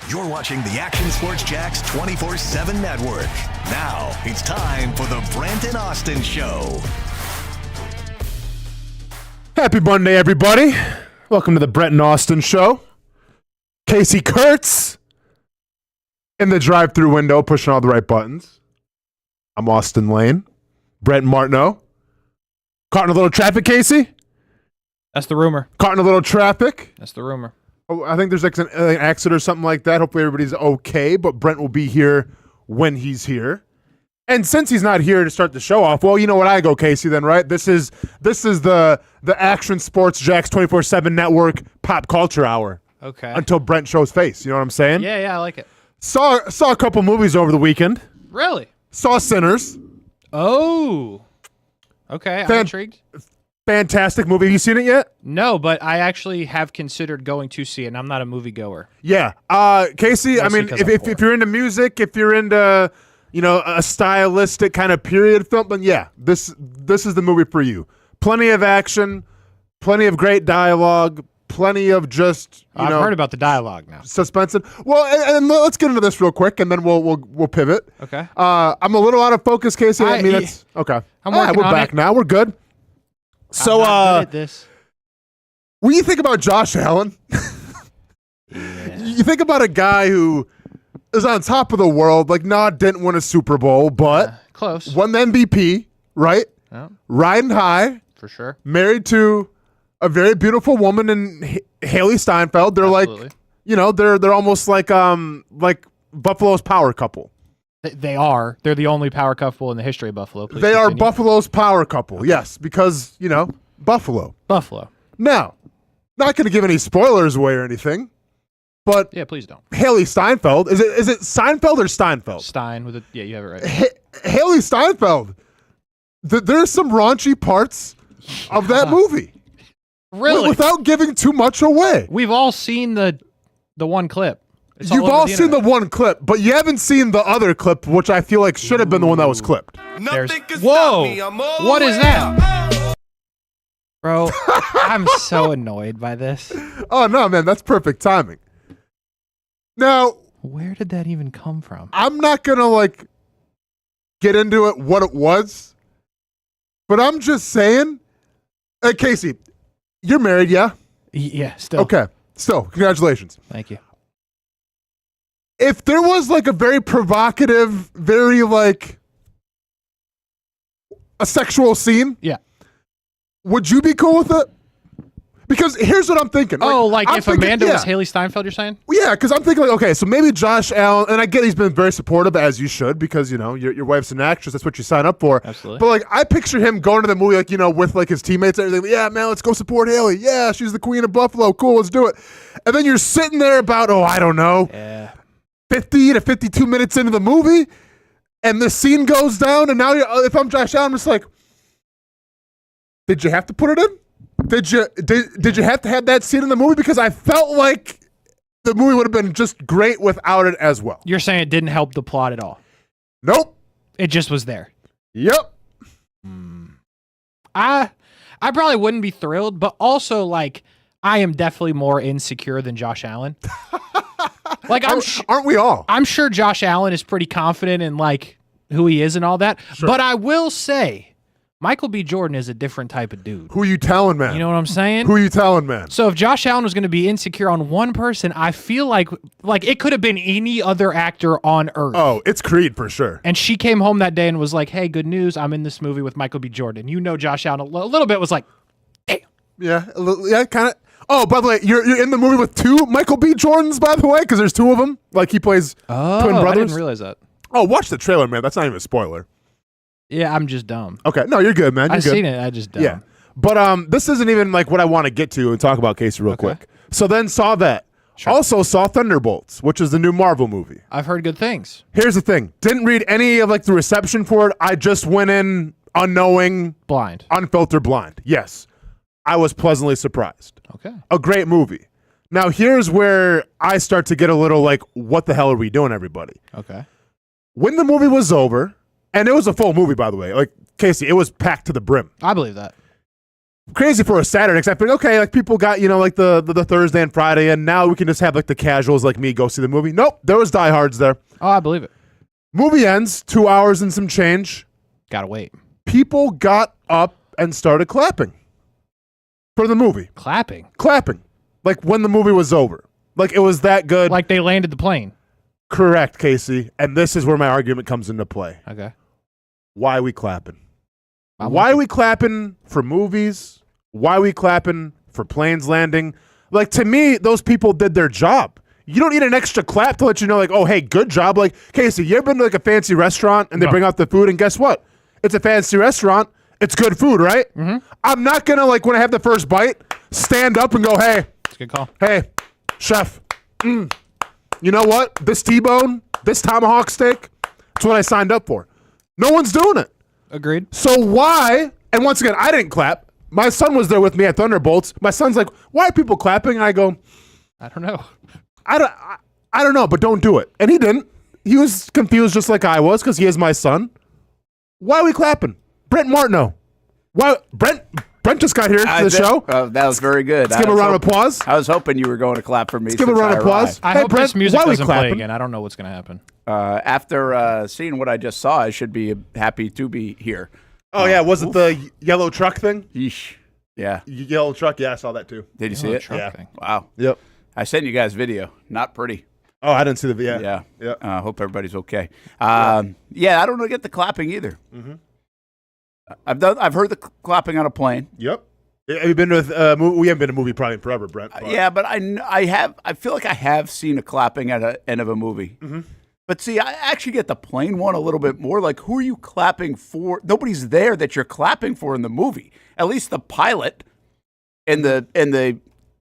You're watching the Action Sports Jacks 24/7 network. Now it's time for the Brent Austen Show. Happy Monday, everybody. Welcome to the Brent Austen Show. Casey Kurtz in the drive-thru window, pushing all the right buttons. I'm Austin Lane. Brent Martineau. Caught in a little traffic, Casey? That's the rumor. Caught in a little traffic? That's the rumor. Oh, I think there's like an accident or something like that. Hopefully everybody's okay, but Brent will be here when he's here. And since he's not here to start the show off, well, you know what I go, Casey, then, right? This is the Action Sports Jacks 24/7 network pop culture hour. Okay. Until Brent shows face. You know what I'm saying? Yeah, I like it. Saw a couple movies over the weekend. Really? Saw Sinners. Oh. Okay, I'm intrigued. Fantastic movie. Have you seen it yet? No, but I actually have considered going to see it, and I'm not a moviegoer. Yeah. Casey, I mean, if you're into music, if you're into, a stylistic kind of period film, then yeah, this is the movie for you. Plenty of action, plenty of great dialogue, plenty of just, I've heard about the dialogue now. Suspense. Well, and let's get into this real quick, and then we'll pivot. Okay. I'm a little out of focus, Casey. I mean, it's okay. I'm working we're on back it. now. We're good. So, I'm not good at this. when you think about Josh Allen, you think about a guy who is on top of the world. Like, didn't win a Super Bowl, but Close. won the MVP, right? Yeah, Riding high, for sure. married to a very beautiful woman in Haley Steinfeld. They're Absolutely. they're almost like Buffalo's power couple. They are. They're the only power couple in the history of Buffalo. Please They are continue. Buffalo's power couple, yes, because, Buffalo. Buffalo. Now, not going to give any spoilers away or anything, but Yeah, please don't. Haley Steinfeld, is it Seinfeld or Steinfeld? Stein with it. Yeah, you have it right. Haley Steinfeld, there's some raunchy parts of that movie. Really? Without giving too much away. We've all seen the one clip. It's You've over all the seen the internet. one clip, but you haven't seen the other clip, which I feel like should have been the one that was clipped. Whoa! What is that? Bro, I'm so annoyed by this. Oh, no, man, that's perfect timing. Now, Where did that even come from? I'm not going to, get into it what it was, but I'm just saying, hey, Casey, you're married, yeah? Yeah, still. Okay, still, congratulations. Thank you. If there was, a very provocative, very, a sexual scene, Yeah. would you be cool with it? Because here's what I'm thinking. I'm I'm if thinking, Amanda yeah. was Haley Steinfeld, you're saying? Yeah, because I'm thinking, okay, so maybe Josh Allen, and I get he's been very supportive, as you should, because, your wife's an actress. That's what you sign up for. Absolutely. But, I picture him going to the movie, with, his teammates and everything. Yeah, man, let's go support Haley. Yeah, she's the queen of Buffalo. Cool, let's do it. And then you're sitting there about, I don't know, Yeah. 50 to 52 minutes into the movie, and the scene goes down, and now if I'm Josh Allen, I'm just like, did you have to put it in? Did you have to have that scene in the movie? Because I felt like the movie would have been just great without it as well. You're saying it didn't help the plot at all. Nope. It just was there. Yep. I probably wouldn't be thrilled, but also I am definitely more insecure than Josh Allen. Aren't we all? I'm sure Josh Allen is pretty confident in who he is and all that. Sure. But I will say Michael B. Jordan is a different type of dude. Who you telling, man? You know what I'm saying? Who you telling, man? So if Josh Allen was going to be insecure on one person, I feel like it could have been any other actor on earth. Oh, it's Creed for sure. And she came home that day and was like, "Hey, good news! I'm in this movie with Michael B. Jordan." Josh Allen a little bit was like, "Damn." Yeah, kind of. Oh, by the way, you're in the movie with two Michael B. Jordans, by the way, because there's two of them. He plays twin brothers. I didn't realize that. Oh, watch the trailer, man. That's not even a spoiler. Yeah, I'm just dumb. Okay, no, you're good, man. You're I've good. seen it. I just dumb. Yeah. But this isn't even what I want to get to and talk about, Casey, real quick. So then saw that. Sure. Also saw Thunderbolts, which is the new Marvel movie. I've heard good things. Here's the thing. Didn't read any of the reception for it. I just went in unknowing, Blind. unfiltered blind. Yes. I was pleasantly surprised. Okay. A great movie. Now here's where I start to get a little what the hell are we doing, everybody? Okay. When the movie was over, and it was a full movie, by the way. Casey, it was packed to the brim. I believe that. crazy for a Saturday. Cause I think, okay, like people got, like the Thursday and Friday, and now we can just have like the casuals like me go see the movie. Nope, there was diehards there. Oh, I believe it. Movie ends, 2 hours and some change. Gotta wait. People got up and started clapping for the movie. Clapping? Like when the movie was over. Like it was that good. Like they landed the plane. Correct, Casey. And this is where my argument comes into play. Okay. Why are we clapping? Why are we clapping for movies? Why are we clapping for planes landing? Like, to me, those people did their job. You don't need an extra clap to let you know, like, oh, hey, good job. Like, Casey, you ever been to like a fancy restaurant and they bring out the food, and guess what? It's a fancy restaurant. It's good food, right? Mm-hmm. I'm not going to, like, when I have the first bite, stand up and go, hey. That's a good call. Hey, chef, you know what? This T-bone, this tomahawk steak, it's what I signed up for. No one's doing it. Agreed. So why? And once again, I didn't clap. My son was there with me at Thunderbolts. My son's like, why are people clapping? And I go, I don't know. I don't know, but don't do it. And he didn't. He was confused just like I was because he is my son. Why are we clapping? Brent Martineau. Why? Brent just got here to the show. That was very good. Let's give him a round of applause. I was hoping you were going to clap for me. Let's give him a round of applause. I hey, hope Brent, this music why doesn't play clapping? again. I don't know what's going to happen. After seeing what I just saw, I should be happy to be here. Oh, yeah. Was it the yellow truck thing? Yeesh. Yeah. Yellow truck? Yeah, I saw that too. Did you see it? Truck Yeah. thing. Wow. Yep. I sent you guys video. Not pretty. Oh, I didn't see the video. Yeah. Yeah. Hope everybody's okay. I don't get the clapping either. Mm-hmm. I've heard the clapping on a plane. Yep. Have you been to we haven't been to a movie probably in forever, Brent. But. Yeah, but I feel like I have seen a clapping at the end of a movie. Mm-hmm. But see, I actually get the plane one a little bit more. Like, who are you clapping for? Nobody's there that you're clapping for in the movie. At least the pilot and the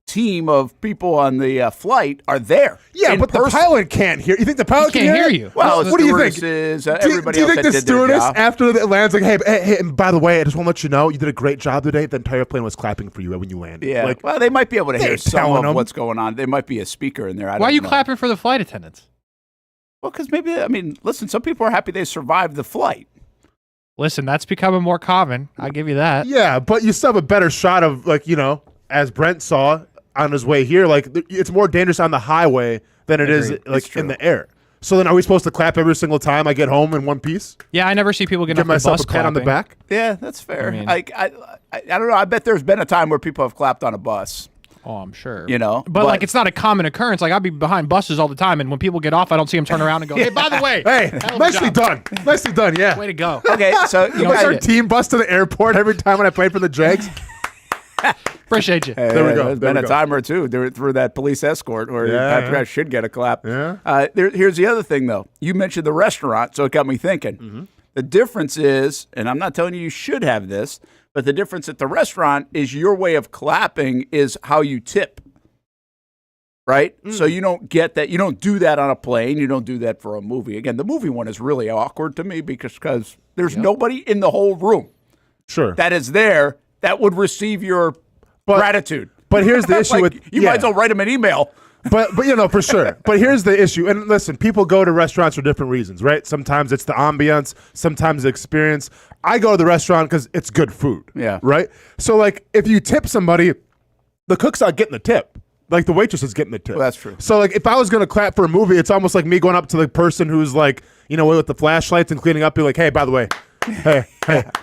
team of people on the flight are there. Yeah, but the pilot can't hear. You think the pilot can't hear you? Well, what do you think? Everybody do you else think that the did their stewardess job. after it lands like, hey, and by the way, I just want to let you know you did a great job today. The entire plane was clapping for you when you landed. Yeah. Like, Well, they might be able to hear some telling of them. what's going on. There might be a speaker in there. Why are you clapping for the flight attendants? Well, because listen, some people are happy they survived the flight. Listen, that's becoming more common. I'll give you that. yeah, but you still have a better shot of, like, as Brent saw on his way here, like, it's more dangerous on the highway than it is like in the air. So then are we supposed to clap every single time I get home in one piece? Yeah, I never see people get Give off the myself bus a pat on the clapping. back? Yeah, that's fair. I don't know. I bet there's been a time where people have clapped on a bus. Oh, I'm sure. But like, it's not a common occurrence. Like, I'll be behind buses all the time, and when people get off, I don't see them turn around and go, hey, by the way. Hey, hell of a nicely job. done. Nicely done, yeah. Way to go. Okay, so know, Was I our did. team bus to the airport every time when I played for the Jags? Appreciate you. There we go. There's There been we a go. time or two through that police escort where Yeah. Patrick should get a clap. Yeah. Here's the other thing, though. You mentioned the restaurant, so it got me thinking. Mm-hmm. The difference is, and I'm not telling you should have this, but the difference at the restaurant is your way of clapping is how you tip. Right? So you don't get that. You don't do that on a plane. You don't do that for a movie. Again, the movie one is really awkward to me because there's nobody in the whole room Sure. that is there that would receive your gratitude. But here's the issue with you might as well write them an email. But for sure. But here's the issue. And listen, people go to restaurants for different reasons, right? Sometimes it's the ambiance, sometimes the experience. I go to the restaurant because it's good food. Yeah. Right? So, like, if you tip somebody, the cook's not getting the tip. Like, the waitress is getting the tip. Well, that's true. So, like, if I was going to clap for a movie, it's almost like me going up to the person who's, like, with the flashlights and cleaning up, be like, hey, by the way, hey,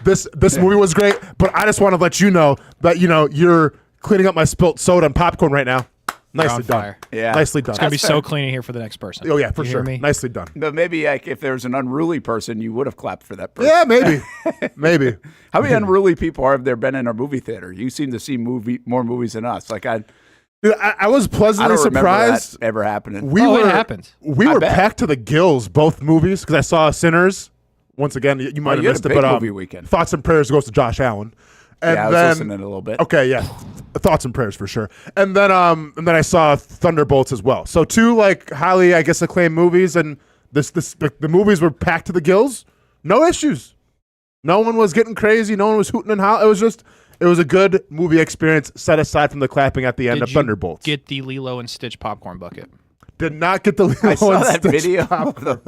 this movie was great, but I just want to let you know that, you're cleaning up my spilt soda and popcorn right now. Nicely on done. fire. Yeah. Nicely done. It's going to be That's so fair. clean in here for the next person. Oh, yeah, for You sure. hear me? Nicely done. But maybe if there was an unruly person, you would have clapped for that person. Yeah, maybe. Maybe. How many unruly people have there been in our movie theater? You seem to see more movies than us. Like Dude, I was I pleasantly don't remember surprised. that ever happening. It happens. We I were bet. packed to the gills, both movies, because I saw Sinners. Once again, you might have you had missed a it, big but movie weekend. thoughts and prayers goes to Josh Allen. And I was then, listening a little bit. Okay, yeah, thoughts and prayers for sure. And then I saw Thunderbolts as well. So two highly, I guess, acclaimed movies, and the movies were packed to the gills. No issues. No one was getting crazy. No one was hooting and hollering. It was a good movie experience set aside from the clapping at the end Did of you Thunderbolts. get the Lilo and Stitch popcorn bucket? Did not get the Lilo I saw and that Stitch video. popcorn.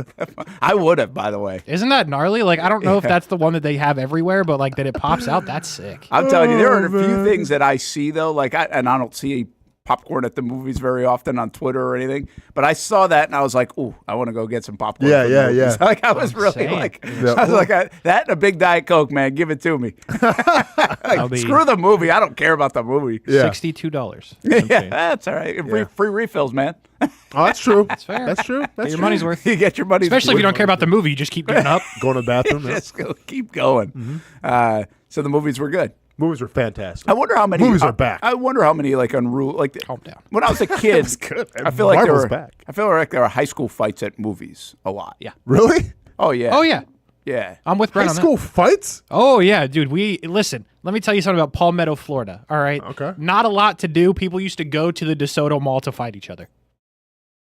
I would have, by the way. Isn't that gnarly? Like, I don't know if that's the one that they have everywhere, but like that it pops out. That's sick. I'm telling you, there are a Oh, few man. things that I see though, I don't see popcorn at the movies very often on Twitter or anything. But I saw that and I was like, "Ooh, I want to go get some popcorn." Yeah, for the yeah, movies. yeah. Like I was really saying. like, Yeah. I was like, that and a big Diet Coke, man. Give it to me. That'll be Screw the movie. I don't care about the movie. Yeah. $62. Yeah, that's all right. Free refills, man. Oh, that's true. That's fair. That's true. That's Get your true. money's worth. You get your money. Especially if you don't care about the movie, you just keep getting up. Go to the bathroom. Yeah. Just go, keep going. So the movies were good. Movies are fantastic. I wonder how many Movies are back. I wonder how many like unruly like Calm down. when I was a kid. That's good. I feel like Marvel's back. I feel like there were high school fights at movies a lot. Yeah. Really? Oh yeah. Oh, yeah. Yeah. I'm with High Brent on that. school fights? Oh yeah, dude. Listen. Let me tell you something about Palmetto, Florida. All right. Okay. Not a lot to do. People used to go to the DeSoto Mall to fight each other.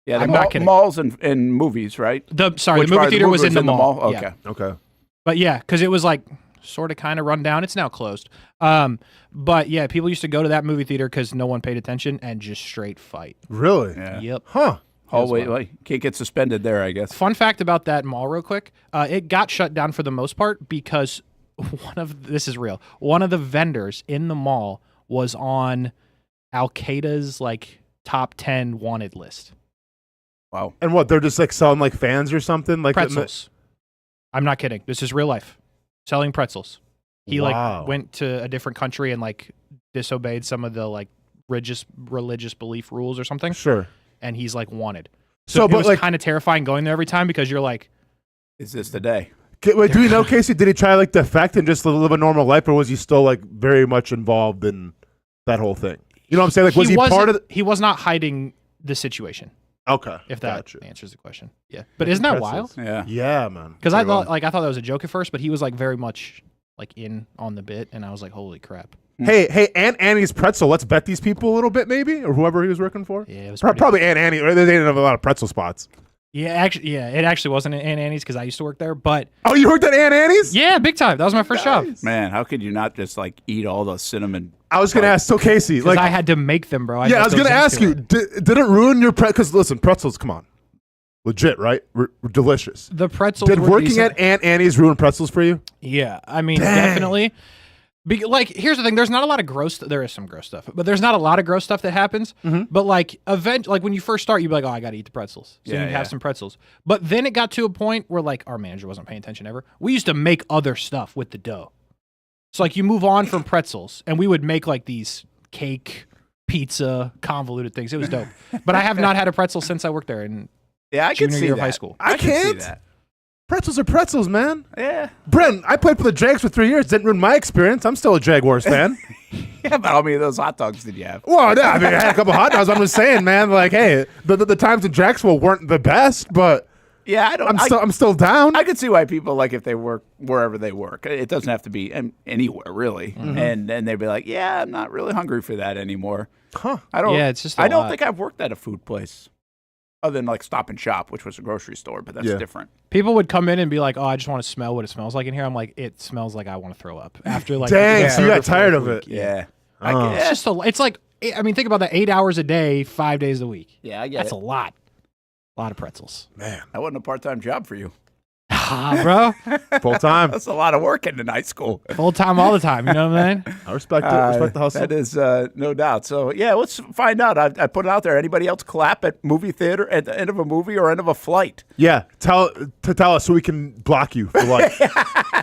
Yeah. The I'm not kidding. malls and movies, right? The Which movie part? theater was in the mall. mall. Yeah. Okay. Okay. But yeah, because it was like sort of kind of run down. It's now closed. But yeah, people used to go to that movie theater because no one paid attention and just straight fight. Really? Yeah. Yep. Huh. Hallway. Well, you can't get suspended there, I guess. Fun fact about that mall, real quick. It got shut down for the most part because this is real. One of the vendors in the mall was on Al Qaeda's like top 10 wanted list. Wow. And what? They're just like selling like fans or something? Like Pretzels. I'm not kidding. This is real life. Selling pretzels. He Wow. like went to a different country and like disobeyed some of the like religious belief rules or something, Sure. and he's like wanted. So, it but was like, kind of terrifying going there every time because you're like, Is this the day? wait, do we know, Casey? Did he try like defect and just live a normal life, or was he still like very much involved in that whole thing? You know what I'm saying? Like, was he part wasn't- of? He was not hiding the situation. Okay, If that gotcha. answers the question, yeah. But isn't that wild? Pretzels. Yeah. Yeah, man. Because I thought that was a joke at first, but he was like very much like in on the bit, and I was like, holy crap. Hey, Aunt Annie's pretzel. Let's bet these people a little bit, maybe, or whoever he was working for. Yeah, it was Probably Aunt Annie. Or they didn't have a lot of pretzel spots. Yeah, it actually wasn't at Aunt Annie's because I used to work there, but Oh, you worked at Aunt Annie's? yeah, big time. That was my first job. Man, how could you not just like eat all the cinnamon? I was gonna ask. So Casey, Because like, I had to make them, bro. yeah, I was gonna ask you. Did it ruin your Because listen, pretzels. Come on, legit, right? Delicious. The pretzels. Did were working decent. at Aunt Annie's ruin pretzels for you? Yeah, I mean, Dang. definitely. Like, here's the thing: there's not a lot of gross. There is some gross stuff, but there's not a lot of gross stuff that happens. But like, like when you first start, you'd be like, "Oh, I got to eat the pretzels." So Yeah, you'd yeah. have some pretzels. But then it got to a point where like our manager wasn't paying attention ever. We used to make other stuff with the dough. So like, you move on from pretzels, and we would make like these cake, pizza, convoluted things. It was dope. But I have not had a pretzel since I worked there in Yeah, I can junior see year that. of high school. I can see can't. that. Pretzels are pretzels, man. Yeah. Brent, I played for the Jags for 3 years. Didn't ruin my experience. I'm still a Jaguars fan. Yeah, but how many of those hot dogs did you have? Well, yeah, I mean, I had a couple hot dogs. I'm just saying, man. Like, hey, the times in Jacksonville weren't the best, but Yeah, I'm still down. I could see why people like if they work wherever they work. It doesn't have to be anywhere really, and then they'd be like, "Yeah, I'm not really hungry for that anymore." Huh? I don't. Yeah, it's just a I don't lot. think I've worked at a food place, other than like Stop and Shop, which was a grocery store, but that's Yeah. different. People would come in and be like, "Oh, I just want to smell what it smells like in here." I'm like, "It smells like I want to throw up." After like, Dang, the so you third got or tired fourth of week. it. Yeah, It's just it's like, I mean, think about that: 8 hours a day, 5 days a week. yeah, I get That's it. a lot of pretzels. Man, That wasn't a part-time job for you. Bro, full time. That's a lot of work in high school. full time all the time. You know what I mean? I respect it. Respect the hustle. That is no doubt. So yeah, let's find out. I put it out there. Anybody else clap at movie theater at the end of a movie or end of a flight? Yeah, tell us so we can block you for life.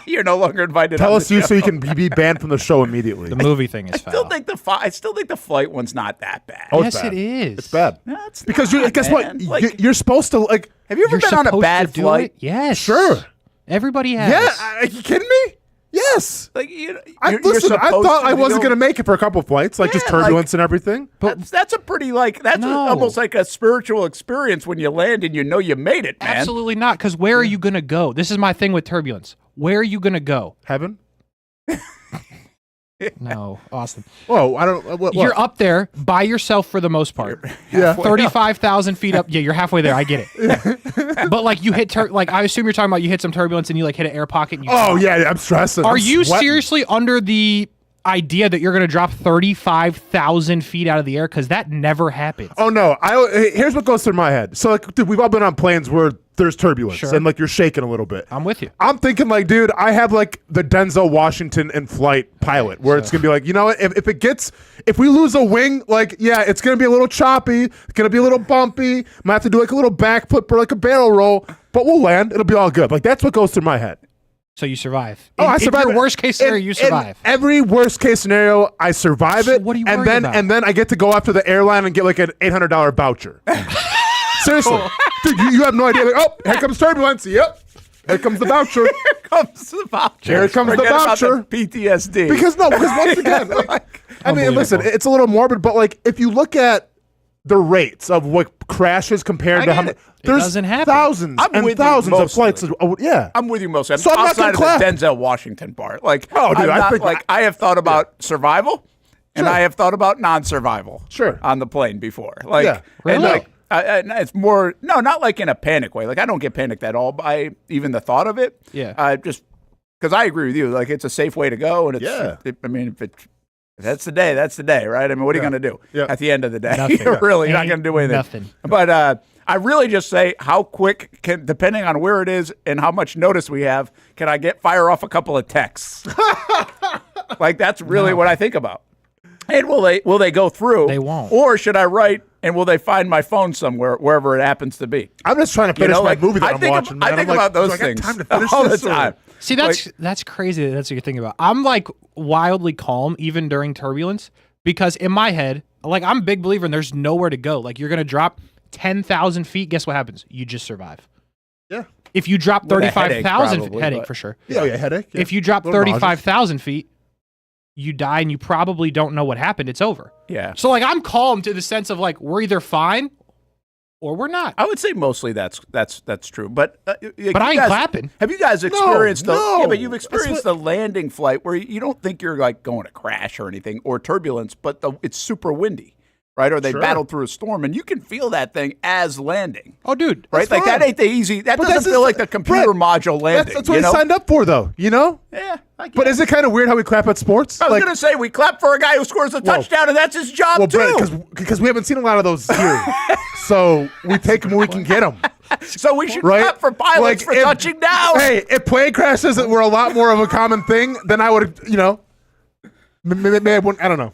You're no longer invited. Tell on us the you show. so you can be banned from the show immediately. The movie thing is I still foul. think I still think the flight one's not that bad. Oh, it's Yes, bad. it is. It's bad. No, it's Because not, guess man. what? Like, You're supposed to like. have you ever You're been on a supposed bad to do flight? it? Yes. Sure. Everybody has. Yeah, are you kidding me? Yes. Like Listen, you're I supposed thought to I wasn't go- going to make it for a couple of flights, like just Yeah, like- turbulence and everything. That's a pretty that's No. almost like a spiritual experience when you land and you know you made it, man. Absolutely not. Because where are you gonna go? This is my thing with turbulence. Where are you gonna go? Heaven? No, Austin. Whoa, I don't. What? You're up there by yourself for the most part. Yeah. 35,000 feet up. Yeah, you're halfway there. I get it. But like you hit, like I assume you're talking about you hit some turbulence and you like hit an air pocket. And you Oh yeah, I'm stressing. Are I'm you sweating. seriously under the idea that you're going to drop 35,000 feet out of the air because that never happens. Oh no! Here's what goes through my head. So like, dude, we've all been on planes where there's turbulence and like you're shaking a little bit. I'm with you. I'm thinking like, dude, I have like the Denzel Washington in flight pilot where it's gonna be like, you know what? If we lose a wing, like it's gonna be a little choppy. It's gonna be a little bumpy. Might have to do like a little backflip or like a barrel roll, but we'll land. It'll be all good. Like that's what goes through my head. So you survive. I survive. In your worst case scenario, you survive. In every worst case scenario, I survive it. What are you worried about? And then I get to go after the airline and get like an $800 voucher. Seriously, dude, you have no idea. Like, oh, here comes turbulence. Yep, here comes the voucher. Here comes the voucher. Here comes Forget the voucher. About the PTSD. Because once again, I mean, listen, it's a little morbid, but like if you look at the rates of what crashes compared to how many, there's doesn't happen. thousands and thousands of flights. I'm with you mostly. So I'm not outside of gonna the Denzel Washington part. Like, oh, dude, I have thought about survival, and I have thought about non-survival. Sure. On the plane before, like, really? And like, it's more not like in a panic way. Like I don't get panicked at all by even the thought of it. Yeah. Just because I agree with you. Like it's a safe way to go, and it's. I mean, if that's the day, that's the day, right? I mean, what are you going to do at the end of the day? Nothing. You're really not going to do anything. Nothing. But I really just say, how quick can, depending on where it is and how much notice we have, can I fire off a couple of texts? Like that's really what I think about. And will they go through? They won't. Or should I write? And will they find my phone somewhere, wherever it happens to be? I'm just trying to finish my movie that I'm watching. I think about those things time to finish all the this time. See, that's crazy. That's what you're thinking about. I'm like wildly calm even during turbulence because in my head, like I'm a big believer in there's nowhere to go. Like you're gonna drop 10,000 feet. Guess what happens? You just survive. Yeah. If you drop 35,000 headache for sure. Yeah, headache. Yeah. If you drop 35,000 feet, you die and you probably don't know what happened. It's over. Yeah. So like I'm calm to the sense of like we're either fine or we're not. I would say mostly that's true. But I ain't clapping. Have you guys experienced but you've That's experienced the landing flight where you don't think you're like going to crash or anything or turbulence, but it's super windy. Right, or they battled through a storm, and you can feel that thing as landing. Oh, dude, right? Like that ain't the easy. That doesn't feel like the computer module landing. That's what he signed up for, though. You know? Yeah. But is it kind of weird how we clap at sports? I was gonna say we clap for a guy who scores a touchdown, and that's his job too. Because we haven't seen a lot of those here, so we take them when we can get them. So we should clap for pilots for touching down. Hey, if plane crashes were a lot more of a common thing, then I would, maybe I wouldn't. I don't know.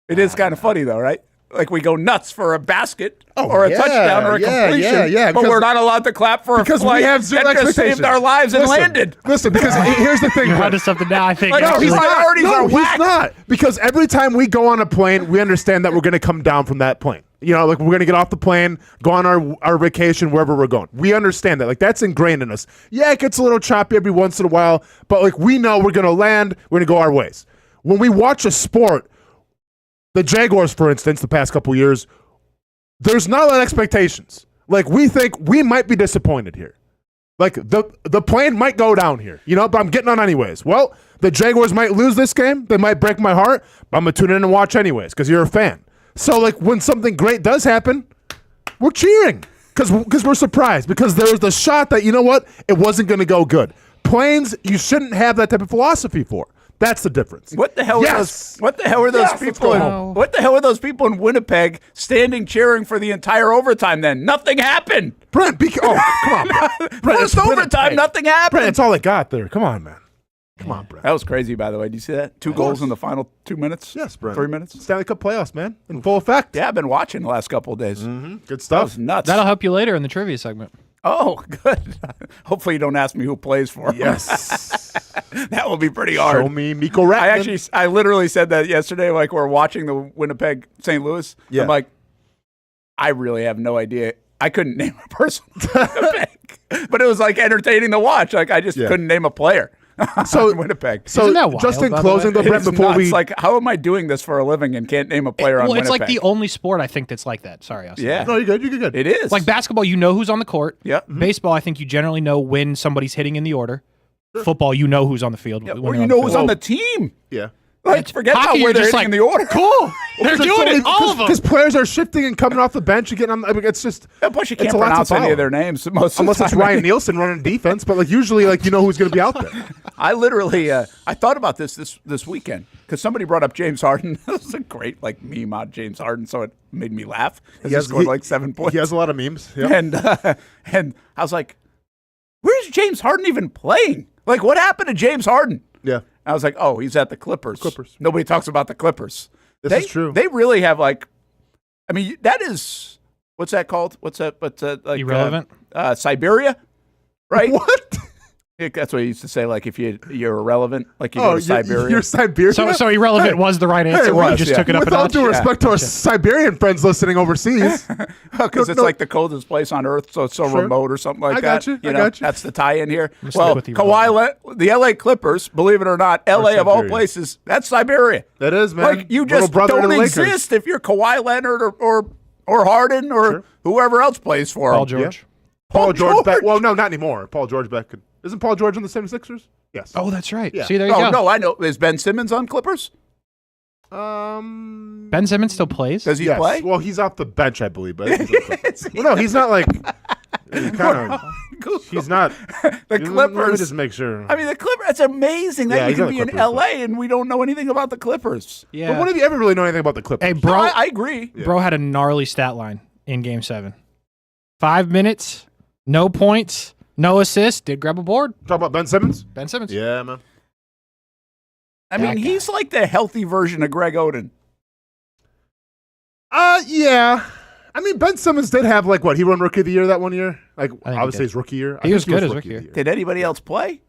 It is kind of funny though, right? Like we go nuts for a basket or a touchdown or a completion, but we're not allowed to clap for a flight we have zero that just saved our lives and landed. Listen, because here's the thing. You're onto something now, I think. No, he's whack. not. Because every time we go on a plane, we understand that we're going to come down from that plane. You know, like we're going to get off the plane, go on our vacation, wherever we're going. We understand that. Like that's ingrained in us. Yeah, it gets a little choppy every once in a while, but like we know we're going to land, we're going to go our ways. When we watch a sport, the Jaguars, for instance, the past couple years, there's not a lot of expectations. Like, we think we might be disappointed here. Like, the plane might go down here, but I'm getting on anyways. Well, the Jaguars might lose this game. They might break my heart, but I'm going to tune in and watch anyways because you're a fan. So, like, when something great does happen, we're cheering because we're surprised because there was the shot that, you know what, it wasn't going to go good. Planes, you shouldn't have that type of philosophy for. That's the difference. What the hell? What the hell are those people? What the hell are those people in Winnipeg standing cheering for the entire overtime? Then nothing happened. Brent, come on, Brent. First overtime, nothing happened. Brent, that's all I got there. Come on, man. Come on, Brent. That was crazy, by the way. Did you see that? 2 goals in the final 2 minutes. Yes, Brent. 3 minutes. Stanley Cup playoffs, man, in full effect. Yeah, I've been watching the last couple of days. Mm-hmm. Good stuff. That was nuts. That'll help you later in the trivia segment. Oh, good. Hopefully you don't ask me who plays for him. Yes. That will be pretty hard. Show me Mikko Rattman. I literally said that yesterday, like we're watching the Winnipeg St. Louis. Yeah. I'm like, I really have no idea. I couldn't name a person. But it was like entertaining to watch. Like I just couldn't name a player. So Winnipeg. So Isn't that wild, just in by the closing, way? though, Brent, before we like, how am I doing this for a living and can't name a player on Winnipeg? It's like the only sport I think that's like that. Sorry, Austin. Yeah. No, you're good. You're good. It is. Like basketball, you know who's on the court. Yeah. Baseball, I think you generally know when somebody's hitting in the order. Football, you know who's on the field. Or you know who's on the team. Yeah. Like, forget Hockey, about where you're they're just hitting like, in the order. Cool. They're doing it, all of them. Because players are shifting and coming off the bench and getting on. I mean, it's just. And plus, you can't it's a lot to pronounce any follow. of their names most of Unless the it's time. Ryan Nielsen running defense, but like usually, like you know who's going to be out there. I literally, I thought about this weekend because somebody brought up James Harden. This was a great like meme on James Harden, so it made me laugh. He scored like 7 points. He has a lot of memes. Yep. And I was like, where's James Harden even playing? Like, what happened to James Harden? Yeah. I was like, oh, he's at the Clippers. Nobody talks about the Clippers. This is true. They really have like, I mean, that is, what's that called? What's that? But like Irrelevant? Siberia, right? What? That's what he used to say. Like if you're irrelevant, like you go to Siberia. You're Siberia. So irrelevant was the right answer. It We was, just took it up With a all notch. due respect to our Siberian friends listening overseas. Because it's like the coldest place on earth, so it's so remote or something like I that. got you. I know, got you. That's the tie-in here. stick Well, with the the LA Clippers, believe it or not, LA of all Siberia. places, that's Siberia. That is, man. Like you Little just brother to don't the Lakers. exist if you're Kawhi Leonard or Harden or whoever else plays for Paul him. George. Paul George. Well, no, not anymore. Paul George back. Isn't Paul George on the 76ers? Yes. Oh, that's right. Yeah. See, there you Oh go. no, I know. Is Ben Simmons on Clippers? Ben Simmons still plays? Does he Yes. play? Well, he's off the bench, I believe. But well, no, he's not like. Kind of. He's not. The Let me Clippers. just make sure. I mean, the Clippers. It's amazing that Yeah, you he's can on the be in Clippers, LA and we don't know anything about the Clippers. Yeah. But when have you ever really know anything about the Clippers? Hey, No, bro, I agree. bro had a gnarly stat line in Game 7. 5 minutes, no points, no assists, did grab a board. Talk about Ben Simmons? Ben Simmons. Yeah, man. I mean, That guy. he's like the healthy version of Greg Oden. Yeah. I mean, Ben Simmons did have like what? He won Rookie of the Year that one year. Like he obviously did. his rookie year. I He was think good as Rookie rookie of the Year. Did anybody else play?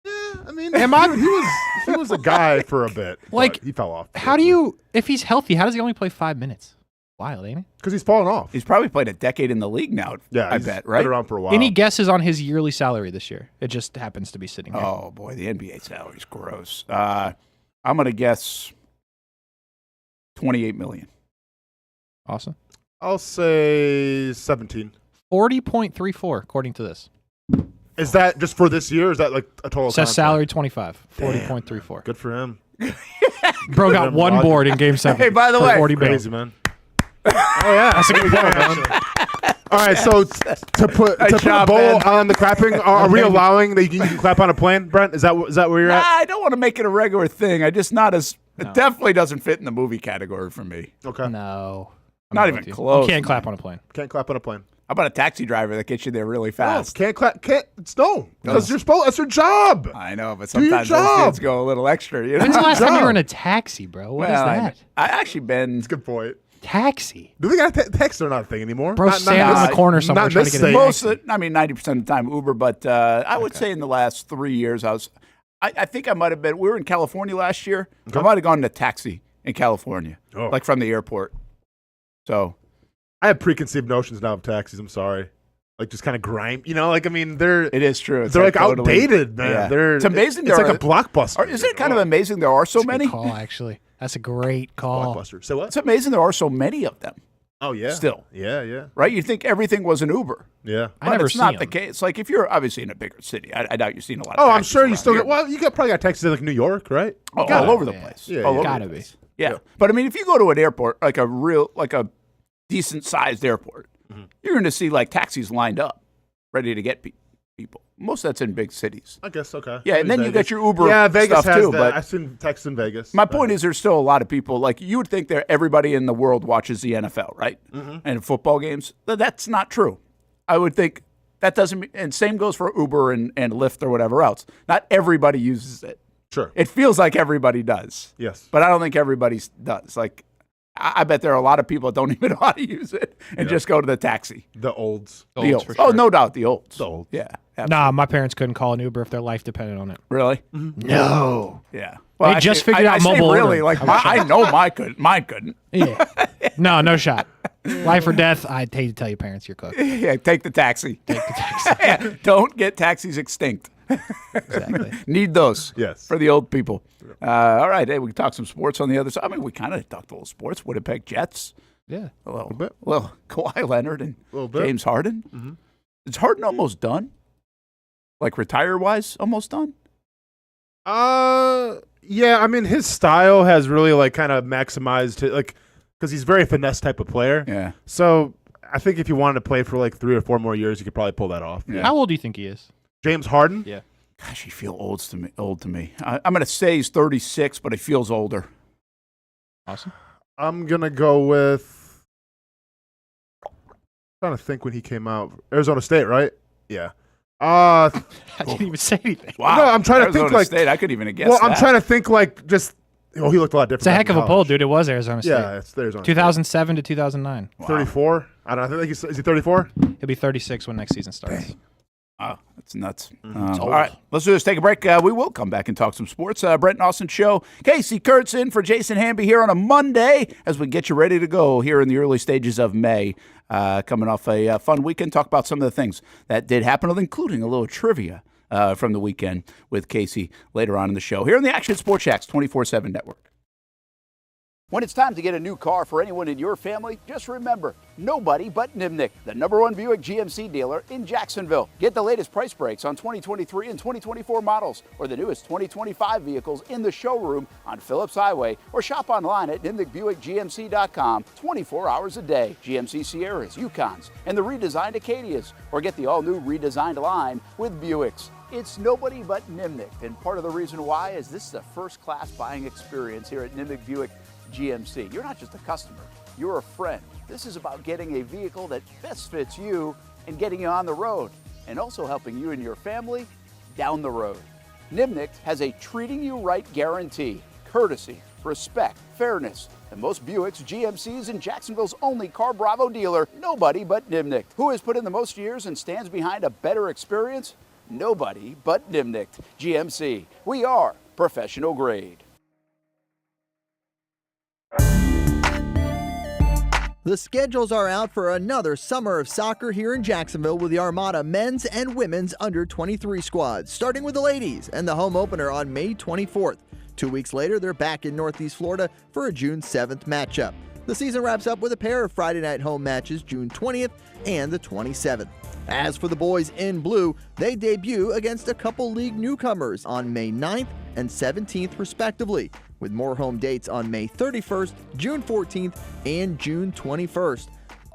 Yeah, I mean, he was a guy for a bit. Like, but he fell off. How do you, if he's healthy, how does he only play 5 minutes? Wild, ain't it? Because he's fallen off. He's probably played a decade in the league now. Yeah, I he's bet, been right? around for a while. Any guesses on his yearly salary this year? It just happens to be sitting here. Oh boy, the NBA salary's gross. I'm gonna guess $28 million. Awesome. I'll say 17. 40.34, according to this. Is that just for this year? Or is that like a total? It says contract? salary 25. 40.34. Good for him. Bro got Damn, one Roger. board in Game 7. Hey, by the for way, 40 mil. Crazy man. Oh yeah, that's a good point, man. All right, so to put a job, bowl man. on the clapping, are we allowing that you can clap on a plane, Brent? Is that where you're at? I don't want to make it a regular thing. I just not as. It definitely doesn't fit in the movie category for me. Okay, No. I'm Not with even you. close, You can't man. clap on a plane. can't clap on a plane. How about a taxi driver that gets you there really No, fast? can't clap. Can't. It's no. That's your that's your job. I know, but Do your sometimes those job. kids go a little extra. You know? When's the last time you job. were in a taxi, bro? What is Well, that? I actually been. Good point. Taxi. Do they got text? Are not a thing anymore. Bro, standing not- in the corner somewhere not trying this to get thing. a Most of the, I mean, 90% of the time Uber, but I would say in the last 3 years, I think I might have been, we were in California last year. I might have gone in a taxi in California, Oh. like from the airport. So, I have preconceived notions now of taxis. I'm sorry. Like just kind of grime. You know, like I mean, they're it is true. It's they're like totally- outdated, man. Yeah. They're It's amazing It's there like a blockbuster. Isn't it kind of amazing there are so That's a many? good call, actually. That's a great call. blockbuster? So what? It's amazing there are so many of them, Oh yeah. Still. Yeah. right? You'd think everything was an Uber. Yeah. I But never it's see not the 'em. case. Like if you're obviously in a bigger city, I doubt you've seen a lot of Oh, I'm taxis sure you around still here. get. Well, you probably got taxis in like New York, right? Oh, Gotta all over have. the yeah. place. Yeah, all yeah. over Gotta the be. place. Yeah. But I mean, if you go to an airport, like a decent sized airport, Mm-hmm. you're going to see like taxis lined up, ready to get people. Most of that's in big cities. I guess okay. Yeah, and Maybe then you Vegas. get your Uber Yeah, Vegas stuff has too. that. But I've seen texts in Vegas. my point is, there's still a lot of people. Like you would think that everybody in the world watches the NFL, right? Mm-hmm. And football games. That's not true. I would think that doesn't. Mean, and same goes for Uber and Lyft or whatever else. Not everybody uses it. sure. It feels like everybody does. Yes. But I don't think everybody does. Like, I bet there are a lot of people that don't even know how to use it and just go to the taxi. The olds. The Olds, olds. for Oh, sure. no doubt, the olds. The olds. Yeah. Nah, my parents couldn't call an Uber if their life depended on it. Really? No. Yeah. They just figured out say mobile really, ordering. like, I know mine couldn't. Yeah. No shot. Life or death, I'd hate to tell your parents you're cooked. Yeah, take the taxi. Take the taxi. Don't get taxis extinct. Exactly. Need those. Yes. For the old people. All right. Hey, we can talk some sports on the other side. I mean, we kind of talked a little sports. Winnipeg Jets. Yeah. A little bit. Well, Kawhi Leonard and Little bit. James Harden. Mhm. Is Harden almost done? Like retire-wise, almost done? Yeah, I mean, his style has really like kind of maximized it, like, because he's a very finesse type of player. Yeah. So I think if you wanted to play for like 3 or 4 more years, you could probably pull that off. Yeah. How old do you think he is? James Harden? Yeah. Gosh, he feels old to me. I'm going to say he's 36, but he feels older. Awesome. I'm going to go with, trying to think when he came out. Arizona State, right? Yeah. I didn't even say anything. Wow. No, I'm trying to Arizona think like State, I couldn't even guess Well, that. I'm trying to think like just he looked a lot different. It's a heck back of in a poll, college. dude. It was Arizona State. Yeah, it's Arizona State. 2007 to 2009. Wow. 34? I don't know. I think is he 34? He'll be 36 when next season starts. Wow, that's nuts. It's All old. right, let's do this. Take a break. We will come back and talk some sports. Brent Austen Show. Casey Kurtz in for Jason Hamby here on a Monday as we get you ready to go here in the early stages of May. Coming off a fun weekend, talk about some of the things that did happen, including a little trivia from the weekend with Casey later on in the show here on the Action Sports Jacks 24/7 Network. When it's time to get a new car for anyone in your family, just remember, nobody but Nimnick, the #1 Buick GMC dealer in Jacksonville. Get the latest price breaks on 2023 and 2024 models or the newest 2025 vehicles in the showroom on Phillips Highway or shop online at nimnickbuickgmc.com 24 hours a day. GMC Sierras, Yukons, and the redesigned Acadias, or get the all-new redesigned line with Buicks. It's nobody but Nimnick, and part of the reason why is this is a first-class buying experience here at Nimnick Buick GMC. You're not just a customer, you're a friend. This is about getting a vehicle that best fits you and getting you on the road, and also helping you and your family down the road. Nimnick has a treating you right guarantee, courtesy, respect, fairness. And most Buicks, GMCs, and Jacksonville's only Car Bravo dealer, nobody but Nimnick. Who has put in the most years and stands behind a better experience? Nobody but Nimnick. GMC. We are professional grade. The schedules are out for another summer of soccer here in Jacksonville with the Armada men's and women's under-23 squads, starting with the ladies and the home opener on May 24th. 2 weeks later, they're back in Northeast Florida for a June 7th matchup. The season wraps up with a pair of Friday night home matches June 20th and the 27th. As for the boys in blue, they debut against a couple league newcomers on May 9th and 17th respectively, with more home dates on May 31st, June 14th, and June 21st.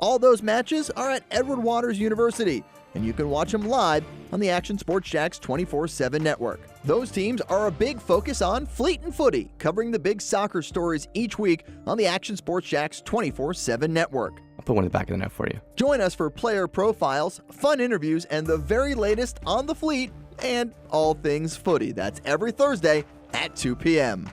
All those matches are at Edward Waters University, and you can watch them live on the Action Sports Jacks 24/7 network. Those teams are a big focus on Fleet and Footy, covering the big soccer stories each week on the Action Sports Jacks 24/7 network. I'll put one in the back of the net for you. Join us for player profiles, fun interviews, and the very latest on the Fleet and all things footy. That's every Thursday at 2 p.m.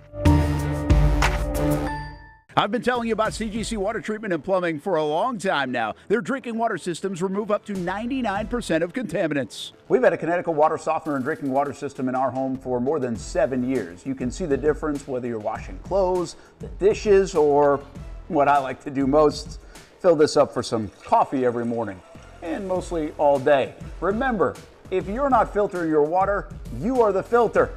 I've been telling you about CGC Water Treatment and Plumbing for a long time now. Their drinking water systems remove up to 99% of contaminants. We've had a Connecticut water softener and drinking water system in our home for more than 7 years. You can see the difference whether you're washing clothes, the dishes, or what I like to do most, fill this up for some coffee every morning, and mostly all day. Remember, if you're not filtering your water, you are the filter.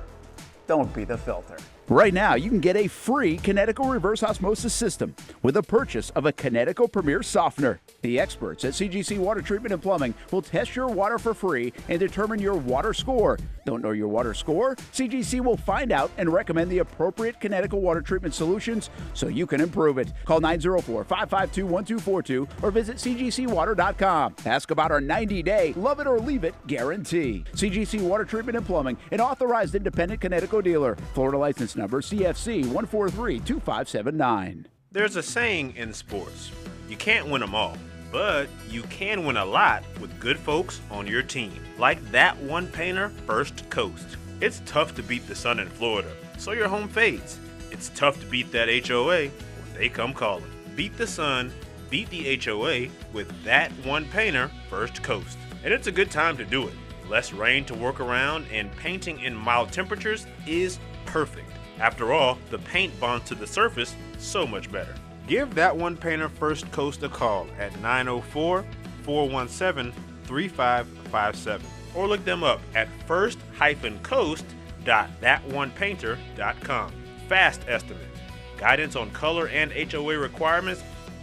Don't be the filter. Right now, you can get a free Connecticut reverse osmosis system with a purchase of a Connecticut Premier Softener. The experts at CGC Water Treatment and Plumbing will test your water for free and determine your water score. Don't know your water score? CGC will find out and recommend the appropriate Connecticut water treatment solutions so you can improve it. Call 904-552-1242 or visit cgcwater.com. Ask about our 90-day love it or leave it guarantee. CGC Water Treatment and Plumbing, an authorized independent Connecticut dealer. Florida license number CFC 1432579. There's a saying in sports, you can't win them all, but you can win a lot with good folks on your team. Like that one painter, First Coast. It's tough to beat the sun in Florida, so your home fades. It's tough to beat that HOA when they come calling. Beat the sun, beat the HOA with that one painter, First Coast. And it's a good time to do it. Less rain to work around, and painting in mild temperatures is perfect. After all, the paint bonds to the surface so much better. Give that one painter First Coast a call at 904-417-3557 or look them up at first-coast.thatonepainter.com. Fast estimate, guidance on color and HOA requirements,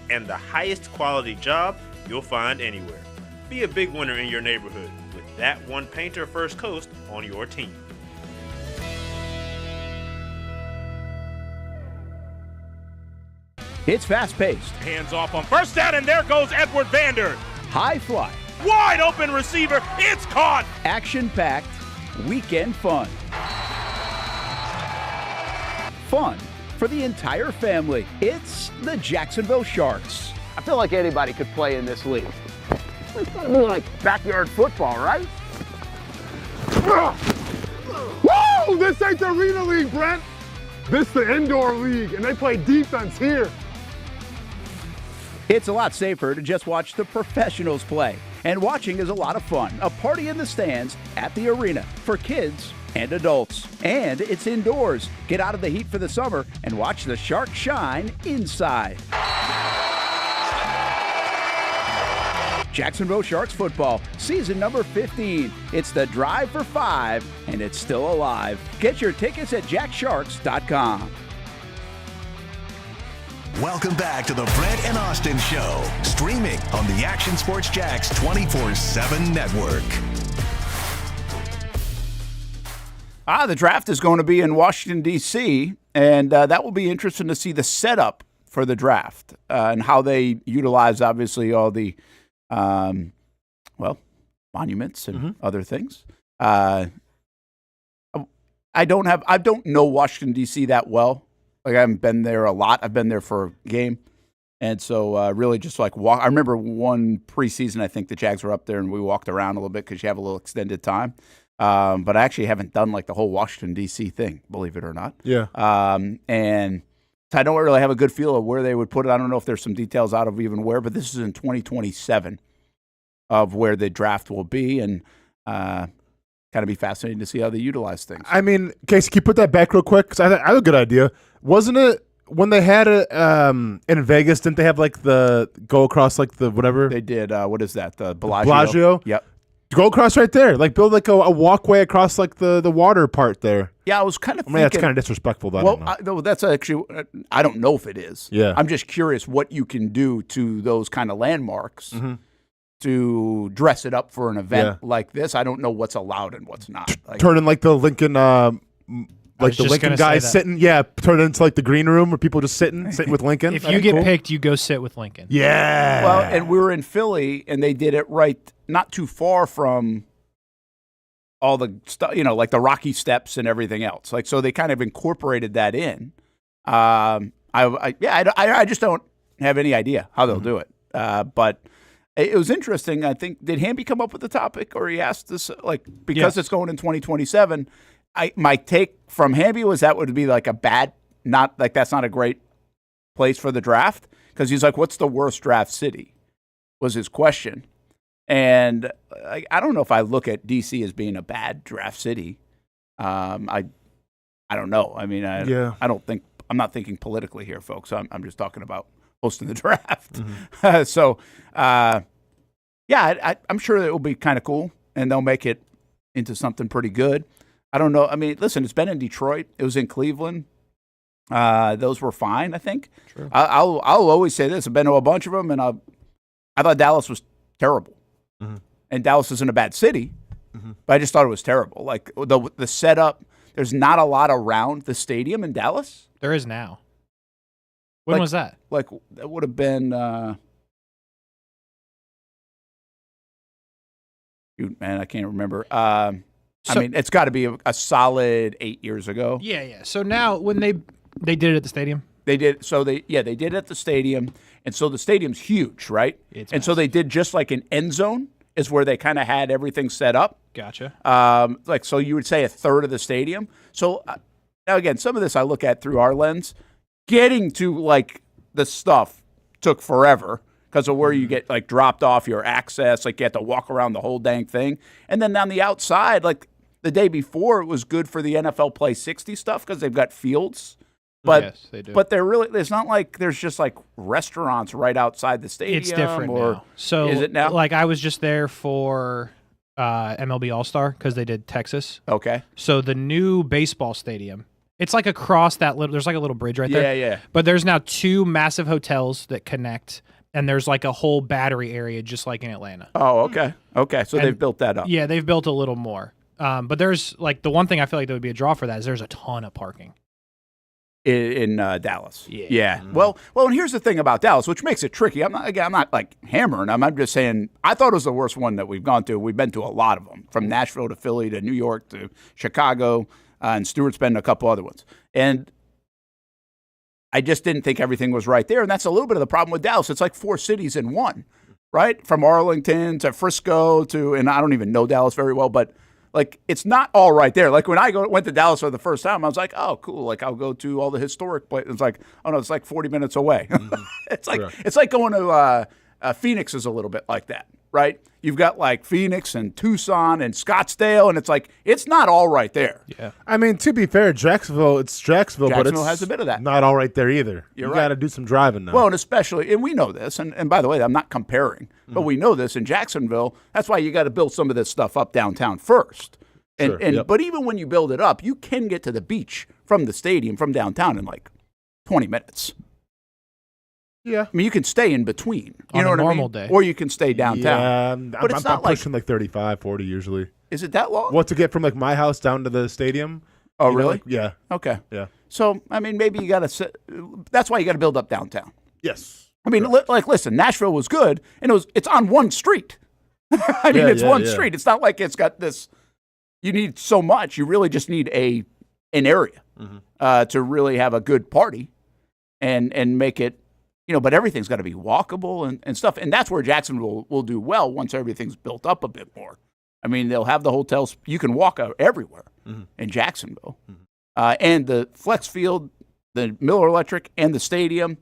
and the highest quality job you'll find anywhere. Be a big winner in your neighborhood with that one painter First Coast on your team. It's fast-paced, Hands off on first down, and there goes Edward Vander. high-fly, Wide open receiver. It's caught. action-packed, weekend fun. Fun for the entire family. It's the Jacksonville Sharks. I feel like anybody could play in this league. It's gotta be like backyard football, right? Whoa! This ain't the Arena League, Brent. This the indoor league, and they play defense here. It's a lot safer to just watch the professionals play. And watching is a lot of fun. A party in the stands at the arena for kids and adults. And it's indoors. Get out of the heat for the summer and watch the Sharks shine inside. Jacksonville Sharks football, season number 15. It's the drive for 5, and it's still alive. Get your tickets at jacksharks.com. Welcome back to the Brent and Austin Show, streaming on the Action Sports Jax 24/7 network. The draft is going to be in Washington, D.C., and that will be interesting to see the setup for the draft and how they utilize, obviously, all the, monuments and other things. I don't know Washington, D.C. that well. Like, I haven't been there a lot. I've been there for a game. And so really just like walk. I remember one preseason, I think the Jags were up there and we walked around a little bit because you have a little extended time. But I actually haven't done like the whole Washington, D.C. thing, believe it or not. Yeah. And so I don't really have a good feel of where they would put it. I don't know if there's some details out of even where, but this is in 2027 of where the draft will be. And kind of be fascinating to see how they utilize things. I mean, Casey, can you put that back real quick? Because I have a good idea. Wasn't it when they had it in Vegas, didn't they have like the go across like the whatever? They did. What is that? The Bellagio? Bellagio? Yep. Go across right there. Like build like a walkway across like the water part there. Yeah, I was kind of I mean, that's kind of disrespectful, though. Well, that's actually, I don't know if it is. Yeah. I'm just curious what you can do to those kind of landmarks to dress it up for an event like this. I don't know what's allowed and what's not. Like, turning like the Lincoln, like the Lincoln guys sitting, turn it into like the green room where people just sitting with Lincoln. If you get picked, you go sit with Lincoln. Yeah. Well, and we were in Philly, and they did it right, not too far from all the stuff, like the Rocky Steps and everything else. Like, so they kind of incorporated that in. I just don't have any idea how they'll do it. But it was interesting. I think, did Hamby come up with the topic, or he asked this, because it's going in 2027? My take from Hamby was that would be like that's not a great place for the draft, because he's like, what's the worst draft city? Was his question. And I don't know if I look at DC as being a bad draft city. I don't know. I mean, I'm not thinking politically here, folks. I'm just talking about hosting the draft. I'm sure it will be kind of cool, and they'll make it into something pretty good. I don't know. I mean, listen, it's been in Detroit. It was in Cleveland. Those were fine, I think. True. I'll always say this. I've been to a bunch of them, and I thought Dallas was terrible. And Dallas isn't a bad city, but I just thought it was terrible. Like, the setup, there's not a lot around the stadium in Dallas. There is now. When was that? Like, that would have been shoot, man, I can't remember. I mean, it's got to be a solid 8 years ago. Yeah. So now, when they did it at the stadium, they did. So they did it at the stadium, and so the stadium's huge, right? It's massive. So they did just like an end zone is where they kind of had everything set up. Gotcha. So you would say a third of the stadium. So now again, some of this I look at through our lens. Getting to like the stuff took forever because of where you get like dropped off your access. Like, you have to walk around the whole dang thing, and then on the outside, like the day before, it was good for the NFL Play 60 stuff because they've got fields. But yes, they do. But it's not like there's just like restaurants right outside the stadium. It's different now. So is it now? Like, I was just there for MLB All-Star because they did Texas. Okay. So the new baseball stadium, it's like across that little. There's like a little bridge right there. Yeah. But there's now 2 massive hotels that connect, and there's like a whole battery area just like in Atlanta. Oh, okay. So they've built that up. Yeah, they've built a little more. But there's like the one thing I feel like that would be a draw for that is there's a ton of parking. in Dallas. Yeah. Well, and here's the thing about Dallas, which makes it tricky. I'm not like hammering them. I'm just saying I thought it was the worst one that we've gone to. We've been to a lot of them, from Nashville to Philly to New York to Chicago, and Stewart's been to a couple other ones. And I just didn't think everything was right there, and that's a little bit of the problem with Dallas. It's like 4 cities in one, right? From Arlington to Frisco to, and I don't even know Dallas very well, but like, it's not all right there. Like, when I went to Dallas for the first time, I was like, oh, cool. Like, I'll go to all the historic places. It's like, oh, no, it's like 40 minutes away. It's like going to Phoenix is a little bit like that, right? You've got, like, Phoenix and Tucson and Scottsdale, and it's like, it's not all right there. Yeah. I mean, to be fair, Jacksonville, but it's has a bit of that. Not all right there either. You're you right. got to do some driving now. Well, and especially, and we know this, and by the way, I'm not comparing, but we know this in Jacksonville. That's why you got to build some of this stuff up downtown first. Sure, But even when you build it up, you can get to the beach from the stadium, from downtown, in like 20 minutes. Yeah. I mean, you can stay in between. You On know a what normal I mean? day. Or you can stay downtown. Yeah, But it's not I'm like, pushing like 35, 40 usually. is it that long? What, to get from like my house down to the stadium? Oh, You know, really? like- yeah. Okay. Yeah. So, I mean, maybe you got to, that's why you got to build up downtown. Yes. I mean, like, listen, Nashville was good, and it's on one street. I mean, it's one street. It's not like it's got this. You need so much. You really just need an area to really have a good party and make it, but everything's got to be walkable and stuff. And that's where Jacksonville will do well once everything's built up a bit more. I mean, they'll have the hotels. You can walk out everywhere in Jacksonville. And the Flex Field, the Miller Electric, and the stadium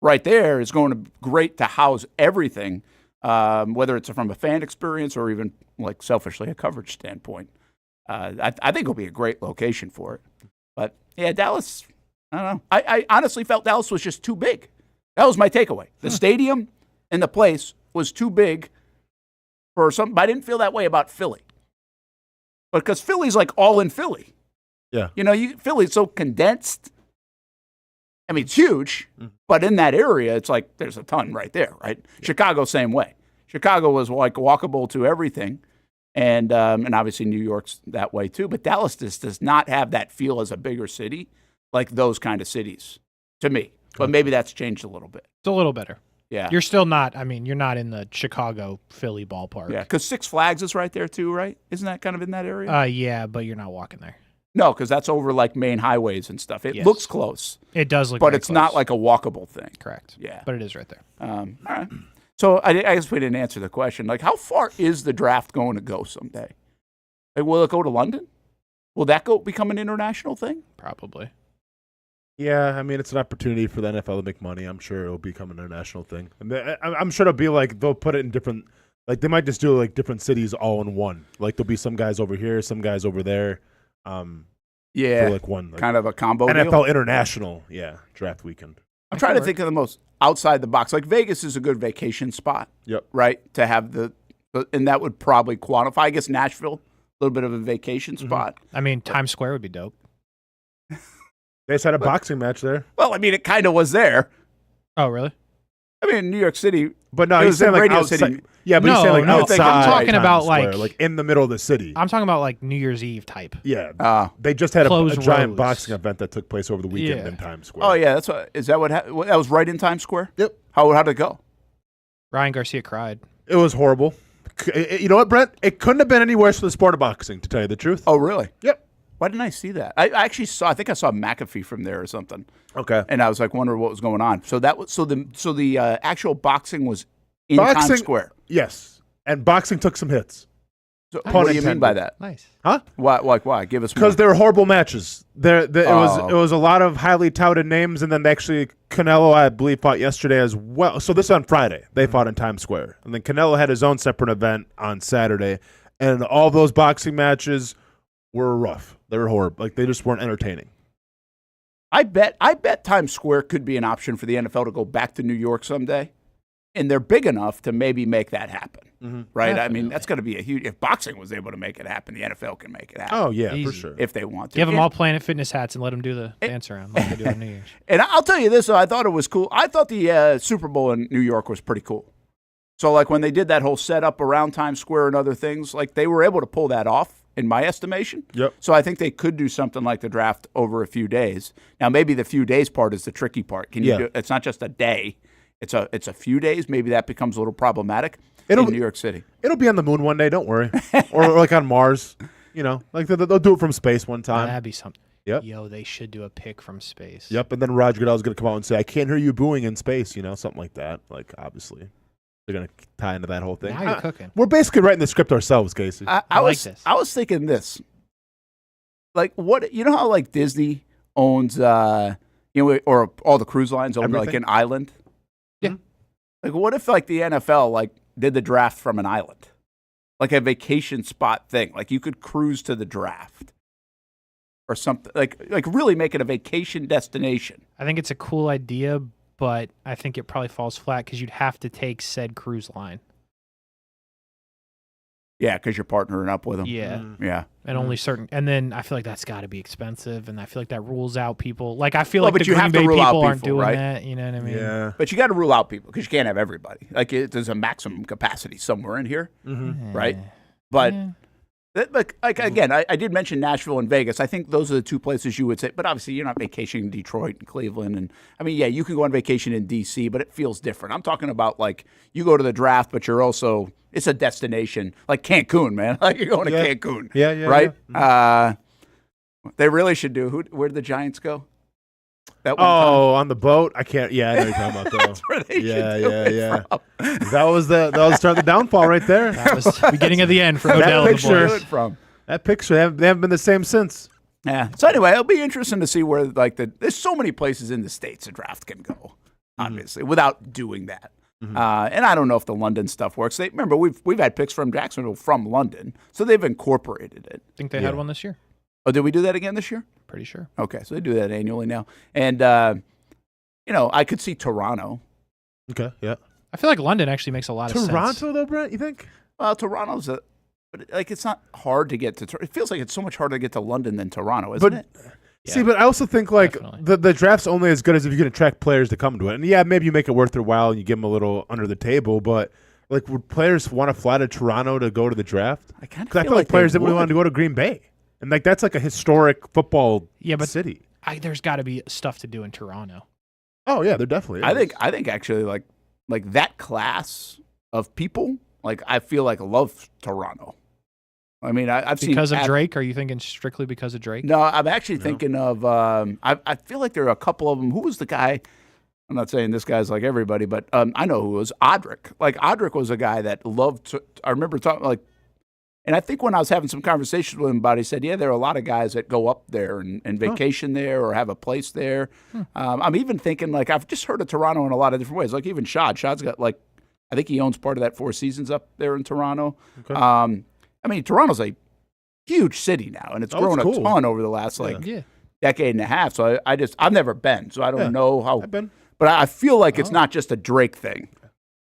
right there is going to be great to house everything, whether it's from a fan experience or even, like, selfishly, a coverage standpoint. I think it'll be a great location for it. But, yeah, Dallas, I don't know. I honestly felt Dallas was just too big. That was my takeaway. The stadium and the place was too big for something. I didn't feel that way about Philly. But because Philly's like all in Philly. Yeah. Philly's so condensed. I mean, it's huge, but in that area, it's like there's a ton right there, right? Yeah. Chicago, same way. Chicago was like walkable to everything. And obviously New York's that way too. But Dallas just does not have that feel as a bigger city like those kind of cities to me. But maybe that's changed a little bit. It's a little better. Yeah. You're still not, you're not in the Chicago, Philly ballpark. Yeah, because Six Flags is right there too, right? Isn't that kind of in that area? Yeah, but you're not walking there. No, because that's over like main highways and stuff. It Yes. looks close. It does look but very it's close. not like a walkable thing. Correct. Yeah. But it is right there. All right. So I guess we didn't answer the question. Like, how far is the draft going to go someday? Like, will it go to London? Will that become an international thing? Probably. Yeah, I mean, it's an opportunity for the NFL to make money. I'm sure it'll become an international thing. I'm sure it'll be like, they'll put it in different, like, they might just do like different cities all in one. Like, there'll be some guys over here, some guys over there. Yeah. For like one. Like, kind of a combo NFL deal? International, draft weekend. I'm trying to think of the most outside the box. Like, Vegas is a good vacation spot. Yep. Right? To have and that would probably quantify. I guess Nashville, a little bit of a vacation spot. Times Square would be dope. They just had a boxing match there. Well, I mean, it kind of was there. Oh, really? I mean, New York City. But no, it he's was in saying like Radio outside. City. Yeah, but No, he's saying like no, outside. I'm talking Times about, Square, like in the middle of the city. I'm talking about like New Year's Eve type. Yeah. They just had a Closed giant roads. boxing event that took place over the weekend Yeah. in Times Square. Oh, yeah. That's what. Is that what that was right in Times Square? Yep. How'd it go? Ryan Garcia cried. It was horrible. You know what, Brent? It couldn't have been any worse for the sport of boxing, to tell you the truth. Oh, really? Yep. Why didn't I see that? I actually I think I saw McAfee from there or something. Okay. And I was like wondering what was going on. So that was the actual boxing was in Times Square. Yes. And boxing took some hits. So what do you mean by that? Nice. Huh? Why? Give us more. Because they were horrible matches. It was a lot of highly touted names, and then actually Canelo, I believe, fought yesterday as well. So this is on Friday. They fought in Times Square. And then Canelo had his own separate event on Saturday. And all those boxing matches were rough. They were horrible. Like, they just weren't entertaining. I bet Times Square could be an option for the NFL to go back to New York someday. And they're big enough to maybe make that happen, right? Definitely. I mean, that's going to be a huge. If boxing was able to make it happen, the NFL can make it happen. Oh, yeah, Easy. for sure. If they want to. Give them all Planet Fitness hats and let them do the dance around like they do on New Year's. And I'll tell you this, though, I thought it was cool. I thought the Super Bowl in New York was pretty cool. So, like, when they did that whole setup around Times Square and other things, like, they were able to pull that off in my estimation. Yep. So I think they could do something like the draft over a few days. Now, maybe the few days part is the tricky part. Can you do, it's not just a day. It's a few days. Maybe that becomes a little problematic in New York City. It'll be on the moon one day, don't worry. Or like on Mars. Like they'll do it from space one time. That'd be something. Yep. Yo, they should do a pick from space. Yep, and then Roger Goodell's going to come out and say, I can't hear you booing in space, something like that. Like, obviously, they're going to tie into that whole thing. Now you're cooking. We're basically writing the script ourselves, Casey. I like this. I was thinking this. Like, what, how, like, Disney owns, or all the cruise lines own, like, an island? Yeah. Like, what if, like, the NFL, like, did the draft from an island? Like a vacation spot thing. Like, you could cruise to the draft. Or something like really make it a vacation destination. I think it's a cool idea, but I think it probably falls flat because you'd have to take said cruise line. Yeah, because you're partnering up with them. Yeah, yeah, and only certain. And then I feel like that's got to be expensive, and I feel like that rules out people. Like I feel like but the you Green have to Bay rule out people aren't people, doing right? that. You know what I mean? Yeah. But you got to rule out people because you can't have everybody. Like there's a maximum capacity somewhere in here, right? But. But again, I did mention Nashville and Vegas. I think those are the two places you would say. But obviously, you're not vacationing in Detroit and Cleveland. And I mean, yeah, you can go on vacation in D.C., but it feels different. I'm talking about like you go to the draft, but you're also it's a destination like Cancun, man. Like you're going to Cancun, right? Yeah. They really should do. Where did the Giants go? That one time? On the boat? I can't. Yeah, I know you're talking about though. That's where they should do it from. That was start the downfall right there. That was the beginning of the end for Odell. That picture, and the boys. That picture, they haven't been the same since. Yeah. So anyway, it'll be interesting to see where there's so many places in the States a draft can go, obviously, without doing that. And I don't know if the London stuff works. Remember, we've had picks from Jacksonville from London, so they've incorporated it. I think they had one this year. Oh, did we do that again this year? Pretty sure. Okay, so they do that annually now. And, I could see Toronto. Okay, yeah. I feel like London actually makes a lot of sense. Toronto, though, Brent, you think? Well, Toronto's it's not hard to get to. It feels like it's so much harder to get to London than Toronto, isn't it? See, but I also think the draft's only as good as if you can attract players to come to it. And yeah, maybe you make it worth their while and you give them a little under the table, but like would players want to fly to Toronto to go to the draft? I kind of feel like players didn't really want to go to Green Bay. And like that's like a historic football city. There's got to be stuff to do in Toronto. Oh yeah, there definitely is. I think actually like that class of people, like I feel like love Toronto. I mean, I've seen because of Drake. Are you thinking strictly because of Drake? No, I'm actually thinking of. I feel like there are a couple of them. Who was the guy? I'm not saying this guy's like everybody, but I know who was Audric. Like Audric was a guy that loved. I remember talking like. And I think when I was having some conversations with him about it, he said, yeah, there are a lot of guys that go up there and vacation there or have a place there. I'm even thinking, like, I've just heard of Toronto in a lot of different ways. Like, even Shad. Shad's got, like, I think he owns part of that Four Seasons up there in Toronto. Okay. I mean, Toronto's a huge city now, and it's grown a ton over the last, decade and a half. So I've never been, so I don't know how. I've been. But I feel like it's not just a Drake thing.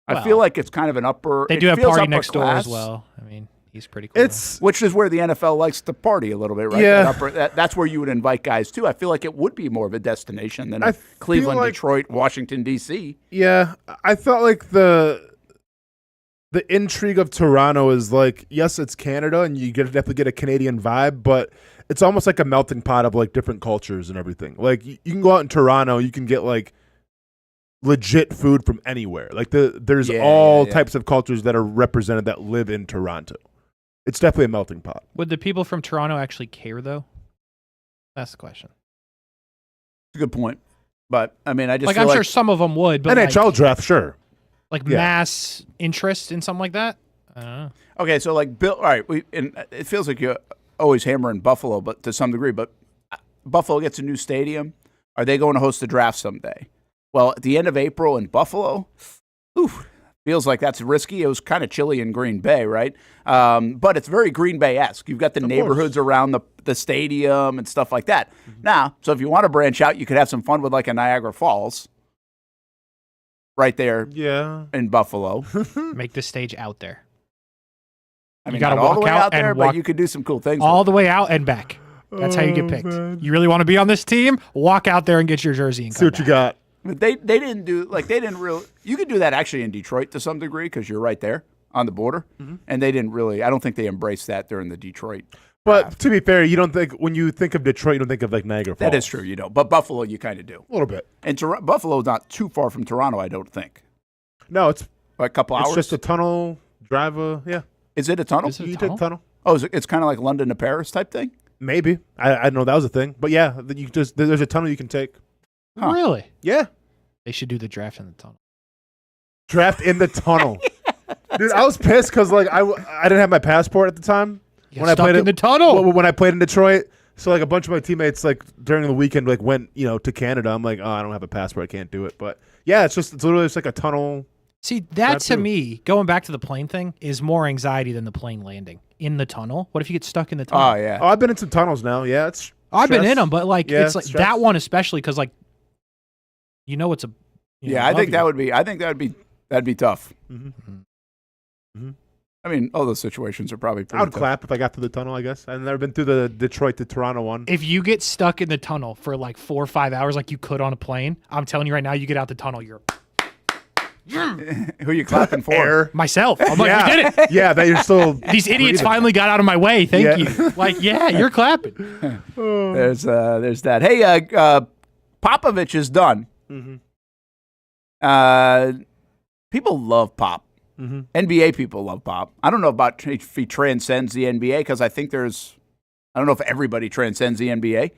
I feel like it's kind of an upper. They do have party next door as well. I mean. He's pretty cool. Which is where the NFL likes to party a little bit, right? Yeah. That's where you would invite guys too. I feel like it would be more of a destination than Cleveland, Detroit, Washington, D.C. Yeah. I felt like the intrigue of Toronto is like, yes, it's Canada and you definitely get a Canadian vibe, but it's almost like a melting pot of like different cultures and everything. Like you can go out in Toronto, you can get like legit food from anywhere. Like there's all types of cultures that are represented that live in Toronto. It's definitely a melting pot. Would the people from Toronto actually care, though? That's the question. Good point. But, I mean, I just I'm sure some of them would. But NHL draft, sure. Like mass interest in something like that? I don't know. Okay, so like Bill, all right, and it feels like you're always hammering Buffalo, but to some degree. But Buffalo gets a new stadium. Are they going to host the draft someday? Well, at the end of April in Buffalo, feels like that's risky. It was kind of chilly in Green Bay, right? But it's very Green Bay-esque. You've got the neighborhoods around the stadium and stuff like that. Now, so if you want to branch out, you could have some fun with like a Niagara Falls right there in Buffalo. Make the stage out there. I mean, you got to walk all the way out there, but you could do some cool things. All the way out and back. That's how you get picked. Man. You really want to be on this team? Walk out there and get your jersey and see what you got. But they didn't do really. You could do that actually in Detroit to some degree because you're right there on the border, and they didn't really. I don't think they embraced that during the Detroit. But to be fair, you don't think when you think of Detroit, you don't think of like Niagara Falls. That is true, but Buffalo, you kind of do. A little bit. And Buffalo's not too far from Toronto, I don't think. No, it's Like a couple hours. It's just a tunnel drive. Yeah. Is it a tunnel? Is it a You tunnel? take tunnel. Oh, it's kind of like London to Paris type thing. Maybe. I didn't know that was a thing. But yeah, there's a tunnel you can take. Huh. Really? Yeah. They should do the draft in the tunnel. Draft in the tunnel. Dude, I was pissed because like I didn't have my passport at the time. You got stuck in the tunnel. When I played in Detroit. So like a bunch of my teammates like during the weekend like went, to Canada. I'm like, oh, I don't have a passport. I can't do it. But yeah, it's literally just like a tunnel. See, that to me, going back to the plane thing, is more anxiety than the plane landing in the tunnel. What if you get stuck in the tunnel? Oh, yeah. Oh, I've been in some tunnels now. Yeah, it's I've been stress. in them, but like Yeah, it's like stress. that one especially because like it's a I think that would be. I think that'd be tough. Mhm. I mean, all those situations are probably pretty I would tough. clap if I got through the tunnel, I guess. I've never been through the Detroit to Toronto one. If you get stuck in the tunnel for like 4 or 5 hours, like you could on a plane, I'm telling you right now, you get out the tunnel, you're Who are you clapping for? Air. myself. I'm like, Yeah. we did it. Yeah, that you're still. These idiots breathing. finally got out of my way. Thank Yeah. you. Like, yeah, you're clapping. There's that. Hey, Popovich is done. People love Pop. NBA people love Pop. I don't know about if he transcends the NBA because I don't know if everybody transcends the NBA.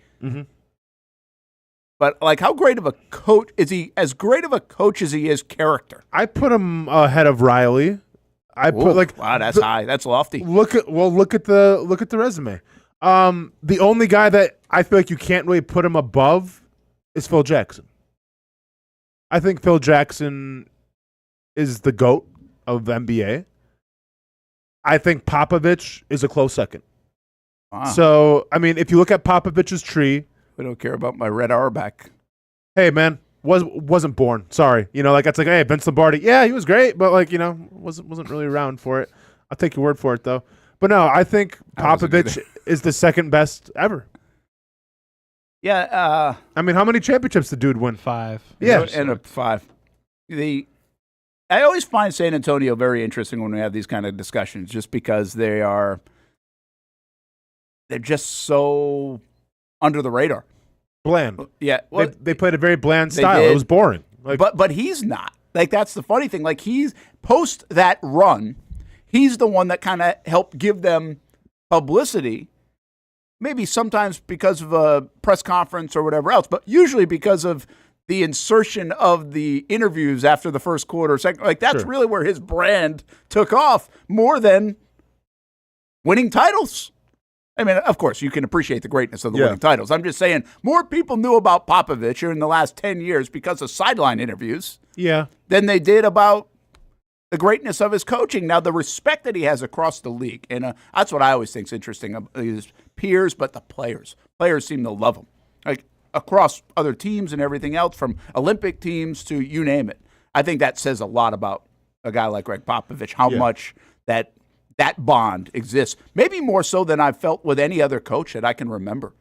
But like, how great of a coach is he? As great of a coach as he is character. I put him ahead of Riley. Wow, that's high. That's lofty. Look at the resume. The only guy that I feel like you can't really put him above is Phil Jackson. I think Phil Jackson is the GOAT of the NBA. I think Popovich is a close second. Wow. So, I mean, if you look at Popovich's tree, We don't care about my Red Auerbach. hey man, wasn't born. Sorry, like it's like, hey, Vince Lombardi, yeah, he was great, but like wasn't really around for it. I'll take your word for it though. But no, I think I wasn't Popovich is the second best ever. Yeah. I mean, how many championships the dude win? 5. Yeah, And a 5. I always find San Antonio very interesting when we have these kind of discussions, just because they're just so under the radar. bland. Yeah, well, They played a very bland they style. did. It was boring. Like, but he's not. Like, that's the funny thing. Like, he's post that run, he's the one that kind of helped give them publicity. Maybe sometimes because of a press conference or whatever else, but usually because of the insertion of the interviews after the first quarter, second. Like, that's Sure. really where his brand took off more than winning titles. I mean, of course, you can appreciate the greatness of the winning titles. I'm just saying more people knew about Popovich in the last 10 years because of sideline interviews yeah, than they did about the greatness of his coaching. Now, the respect that he has across the league, and that's what I always think is interesting, his peers, but the players. Players seem to love him, like across other teams and everything else, from Olympic teams to you name it. I think that says a lot about a guy like Greg Popovich, how much that bond exists. Maybe more so than I've felt with any other coach that I can remember.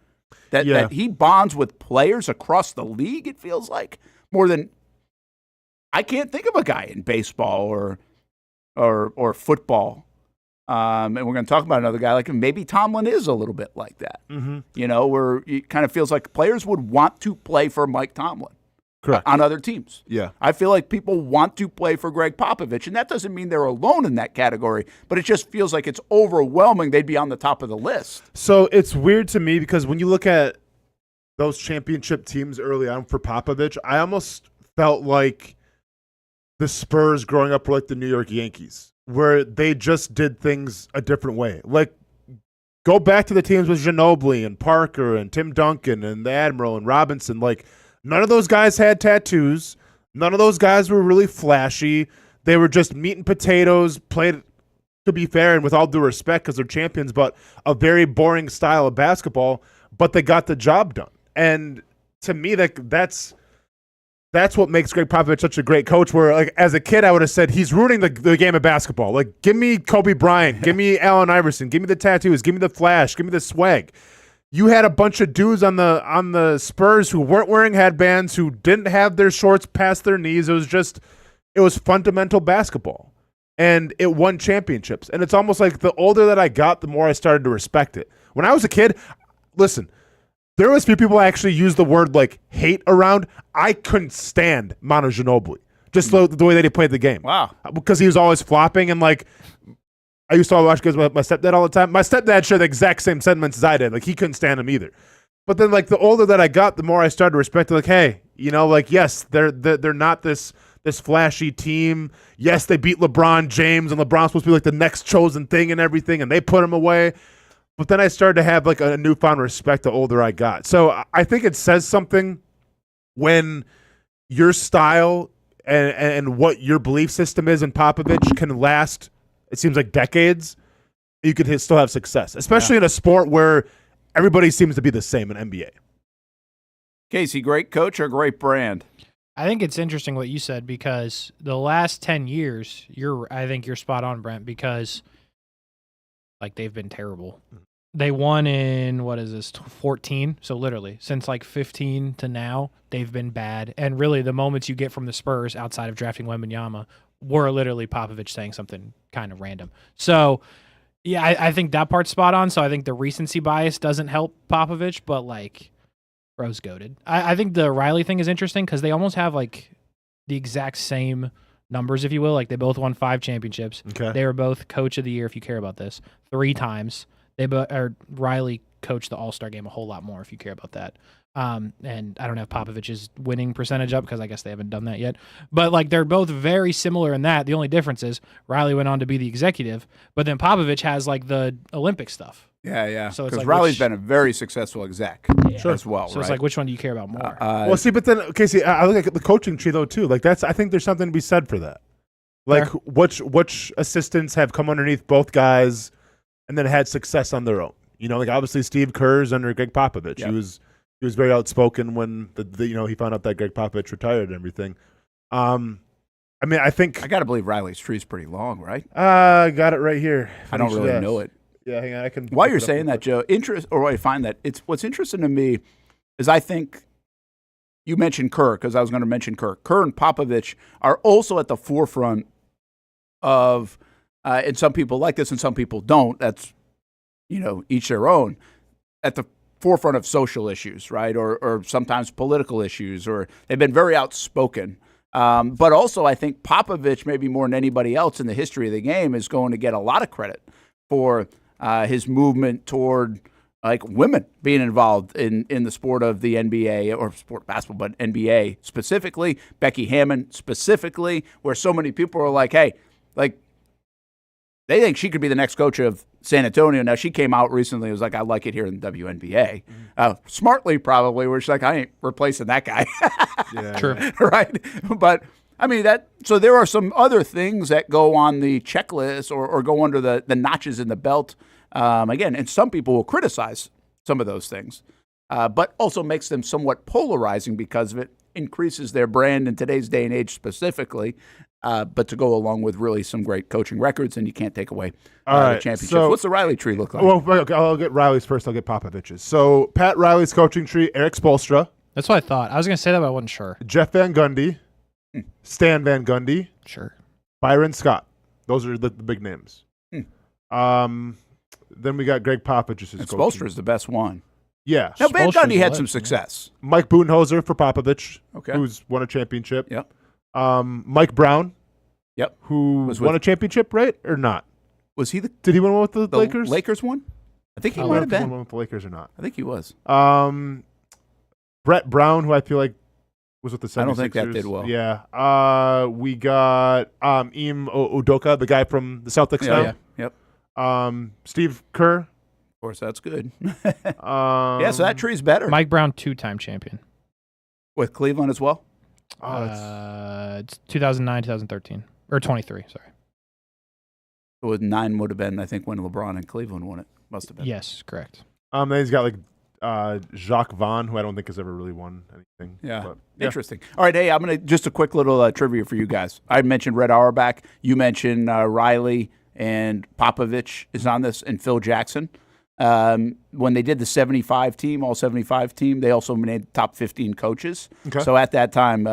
That he bonds with players across the league, it feels like, more than I can't think of a guy in baseball or football. And we're going to talk about another guy like him. Maybe Tomlin is a little bit like that. Where it kind of feels like players would want to play for Mike Tomlin. correct. On other teams. Yeah. I feel like people want to play for Greg Popovich, and that doesn't mean they're alone in that category, but it just feels like it's overwhelming. They'd be on the top of the list. So it's weird to me because when you look at those championship teams early on for Popovich, I almost felt like the Spurs growing up were like the New York Yankees, where they just did things a different way. Like, go back to the teams with Ginobili and Parker and Tim Duncan and the Admiral and Robinson. Like, none of those guys had tattoos. None of those guys were really flashy. They were just meat and potatoes, played, to be fair and with all due respect because they're champions, but a very boring style of basketball, but they got the job done. And to me, that's what makes Greg Popovich such a great coach, where like as a kid, I would have said he's ruining the game of basketball. Like, give me Kobe Bryant, give me Allen Iverson, give me the tattoos, give me the flash, give me the swag. You had a bunch of dudes on the Spurs who weren't wearing headbands, who didn't have their shorts past their knees. It was fundamental basketball. and it won championships. And it's almost like the older that I got, the more I started to respect it. When I was a kid, listen, there was few people actually use the word like hate around. I couldn't stand Manu Ginobili, just the way that he played the game. Wow. Because he was always flopping, and like I used to watch games with my stepdad all the time. My stepdad shared the exact same sentiments as I did. Like he couldn't stand him either. But then like the older that I got, the more I started to respect it. Like, hey, like yes, they're not this flashy team. Yes, they beat LeBron James, and LeBron's supposed to be like the next chosen thing and everything, and they put him away. But then I started to have like a newfound respect the older I got. So I think it says something when your style and what your belief system is in Popovich can last, it seems like decades. You could still have success, especially in a sport where everybody seems to be the same in NBA. Casey, great coach or great brand? I think it's interesting what you said because the last 10 years, I think you're spot on, Brent, because like they've been terrible. They won in, 14? So literally, since like 15 to now, they've been bad. And really, the moments you get from the Spurs outside of drafting Wembanyama were literally Popovich saying something kind of random. So, yeah, I think that part's spot on. So I think the recency bias doesn't help Popovich, but like, bro's goated. I think the Riley thing is interesting because they almost have like the exact same numbers, if you will. Like they both won 5 championships. Okay. They were both coach of the year, if you care about this, 3 times. Riley coached the All-Star game a whole lot more, if you care about that. And I don't have Popovich's winning percentage up because I guess they haven't done that yet. But like they're both very similar in that. The only difference is Riley went on to be the executive, but then Popovich has like the Olympic stuff. Yeah. So it's because like Riley's been a very successful exec as well, So right? it's like, which one do you care about more? Well, see, but then, Casey, I look at the coaching tree though too. Like I think there's something to be said for that. Like which assistants have come underneath both guys and then had success on their own. Like obviously Steve Kerr's under Greg Popovich. Yep. He was very outspoken when he found out that Greg Popovich retired and everything. I think I got to believe Riley's tree's pretty long, right? I got it right here. I don't really know it. Yeah, hang on. I can. While you're saying that, Joe, I find that what's interesting to me is I think you mentioned Kerr because I was going to mention Kerr. Kerr and Popovich are also at the forefront of, and some people like this and some people don't. That's each their own. At the forefront of social issues, right, or sometimes political issues, or they've been very outspoken. But also, I think Popovich, maybe more than anybody else in the history of the game, is going to get a lot of credit for his movement toward like women being involved in the sport of the NBA or sport basketball, but NBA specifically, Becky Hammon specifically, where so many people are like, hey, like they think she could be the next coach of San Antonio. Now, she came out recently and was like, I like it here in the WNBA. Smartly, probably, where she's like, I ain't replacing that guy. Yeah, True. Right? But I mean, so there are some other things that go on the checklist or go under the notches in the belt. Again, and some people will criticize some of those things, but also makes them somewhat polarizing because of it increases their brand in today's day and age specifically, but to go along with really some great coaching records, and you can't take away the championship. So, what's the Riley tree look like? Well, okay, I'll get Riley's first. I'll get Popovich's. So Pat Riley's coaching tree, Eric Spoelstra. That's what I thought. I was going to say that, but I wasn't sure. Jeff Van Gundy. Stan Van Gundy. Sure. Byron Scott. Those are the big names. Then we got Greg Popovich. And Spoelstra is the best one. Yeah. Now, Van Spoelstra's Gundy had lit, some yeah. success. Mike Budenholzer for Popovich, Okay. who's won a championship. Yep. Mike Brown, Yep. who Was won with- a championship, right? Or not? Was he the Did he win one with the Lakers? Lakers one? I think he I don't might know have if he won been. one with the Lakers or not. I think he was. Brett Brown, who I feel like was with the 76ers. I don't think that did well. Yeah. We got Ime Udoka, the guy from the Celtics now. Yep. Steve Kerr. Of course, that's good. Yeah, so that tree's better. Mike Brown, 2-time champion. With Cleveland as well? It's 2009, 2013. Or 23, sorry. It was 9 would have been, I think, when LeBron and Cleveland won it. Must have been. Yes, correct. Then he's got like Jacques Vaughn, who I don't think has ever really won anything. Yeah. But, Interesting. All right, hey, I'm going to just a quick little trivia for you guys. I mentioned Red Auerbach. You mentioned Riley and Popovich is on this, and Phil Jackson. When they did the 75 team, all 75 team, they also made top 15 coaches. Okay. So at that time,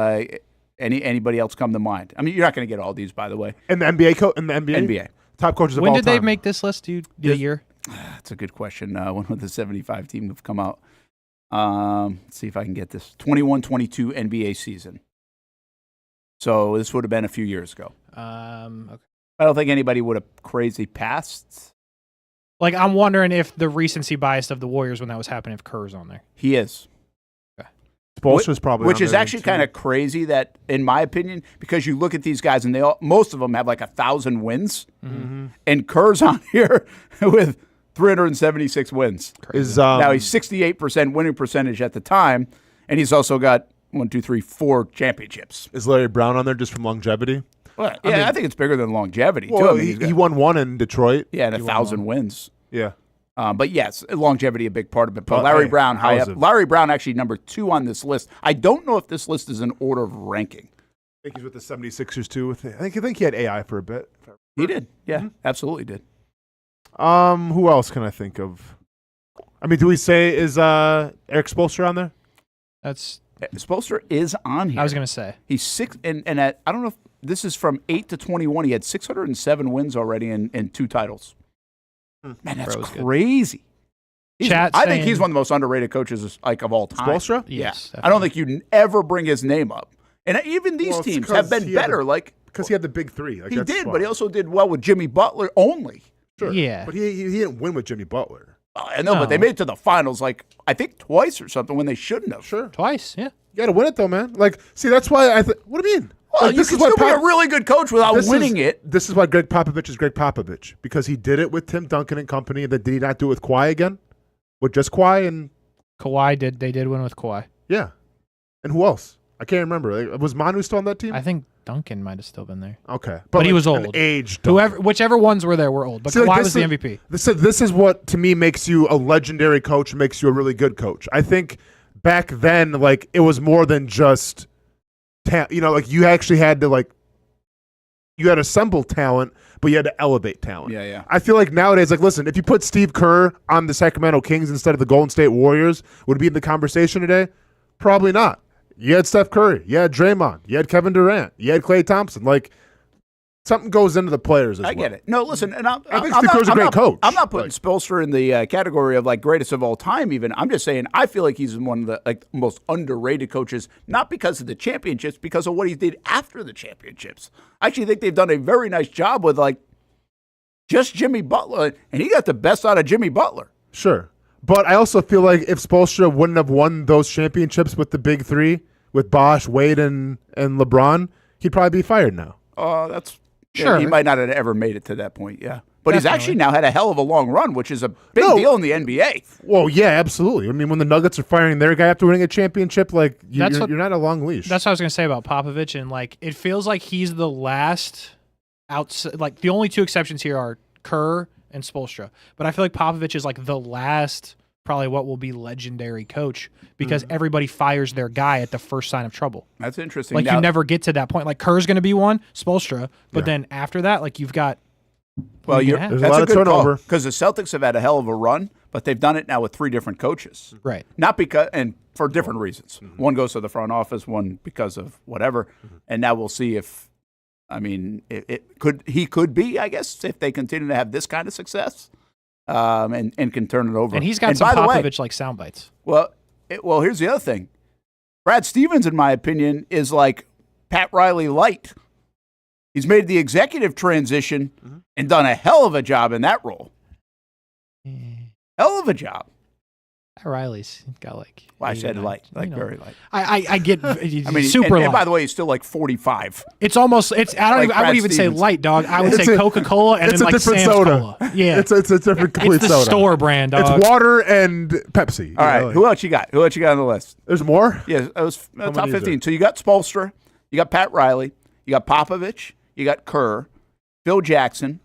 Anybody else come to mind? I mean, you're not going to get all these, by the way. And the NBA, top coaches of When all did time. they make this list, dude? The year? That's a good question. When would the 75 team have come out? Let's see if I can get this. 21-22 NBA season. So this would have been a few years ago. Okay. I don't think anybody would have crazy passed. Like, I'm wondering if the recency bias of the Warriors when that was happening, if Kerr's on there. He is. Spoelstra's probably Which on is there actually too. kind of crazy that, in my opinion, because you look at these guys and most of them have like 1,000 wins, and Kerr's on here with 376 wins. Is Now he's 68% winning percentage at the time, and he's also got 4 championships. is Larry Brown on there just from longevity? Well, I think it's bigger than longevity too. Well, I mean, he won one in Detroit. and 1,000 wins. Yeah. But yes, longevity a big part of it. But But, Larry hey, Brown high up. 1,000. Larry Brown actually number 2 on this list. I don't know if this list is in order of ranking. I think he's with the 76ers too. I think he had AI for a bit. He did, yeah, absolutely did. Who else can I think of? I mean, do we say is Eric Spoelstra on there? That's, Spoelstra is on here. I was going to say. He's 6, and at, I don't know if this is from 8 to 21. He had 607 wins already and 2 titles. Man, that's Bro's good. crazy. Chat I think saying- he's one of the most underrated coaches of all time. Spoelstra? Yes, Yeah. I don't think you ever bring his name up. And even these Well, it's teams 'cause have been he had better. Because he had the big three. Like, He that's did, why. but he also did well with Jimmy Butler only. Sure. Yeah. But he didn't win with Jimmy Butler. I know, but they No. made it to the finals, I think twice or something when they shouldn't have. Sure. Twice, yeah. You got to win it though, man. Like, see, that's why what do you mean? Well, Like, you can still be a really good coach without winning it. This is why Greg Popovich is Greg Popovich, because he did it with Tim Duncan and company. Did he not do it with Kawhi again? With just Kawhi and They did win with Kawhi. yeah, and who else? I can't remember. Like, was Manu still on that team? I think Duncan might have still been there. Okay, But he was an old. aged Duncan. Whichever ones were there were old. But See, like, Kawhi this was the is- MVP. This is what to me makes you a legendary coach, makes you a really good coach. I think back then, like, it was more than just like you actually had to you had to assemble talent, but you had to elevate talent. Yeah. I feel like nowadays, like, listen, if you put Steve Kerr on the Sacramento Kings instead of the Golden State Warriors, would it be in the conversation today? Probably not. You had Steph Curry, you had Draymond, you had Kevin Durant, you had Klay Thompson. Like, something goes into the players as well. I get it. No, listen, and I think Steve Kerr's a great coach. I'm not putting Spoelstra in the category of greatest of all time. Even I'm just saying I feel like he's one of the most underrated coaches, not because of the championships, because of what he did after the championships. I actually think they've done a very nice job with just Jimmy Butler, and he got the best out of Jimmy Butler. Sure. But I also feel like if Spoelstra wouldn't have won those championships with the big three, with Bosh, Wade, and LeBron, he'd probably be fired now. That's Sure. he might not have ever made it to that point. Yeah, but he's Definitely. actually now had a hell of a long run, which is a big No. deal in the NBA. Well, yeah, absolutely. I mean, when the Nuggets are firing their guy after winning a championship, you're not a long leash. That's what I was going to say about Popovich. And, it feels like he's the last outside. The only two exceptions here are Kerr and Spoelstra. But I feel like Popovich is, the last, probably what will be legendary coach because everybody fires their guy at the first sign of trouble. That's interesting. You Now- never get to that point. Kerr's going to be one, Spoelstra. But then after that, you've got. Well, Yeah. There's a that's lot of good turnover. because the Celtics have had a hell of a run, but they've done it now with 3 different coaches. Right. Not because, and for different reasons. One goes to the front office, one because of whatever, and now we'll see if. I mean, he could be, I guess, if they continue to have this kind of success, and can turn it over. And he's got some by the way, Popovich sound bites. well, here's the other thing. Brad Stevens, in my opinion, is like Pat Riley light. He's made the executive transition and done a hell of a job in that role. Hell of a job. Riley's got Well, I said 89, light, you know. very light. I get I mean, super and light. by the way, he's still 45. It's almost I Like wouldn't Brad even say Stevens. light, dog. I would It's say a- Coca-Cola and it's then a different Sam's soda. Cola. Yeah. It's a different complete It's the soda. store brand, dog. It's water and Pepsi. All right, who else you got? Who else you got on the list? There's more? Yeah, it was How top many is 15. So you got Spoelstra, you got Pat Riley, you got Popovich, you got Kerr, Phil Jackson,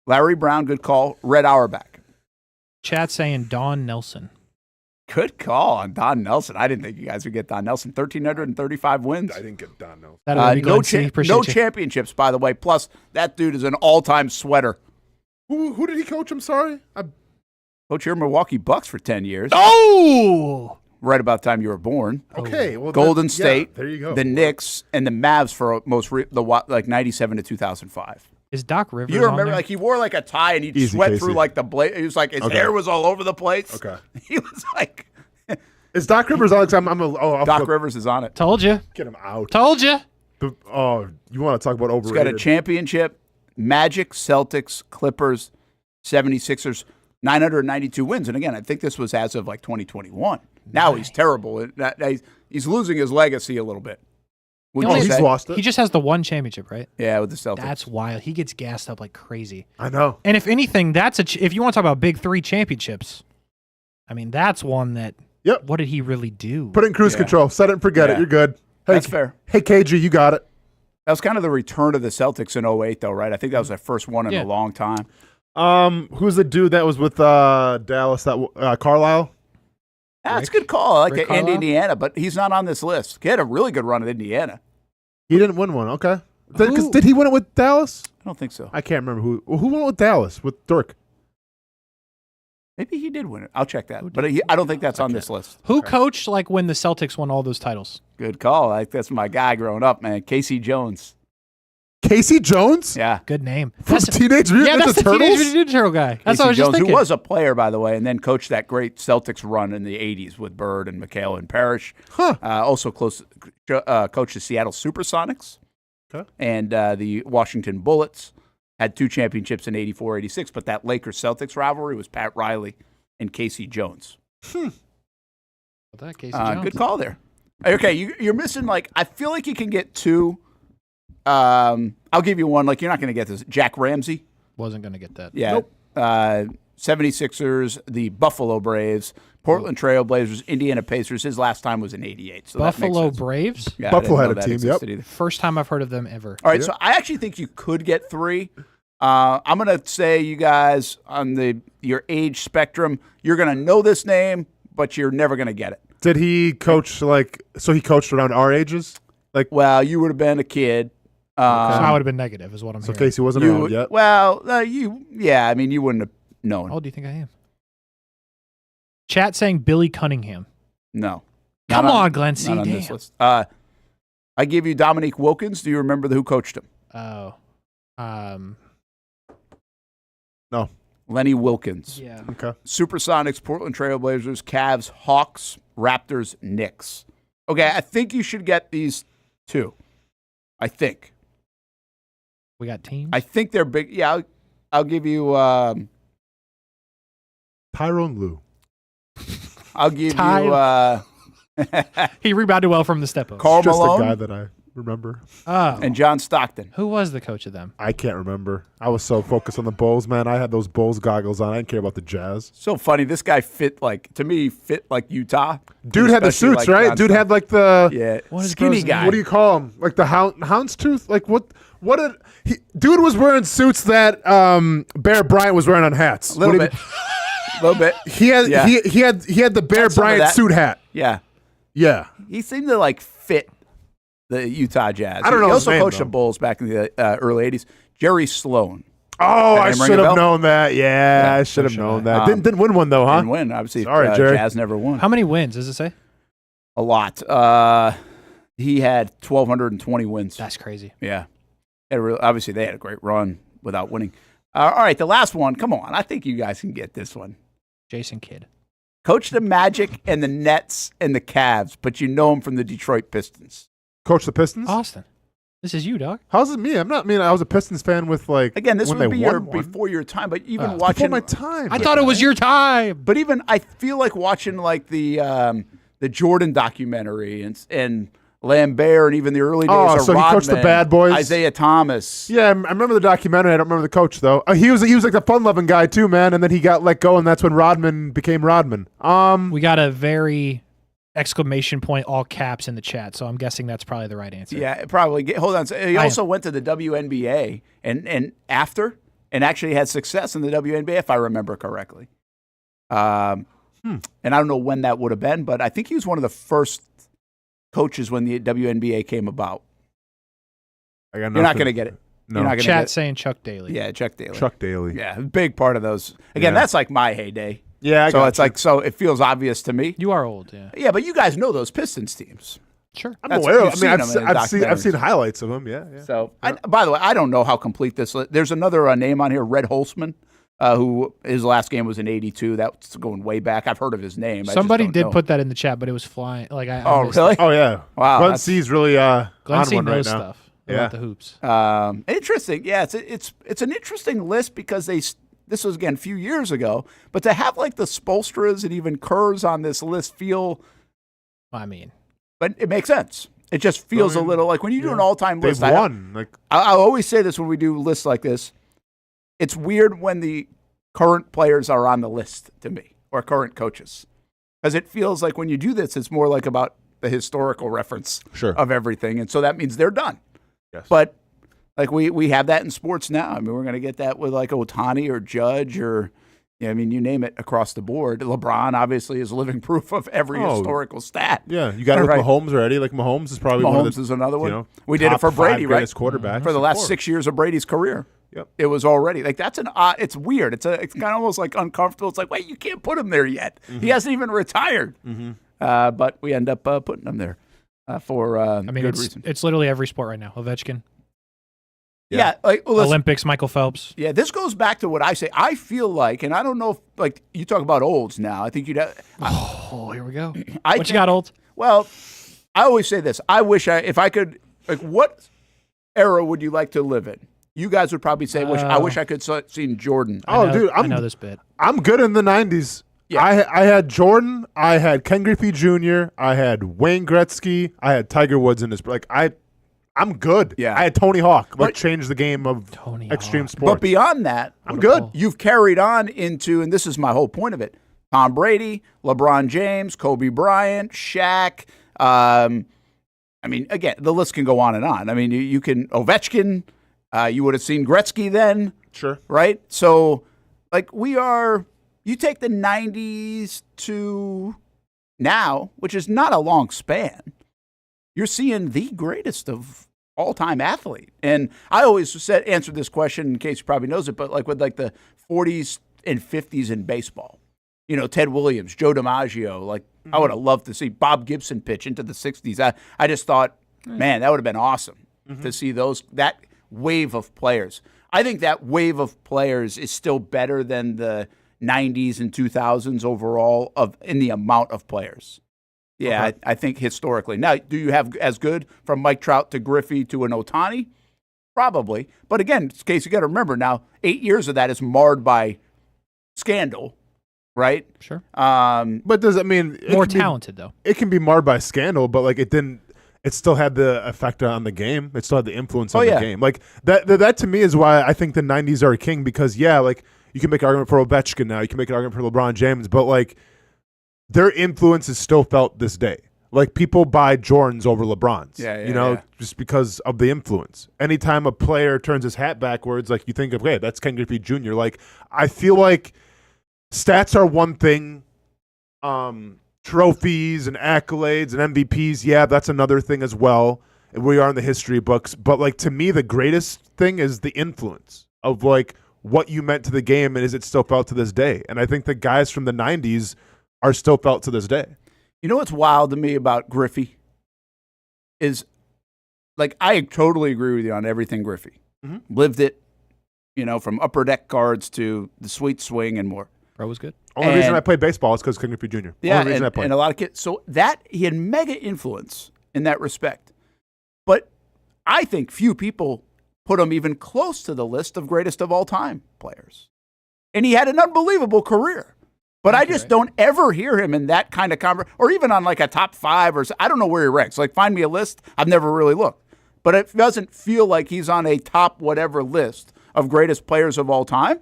Larry Brown, good call, Red Auerbach. Chat saying Don Nelson. Good call on Don Nelson. I didn't think you guys would get Don Nelson. 1,335 wins. I didn't get Don Nelson. That'll be No, Glenn C. Appreciate no you. championships, by the way. Plus, that dude is an all-time sweater. Who did he coach? I'm sorry. Coach your Milwaukee Bucks for 10 years. Oh! right about the time you were born. Okay, well, Golden State, there you go. the Knicks, and the Mavs for like 97 to 2005. Is Doc Rivers You on remember, there? like he wore like a tie and he'd Easy, sweat Casey. through like the blade. He was like his hair was all over the place. Okay. He was like Is Doc Rivers on? I'll Doc Rivers is on it. Told you. get him out. Told you. You want to talk about He's got overrated? a championship, Magic, Celtics, Clippers, 76ers, 992 wins. And again, I think this was as of like 2021. Now he's terrible. He's losing his legacy a little bit. Would He only- you He's say? lost it. He just has the one championship, right? Yeah, with the Celtics. That's wild. He gets gassed up like crazy. I know. And if anything, if you want to talk about big three championships, I mean, that's one that. Yep. What did he really do? Put it in cruise control. Set it and forget it. Yeah. You're good. Hey, That's fair. Hey, KG, you got it. That was kind of the return of the Celtics in 08, though, right? I think that was their first one in Yeah. a long time. Who's the dude that was with Dallas? That Carlisle. That's a good call. I like Rick it. And Carlisle? Indiana, but he's not on this list. He had a really good run at Indiana. He didn't win one. Okay. Who- Did he win it with Dallas? I don't think so. I can't remember who won it with Dallas with Dirk. Maybe he did win it. I'll check that. But I don't think that's on this list. Who coached like when the Celtics won all those titles? Good call. That's my guy growing up, man. Casey Jones. Casey Jones Yeah. Good name. from Teenage Mutant Yeah, that's Ninja the Turtles. Teenage Mutant Ninja Turtle guy. That's Casey what I was just Jones, thinking. who was a player, by the way, and then coached that great Celtics run in the 80s with Bird and McHale and Parrish. Huh. Also coached the Seattle Supersonics and the Washington Bullets. Had 2 championships in 84, 86, but that Lakers-Celtics rivalry was Pat Riley and Casey Jones. That Casey Jones. Good call there. Okay, you're missing, like, I feel like you can get 2. I'll give you one. Like, you're not going to get this. Jack Ramsey. Wasn't going to get that. Yeah. 76ers, the Buffalo Braves, Portland Trail Blazers, Indiana Pacers. His last time was in 88. So that makes Buffalo sense. Braves? Yeah, I Buffalo didn't had know a that team, existed yep. either. First time I've heard of them ever. All right, so I actually think you could get 3. I'm going to say you guys on your age spectrum, you're going to know this name, but you're never going to get it. Did he coach so he coached around our ages? Well, you would have been a kid. So I would have been negative, is what I'm So hearing. Casey wasn't around yet. Well, I mean, you wouldn't have known. How old do you think I am? Chat saying Billy Cunningham. No. Come Not on, Glenn C. Not on this Damn. list. I give you Dominique Wilkins. Do you remember who coached him? Oh. No. Lenny Wilkins. Yeah. Okay. Supersonics, Portland Trail Blazers, Cavs, Hawks, Raptors, Knicks. Okay, I think you should get these 2. I think. We got teams? I think they're big. Yeah, I'll give you. Tyrone Lue. I'll give Ty- you. He rebounded well from the step-up. Karl Just the guy Malone that I remember. Oh. and John Stockton. Who was the coach of them? I can't remember. I was so focused on the Bulls, man. I had those Bulls goggles on. I didn't care about the Jazz. So funny. This guy fit like Utah. Dude had the Especially, suits, like, right? John Dude had like the Yeah, What is skinny bro's guy. name? what do you call him? Like the houndstooth? Like what did dude was wearing suits that Bear Bryant was wearing on hats. A little What bit. A little bit. He had Yeah. he had the Bear Had some of Bryant that. suit hat. Yeah. Yeah. He seemed to like fit the Utah Jazz. I don't know He his also name, coached though. the Bulls back in the early 80s. Jerry Sloan. Oh, That I name ring should a have bell? known that. Yeah, Yeah, I should have should known I? that. Didn't win one though, huh? Didn't win. Obviously, Sorry, Jerry. Jazz never won. How many wins does it say? A lot. He had 1,220 wins. That's crazy. Yeah. Obviously, they had a great run without winning. All right, the last one. Come on. I think you guys can get this one. Jason Kidd. Coached the Magic and the Nets and the Cavs, but you know him from the Detroit Pistons. Coach the Pistons? Austin. This is you, dog. How's it me? I was a Pistons fan with like Again, this when would they be won one. before your time, but even Before watching my time. I thought it was your time. But even I feel like watching like the Jordan documentary and Lambert and even the early days Oh, of so he coached the Rodman, Bad Boys? Isaiah Thomas. Yeah, I remember the documentary. I don't remember the coach though. He was like the fun-loving guy too, man. And then he got let go, and that's when Rodman became Rodman. We got a very exclamation point, all caps in the chat, so I'm guessing that's probably the right answer. Yeah, probably. Hold on. So he also went to the WNBA and actually had success in the WNBA, if I remember correctly. And I don't know when that would have been, but I think he was one of the first coaches when the WNBA came about. You're not going to get it. No. You're not gonna Chat get it. saying Chuck Daly. Yeah, Chuck Daly. Chuck Daly. Yeah, big part of those. Again, Yeah. that's like my heyday. Yeah, I so got it's you. like so it feels obvious to me. You are old, yeah. Yeah, but you guys know those Pistons teams. Sure. I'm That's- aware. you've I mean, seen them in I've seen documentaries. highlights of them. Yeah, yeah. So, by the way, I don't know how complete this. There's another name on here, Red Holzman, who his last game was in '82. That's going way back. I've heard of his name. I just Somebody don't did know. put that in the chat, but it was flying. Like I Oh, missed really? it. Oh yeah. Wow, Glenn that's- C's really Glenn on C one right knows now. stuff Yeah. about the hoops. Interesting. Yeah, it's an interesting list because this was again a few years ago, but to have like the Spoelstras and even Kerrs on this list feel, I mean, but it makes sense. It just feels a little like when you do an all-time They've list. won. Like I always say this when we do lists like this. It's weird when the current players are on the list to me, or current coaches, because it feels like when you do this, it's more like about the historical reference Sure. of everything, and so that means they're done. Yes. But like we have that in sports now. I mean, we're going to get that with like Ohtani or Judge or, I mean, you name it across the board. LeBron obviously is living proof of every historical stat. yeah, you got it with Right. Mahomes already. Like Mahomes is probably one of Mahomes the, is another one. you know, We did it top for 5 Brady, right? greatest quarterbacks For the last Of course. 6 years of Brady's career. Yep. It was already like that's an odd. It's weird. It's kind of almost like uncomfortable. It's like, wait, you can't put him there yet. He hasn't even retired. But we end up putting him there for I mean, good reason. it's literally every sport right now. Ovechkin, Yeah, like well, listen, Olympics, Michael Phelps. yeah. This goes back to what I say. I feel like, and I don't know if like you talk about olds now. I think you'd have. Oh, here we go. I What you got, old? Well, I always say this. I wish if I could, like, what era would you like to live in? You guys would probably say, I wish I could seen Jordan. Oh, I know, dude, I know this bit. I'm good in the 90s. Yeah. I had Jordan, I had Ken Griffey Jr., I had Wayne Gretzky, I had Tiger Woods in this. Like I'm good. Yeah. I had Tony Hawk, But- like changed the game of Tony extreme Hawk. sports. But beyond that, I'm good. pull. you've carried on into, and this is my whole point of it, Tom Brady, LeBron James, Kobe Bryant, Shaq. I mean, again, the list can go on and on. I mean, you can, Ovechkin, you would have seen Gretzky then, Sure. right? So, like, you take the 90s to now, which is not a long span, you're seeing the greatest of all-time athlete. And I always answered this question in case you probably knows it, but like with like the 40s and 50s in baseball, you know, Ted Williams, Joe DiMaggio, like I would have loved to see Bob Gibson pitch into the 60s. I just thought, man, that would have been awesome to see that wave of players. I think that wave of players is still better than the 90s and 2000s overall in the amount of players. Yeah, Okay. I think historically. Now, do you have as good from Mike Trout to Griffey to an Ohtani? Probably. But again, in case you got to remember now, 8 years of that is marred by scandal, right? Sure. But does it mean it More can be- talented, though. It can be marred by scandal, but like it didn't. It still had the effect on the game. It still had the influence on Oh, yeah. the game. Like that to me is why I think the 90s are king, because yeah, like you can make an argument for Ovechkin now, you can make an argument for LeBron James, but like their influence is still felt this day. Like people buy Jordans over LeBrons, you know, yeah. just because of the influence. Anytime a player turns his hat backwards, like you think of, hey, that's Ken Griffey Jr. Like I feel like stats are one thing. Trophies and accolades and MVPs, yeah, that's another thing as well. And we are in the history books, but like to me, the greatest thing is the influence of like what you meant to the game, and is it still felt to this day? And I think the guys from the '90s are still felt to this day. You know what's wild to me about Griffey is, like, I totally agree with you on everything Griffey. Mhm. Lived it, you know, from upper deck cards to the sweet swing and more. Bro was good. Only reason And- I played baseball is because Ken Griffey Jr. Yeah, Only reason I played. and a lot of kids. So that he had mega influence in that respect. But I think few people put him even close to the list of greatest of all time players. And he had an unbelievable career. But I just don't ever hear him in that kind of conversation, or even on like a top 5 or I don't know where he ranks. Like, find me a list. I've never really looked. But it doesn't feel like he's on a top whatever list of greatest players of all time.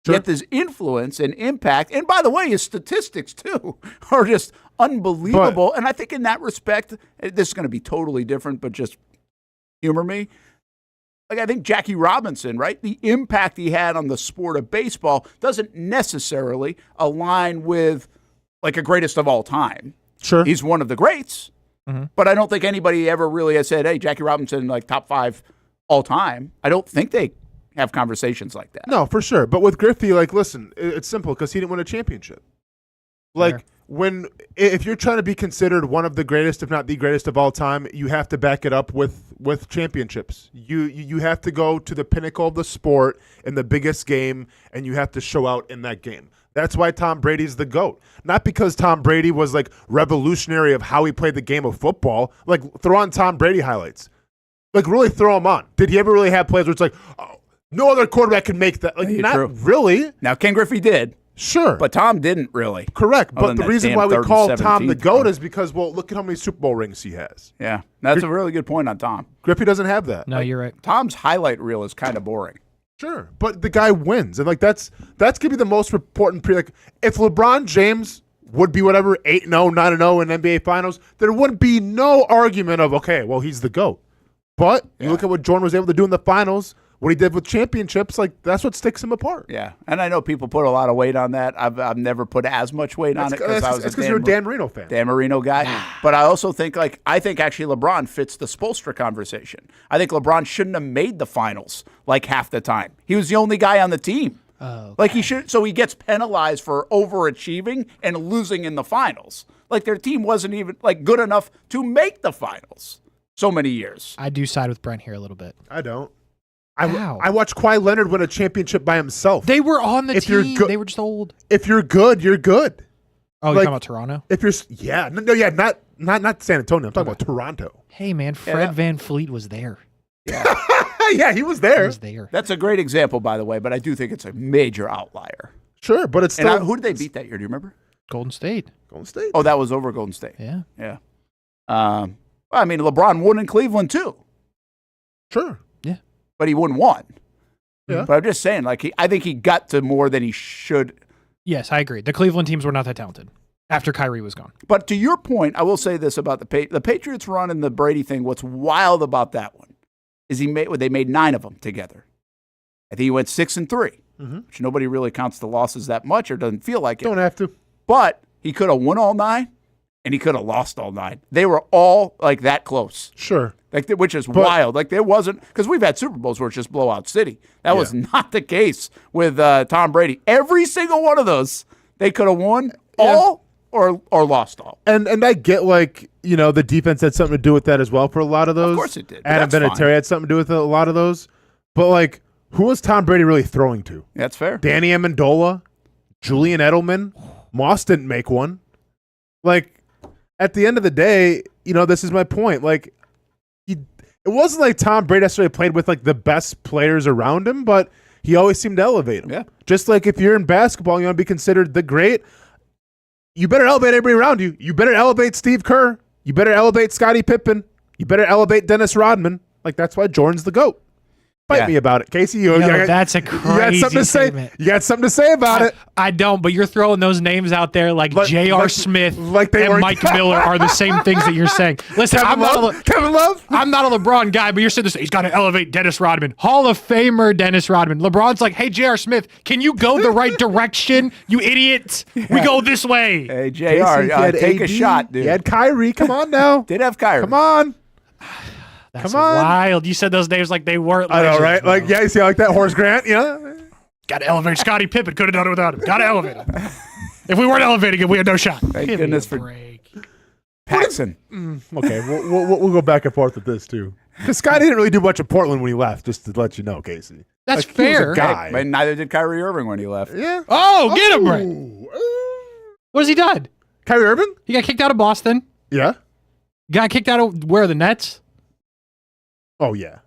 Sure. Yet his influence and impact, and by the way, his statistics too, are just unbelievable. And I think in that respect, this is going to be totally different, but just humor me. Like, I think Jackie Robinson, right? The impact he had on the sport of baseball doesn't necessarily align with like a greatest of all time. Sure. He's one of the greats, but I don't think anybody ever really has said, hey, Jackie Robinson, like top 5 all time. I don't think they have conversations like that. No, for sure. But with Griffey, like, listen, it's simple because he didn't win a championship. Like if you're trying to be considered one of the greatest, if not the greatest of all time, you have to back it up with championships. You have to go to the pinnacle of the sport in the biggest game, and you have to show out in that game. That's why Tom Brady's the GOAT. Not because Tom Brady was like revolutionary of how he played the game of football. Like throw on Tom Brady highlights. Like really throw him on. Did he ever really have plays where it's like, oh, no other quarterback can make that? Like not true. Really. Now Ken Griffey did. Sure. But Tom didn't really. Correct. Other But the than reason that why we damn call 3rd and Tom the 17th GOAT run. is because, well, look at how many Super Bowl rings he has. Yeah. That's a really good point on Tom. Griffey doesn't have that. No, you're right. Tom's highlight reel is kind of boring. Sure. But the guy wins. And like that's going to be the most important like if LeBron James would be whatever 8-0, 9-0 in NBA Finals, there would be no argument of, okay, well, he's the GOAT. But you look at what Jordan was able to do in the finals, what he did with championships, like that's what sticks him apart. Yeah, and I know people put a lot of weight on that. I've never put as much weight on it because I was because you're a Dan Marino fan. Dan Marino guy. But I also think I think actually LeBron fits the Spoelstra conversation. I think LeBron shouldn't have made the finals like half the time. He was the only guy on the team. Okay. Like he should, so he gets penalized for overachieving and losing in the finals. Like their team wasn't even like good enough to make the finals. So many years. I do side with Brent here a little bit. I don't. How? I watched Kawhi Leonard win a championship by himself. They were on the If you're team. go- They were just old. If you're good, you're good. Oh, you're like- talking about Toronto? If you're not San Antonio. I'm talking about Toronto. Hey, man, Fred Van Fleet was there. Yeah, he was He there. was there. That's a great example, by the way, but I do think it's a major outlier. Sure, but it's And still who did they beat that year? Do you remember? Golden State. Golden State. Oh, that was over Golden State. Yeah. Yeah. Well, I mean, LeBron won in Cleveland too, Sure. but he won one. Yeah. But I'm just saying, like, I think he got to more than he should. Yes, I agree. The Cleveland teams were not that talented after Kyrie was gone. But to your point, I will say this about the Patriots run and the Brady thing. What's wild about that one is they made 9 of them together. I think he went 6-3, which nobody really counts the losses that much or doesn't feel like it. Don't have to. But he could have won all 9, and he could have lost all 9. They were all like that close. Sure. Like, which is wild. Like, there wasn't, because we've had Super Bowls where it's just blowout city. That was not the case with Tom Brady. Every single one of those, they could have won all or lost all. And I get, like, you know, the defense had something to do with that as well for a lot of those. Of course it did. but Adam that's Vinatieri fine. had something to do with a lot of those. But, like, who was Tom Brady really throwing to? That's fair. Danny Amendola, Julian Edelman. Moss didn't make one. Like, at the end of the day, you know, this is my point. Like, it wasn't like Tom Brady necessarily played with, like, the best players around him, but he always seemed to elevate them. Yeah. Just like if you're in basketball and you want to be considered the great, you better elevate everybody around you. You better elevate Steve Kerr. You better elevate Scottie Pippen. You better elevate Dennis Rodman. Like, that's why Jordan's the GOAT. Fight me about it, Casey. That's a you got crazy something to say. statement. You got something to say about it. I don't, but you're throwing those names out there like J.R. Smith like they and were- Mike Miller are the same things that you're saying. Listen, Kevin Love. I'm not a LeBron guy, but you're saying this. He's got to elevate Dennis Rodman, Hall of Famer Dennis Rodman. LeBron's like, hey, J.R. Smith, can you go the right direction, you idiot? We go this way. Hey, JR, Casey, he had take a AD. shot, dude. He had Kyrie. Come on now. Did have Kyrie. Come on. That's Come on. wild. You said those names like they weren't. I know, legends, right? bro. Like, yeah, you see, like that Horace Grant, you know? Got to elevate Scottie Pippen. Could have done it without him. Got to elevate him. If we weren't elevating him, we had no shot. Thank Give me goodness a for break. Paxson. Okay, we'll go back and forth with this, too. Because Scott didn't really do much in Portland when he left, just to let you know, Casey. That's Like, he was a fair. guy. But neither did Kyrie Irving when he left. Yeah. Oh, get him, Brent. What has he done? Kyrie Irving? He got kicked out of Boston. Yeah. Got kicked out of where? The Nets? Oh, yeah.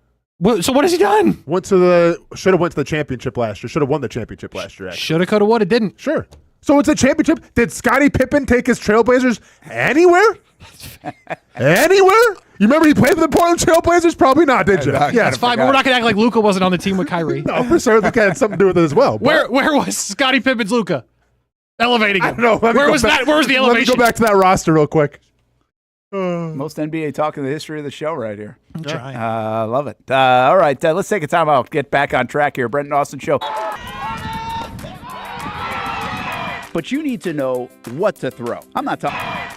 So what has he done? Should have went to the championship last year. Should have won the championship last year, actually. Shoulda, coulda, woulda, didn't. Sure. So it's a championship. Did Scottie Pippen take his Trailblazers anywhere? Anywhere? You remember he played for the Portland Trailblazers? Probably not, did you? Yeah, It's fine, but we're not gonna act like Luka wasn't on the team with Kyrie. No, for sure that had something to do with it as well. but- Where was Scottie Pippen's Luka? Elevating him. I don't know. Let me Where go was back- that? Where was the Let me elevation? go back to that roster real quick. Most NBA talk in the history of the show right here. I'm trying. Love it. All right, let's take a time out. Get back on track here. Brent Austen Show. But you need to know what to throw.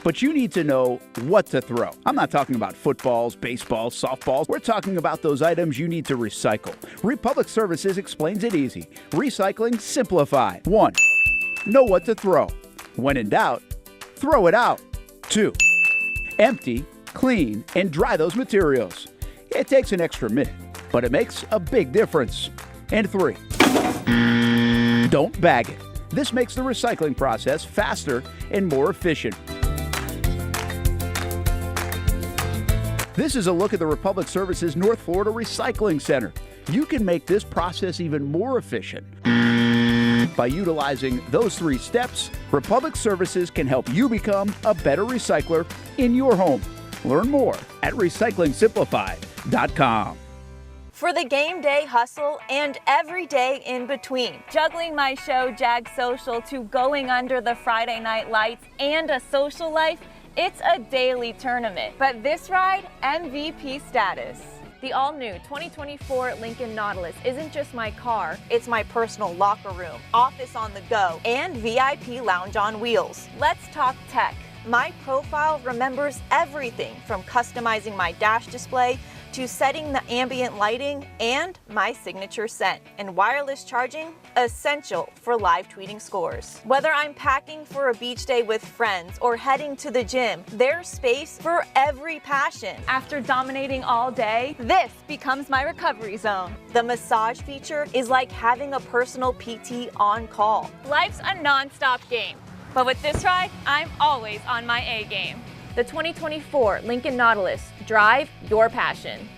But you need to know what to throw. I'm not talking about footballs, baseballs, softballs. We're talking about those items you need to recycle. Republic Services explains it easy. Recycling simplified. 1. Know what to throw. When in doubt, throw it out. 2. Empty, clean, and dry those materials. It takes an extra minute, but it makes a big difference. And 3. Don't bag it. This makes the recycling process faster and more efficient. This is a look at the Republic Services North Florida Recycling Center. You can make this process even more efficient. By utilizing those 3 steps, Republic Services can help you become a better recycler in your home. Learn more at recyclingsimplified.com. For the game day hustle and every day in between, juggling my show Jag Social to going under the Friday night lights and a social life, it's a daily tournament. But this ride, MVP status. The all-new 2024 Lincoln Nautilus isn't just my car, it's my personal locker room, office on the go, and VIP lounge on wheels. Let's talk tech. My profile remembers everything from customizing my dash display to setting the ambient lighting and my signature scent. And wireless charging, essential for live tweeting scores. Whether I'm packing for a beach day with friends or heading to the gym, there's space for every passion. After dominating all day, this becomes my recovery zone. The massage feature is like having a personal PT on call. Life's a non-stop game, but with this ride, I'm always on my A game. The 2024 Lincoln Nautilus. Drive your passion.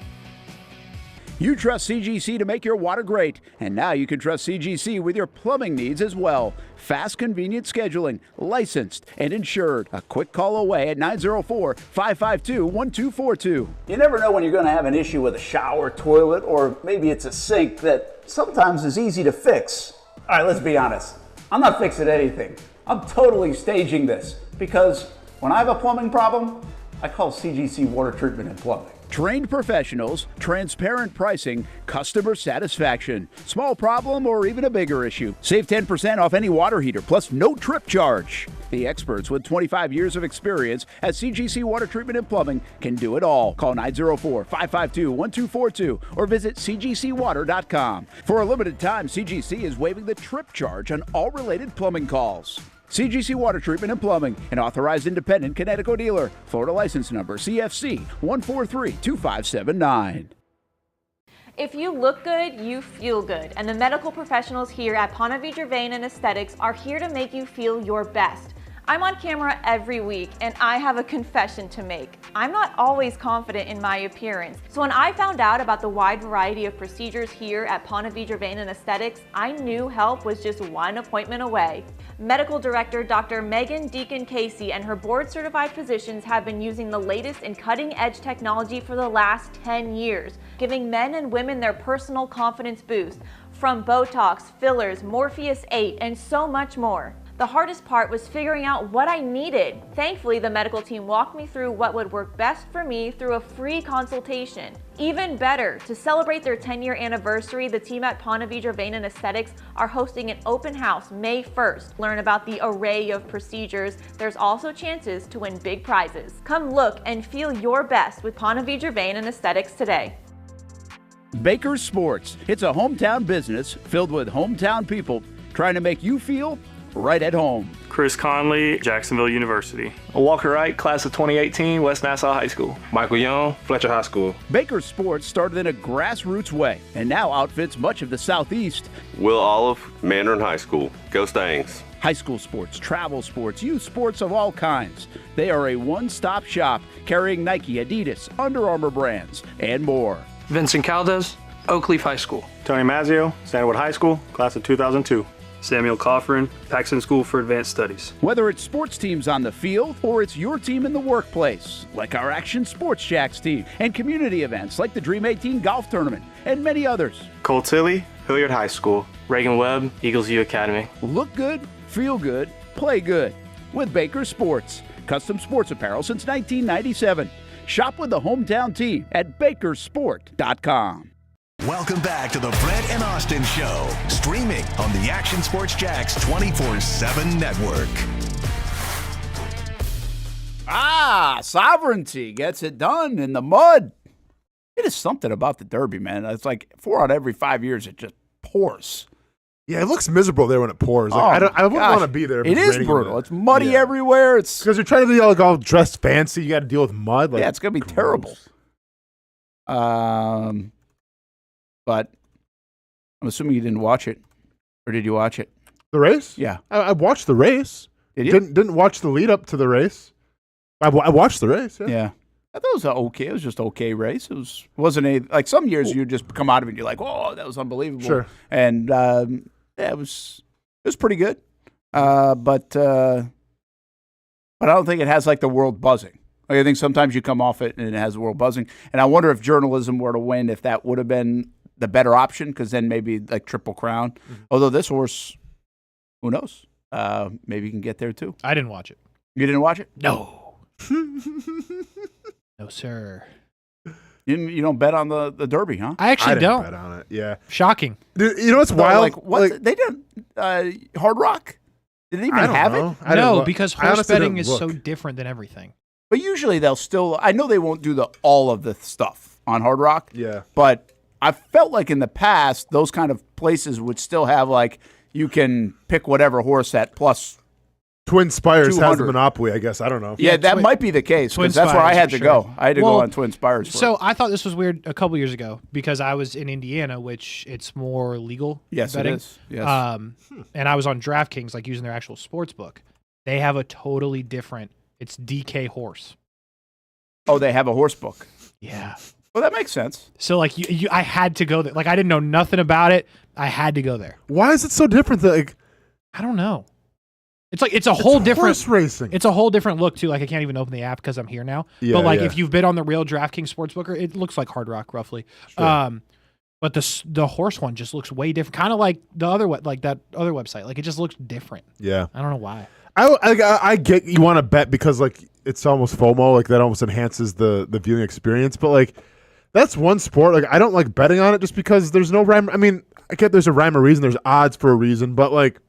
You trust CGC to make your water great, and now you can trust CGC with your plumbing needs as well. Fast, convenient scheduling, licensed and insured. A quick call away at 904-552-1242. You never know when you're going to have an issue with a shower, toilet, or maybe it's a sink that sometimes is easy to fix. All right, let's be honest. I'm not fixing anything. I'm totally staging this because when I have a plumbing problem, I call CGC Water Treatment and Plumbing. Trained professionals, transparent pricing, customer satisfaction. Small problem or even a bigger issue. Save 10% off any water heater plus no trip charge. The experts with 25 years of experience at CGC Water Treatment and Plumbing can do it all. Call 904-552-1242 or visit cgcwater.com. For a limited time, CGC is waiving the trip charge on all related plumbing calls. CGC Water Treatment and Plumbing, an authorized independent Connecticut dealer. Florida license number CFC 1432579. If you look good, you feel good. And the medical professionals here at Ponte Vedra Vein and Aesthetics are here to make you feel your best. I'm on camera every week and I have a confession to make. I'm not always confident in my appearance. So when I found out about the wide variety of procedures here at Ponte Vedra Vein and Aesthetics, I knew help was just one appointment away. Medical Director Dr. Megan Deacon Casey and her board-certified physicians have been using the latest in cutting-edge technology for the last 10 years, giving men and women their personal confidence boost, from Botox, fillers, Morpheus 8, and so much more. The hardest part was figuring out what I needed. Thankfully, the medical team walked me through what would work best for me through a free consultation. Even better, to celebrate their 10-year anniversary, the team at Ponte Vedra Vein and Aesthetics are hosting an open house May 1st. Learn about the array of procedures. There's also chances to win big prizes. Come look and feel your best with Ponte Vedra Vein and Aesthetics today. Baker's Sports. It's a hometown business filled with hometown people trying to make you feel right at home. Chris Conley, Jacksonville University. Walker Wright, class of 2018, West Nassau High School. Michael Young, Fletcher High School. Baker's Sports started in a grassroots way and now outfits much of the Southeast. Will Olive, Mandarin High School. Go Stangs. High school sports, travel sports, youth sports of all kinds. They are a one-stop shop carrying Nike, Adidas, Under Armour brands, and more. Vincent Caldes, Oakleaf High School. Tony Mazzio, Sandwood High School, class of 2002. Samuel Coffrin, Paxton School for Advanced Studies. Whether it's sports teams on the field or it's your team in the workplace, like our Action Sports Jacks team, and community events like the Dream 18 Golf Tournament, and many others. Cole Tilley, Hilliard High School. Reagan Webb, Eagles View Academy. Look good, feel good, play good with Baker Sports. Custom sports apparel since 1997. Shop with the hometown team at bakersport.com. Welcome back to the Brent and Austen Show, streaming on the Action Sports Jacks 24/7 network. Sovereignty gets it done in the mud. It is something about the Derby, man. It's like 4 out of every 5 years it just pours. Yeah, it looks miserable there when it pours. Like, I wouldn't want to be there. If It it's is raining brutal. in It's muddy everywhere. It's because you're trying to be all dressed fancy. You got to deal with mud. Like, it's gonna be terrible. But I'm assuming you didn't watch it, or did you watch it? The race? Yeah, I watched the race. Did you? Didn't watch the lead up to the race. I watched the race. Yeah. I thought it was okay. It was just okay race. Wasn't a like some years you just come out of it and you're like, oh, that was unbelievable. Sure. And it was pretty good. But I don't think it has like the world buzzing. Like, I think sometimes you come off it and it has the world buzzing. And I wonder if journalism were to win, if that would have been the better option, because then maybe like Triple Crown. Mm-hmm. Although this horse, who knows? Maybe you can get there too. I didn't watch it. You didn't watch it? No. No, sir. You don't bet on the Derby, huh? I actually don't bet on it. Yeah. Shocking. Dude, you know what's wild? Like, what they didn't Hard Rock? Did they even have it? No, because horse betting is so different than everything. But usually they'll still. I know they won't do all of the stuff on Hard Rock. Yeah. But I felt like in the past those kind of places would still have like you can pick whatever horse at plus. Twin Spires has 200. the monopoly, I guess. I don't know. Yeah, that might be the case, because that's where I had to go. I had to go on Twin Spires. So I thought this was weird a couple years ago because I was in Indiana, which it's more legal betting. It is. Yes. And I was on DraftKings, like using their actual sports book. They have a totally different, it's DK Horse. Oh, they have a horse book. Yeah. Well, that makes sense. So like I had to go there. Like I didn't know nothing about it. I had to go there. Why is it so different? Like, I don't know. It's a whole different horse racing. It's a whole different look too. Like I can't even open the app because I'm here now. Yeah, but like yeah. if you've been on the real DraftKings Sportsbooker, it looks like Hard Rock roughly. Sure. But the horse one just looks way different. Kind of like the other like that other website. Like it just looks different. Yeah. I don't know why. I get you want to bet because like it's almost FOMO. Like that almost enhances the viewing experience. But like that's one sport. Like I don't like betting on it just because there's no rhyme. I mean, I get there's a rhyme or reason. There's odds for a reason. But like.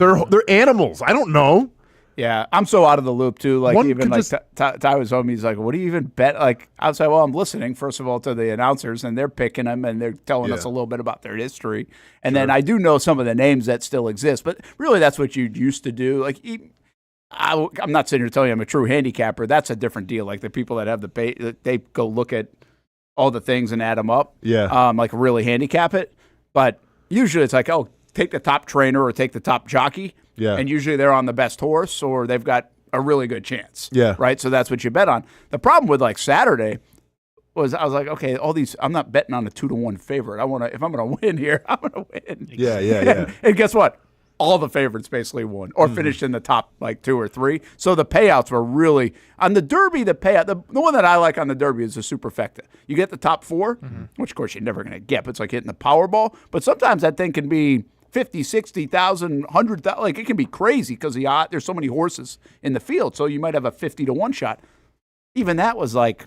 They're animals. I don't know. Yeah, I'm so out of the loop too. Like One even could like Ty was home. He's like, "What do you even bet?" Like I was like, "Well, I'm listening first of all to the announcers, and they're picking them, and they're telling us a little bit about their history, and then I do know some of the names that still exist. But really, that's what you used to do. Like I'm not sitting here telling you I'm a true handicapper. That's a different deal. Like the people that have the pay, they go look at all the things and add them up. Yeah, like really handicap it. But usually it's like, oh. Take the top trainer or take the top jockey, and usually they're on the best horse or they've got a really good chance. Yeah, right. So that's what you bet on. The problem with like Saturday was I was like, okay, all these I'm not betting on a 2-1 favorite. If I'm going to win here, I'm going to win. Yeah. And guess what? All the favorites basically won or finished in the top like 2 or 3. So the payouts were really on the Derby. The payout, the one that I like on the Derby is the superfecta. You get the top 4, which of course you're never going to get. But it's like hitting the Powerball. But sometimes that thing can be 50, 60,000, 100,000. Like it can be crazy because there's so many horses in the field. So you might have a 50-1 shot. Even that was like,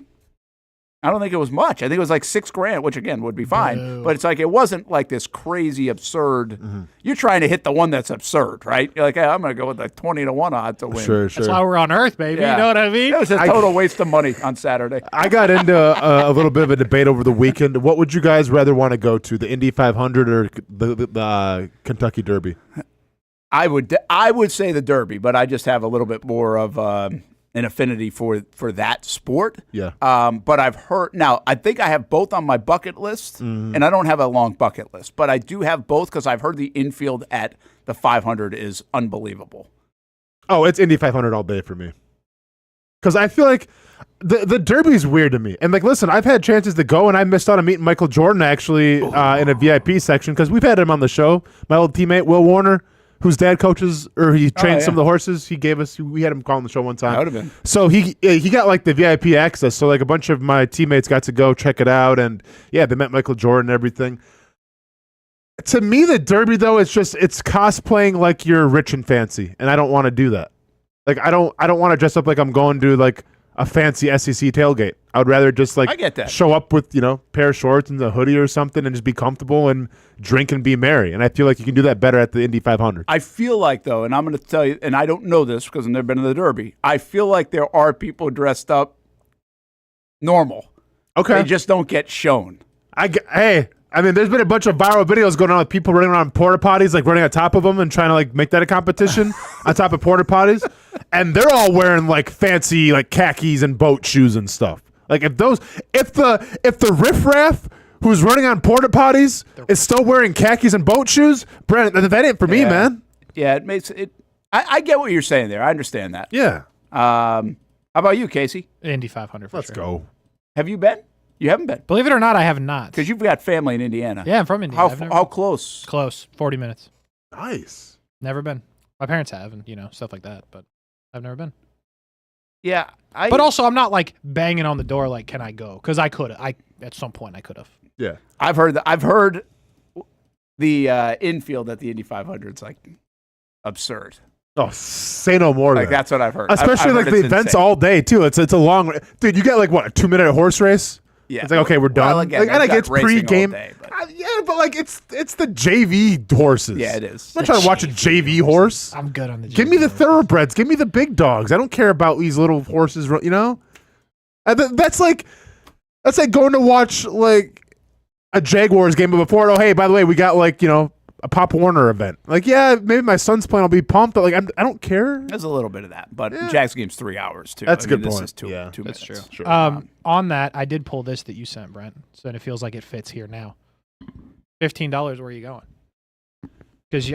I don't think it was much. I think it was like $6,000, which again would be fine. No. But it's like it wasn't like this crazy absurd. You're trying to hit the one that's absurd, right? You're like, hey, I'm going to go with like 20-1 odd to win. Sure. That's why we're on Earth, baby. Yeah. You know what I mean? It was a total waste of money on Saturday. I got into a little bit of a debate over the weekend. What would you guys rather want to go to, the Indy 500 or the Kentucky Derby? I would say the Derby, but I just have a little bit more of an affinity for that sport. Yeah. But I've heard now. I think I have both on my bucket list, and I don't have a long bucket list, but I do have both because I've heard the infield at the 500 is unbelievable. Oh, it's Indy 500 all day for me. Because I feel like the Derby is weird to me. And like, listen, I've had chances to go, and I missed out on meeting Michael Jordan actually in a VIP section because we've had him on the show. My old teammate Will Warner, whose dad coaches or he trained some of the horses. We had him call on the show one time. That would have been. So he got like the VIP access. So like a bunch of my teammates got to go check it out, and yeah, they met Michael Jordan and everything. To me, the Derby though, it's cosplaying like you're rich and fancy, and I don't want to do that. Like I don't want to dress up like I'm going to like a fancy SEC tailgate. I would rather just like I get that. show up with pair of shorts and a hoodie or something and just be comfortable and drink and be merry. And I feel like you can do that better at the Indy 500. I feel like though, and I'm going to tell you, and I don't know this because I've never been to the Derby. I feel like there are people dressed up normal. Okay, they just don't get shown. Hey, I mean, there's been a bunch of viral videos going on with people running around porta potties, like running on top of them and trying to like make that a competition on top of porta potties, and they're all wearing like fancy like khakis and boat shoes and stuff. Like if the riffraff who's running on porta potties is still wearing khakis and boat shoes, Brent, that ain't for me, man. Yeah, it makes it. I get what you're saying there. I understand that. Yeah. How about you, Casey? Indy 500. Let's go. Have you been? You haven't been? Believe it or not, I have not. Because you've got family in Indiana. Yeah, I'm from Indiana. How close? Close. 40 minutes. Nice. Never been. My parents have, and stuff like that, but I've never been. Yeah. But also, I'm not like banging on the door like, can I go? Because I could. At some point, I could have. Yeah. I've heard the infield at the Indy 500 is like absurd. Oh, say no more. Like that's what I've heard. Especially I've like heard the it's events insane. all day too. It's a long. Dude, you get like what, a 2-minute horse race? Yeah. It's like, okay, we're done. Well, again, like, and I get it's racing pre-game. all day, but- Yeah, but like it's the JV horses. Yeah, it is. I'm not trying to watch a JV horse. I'm good on the JV Give me the horses. thoroughbreds. Give me the big dogs. I don't care about these little horses. That's like going to watch like a Jaguars game, but before, oh hey, by the way, we got like a Pop Warner event. Like, yeah, maybe my son's playing. I'll be pumped. But like, I don't care. There's a little bit of that, but Jack's game's 3 hours too. That's a good This point. is two Yeah. minutes. That's true. Sure. On that, I did pull this that you sent, Brent, so it feels like it fits here now. $15. Where are you going? Because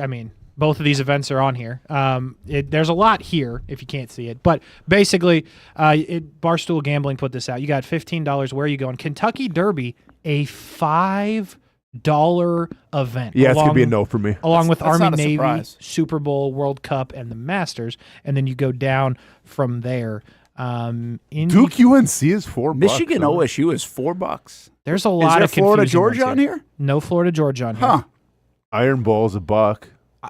both of these events are on here. There's a lot here if you can't see it, but basically, Barstool Gambling put this out. You got $15. Where are you going? Kentucky Derby, a $5 event. Yeah, it's gonna be a no for me. Along with That's Army, not a Navy, surprise. Super Bowl, World Cup, and the Masters, and then you go down from there. Duke UNC is $4. Michigan huh? OSU is $4. There's a lot there of Florida confusing Georgia ones on here? No Florida Georgia on here. Huh. Iron Bowl's $1.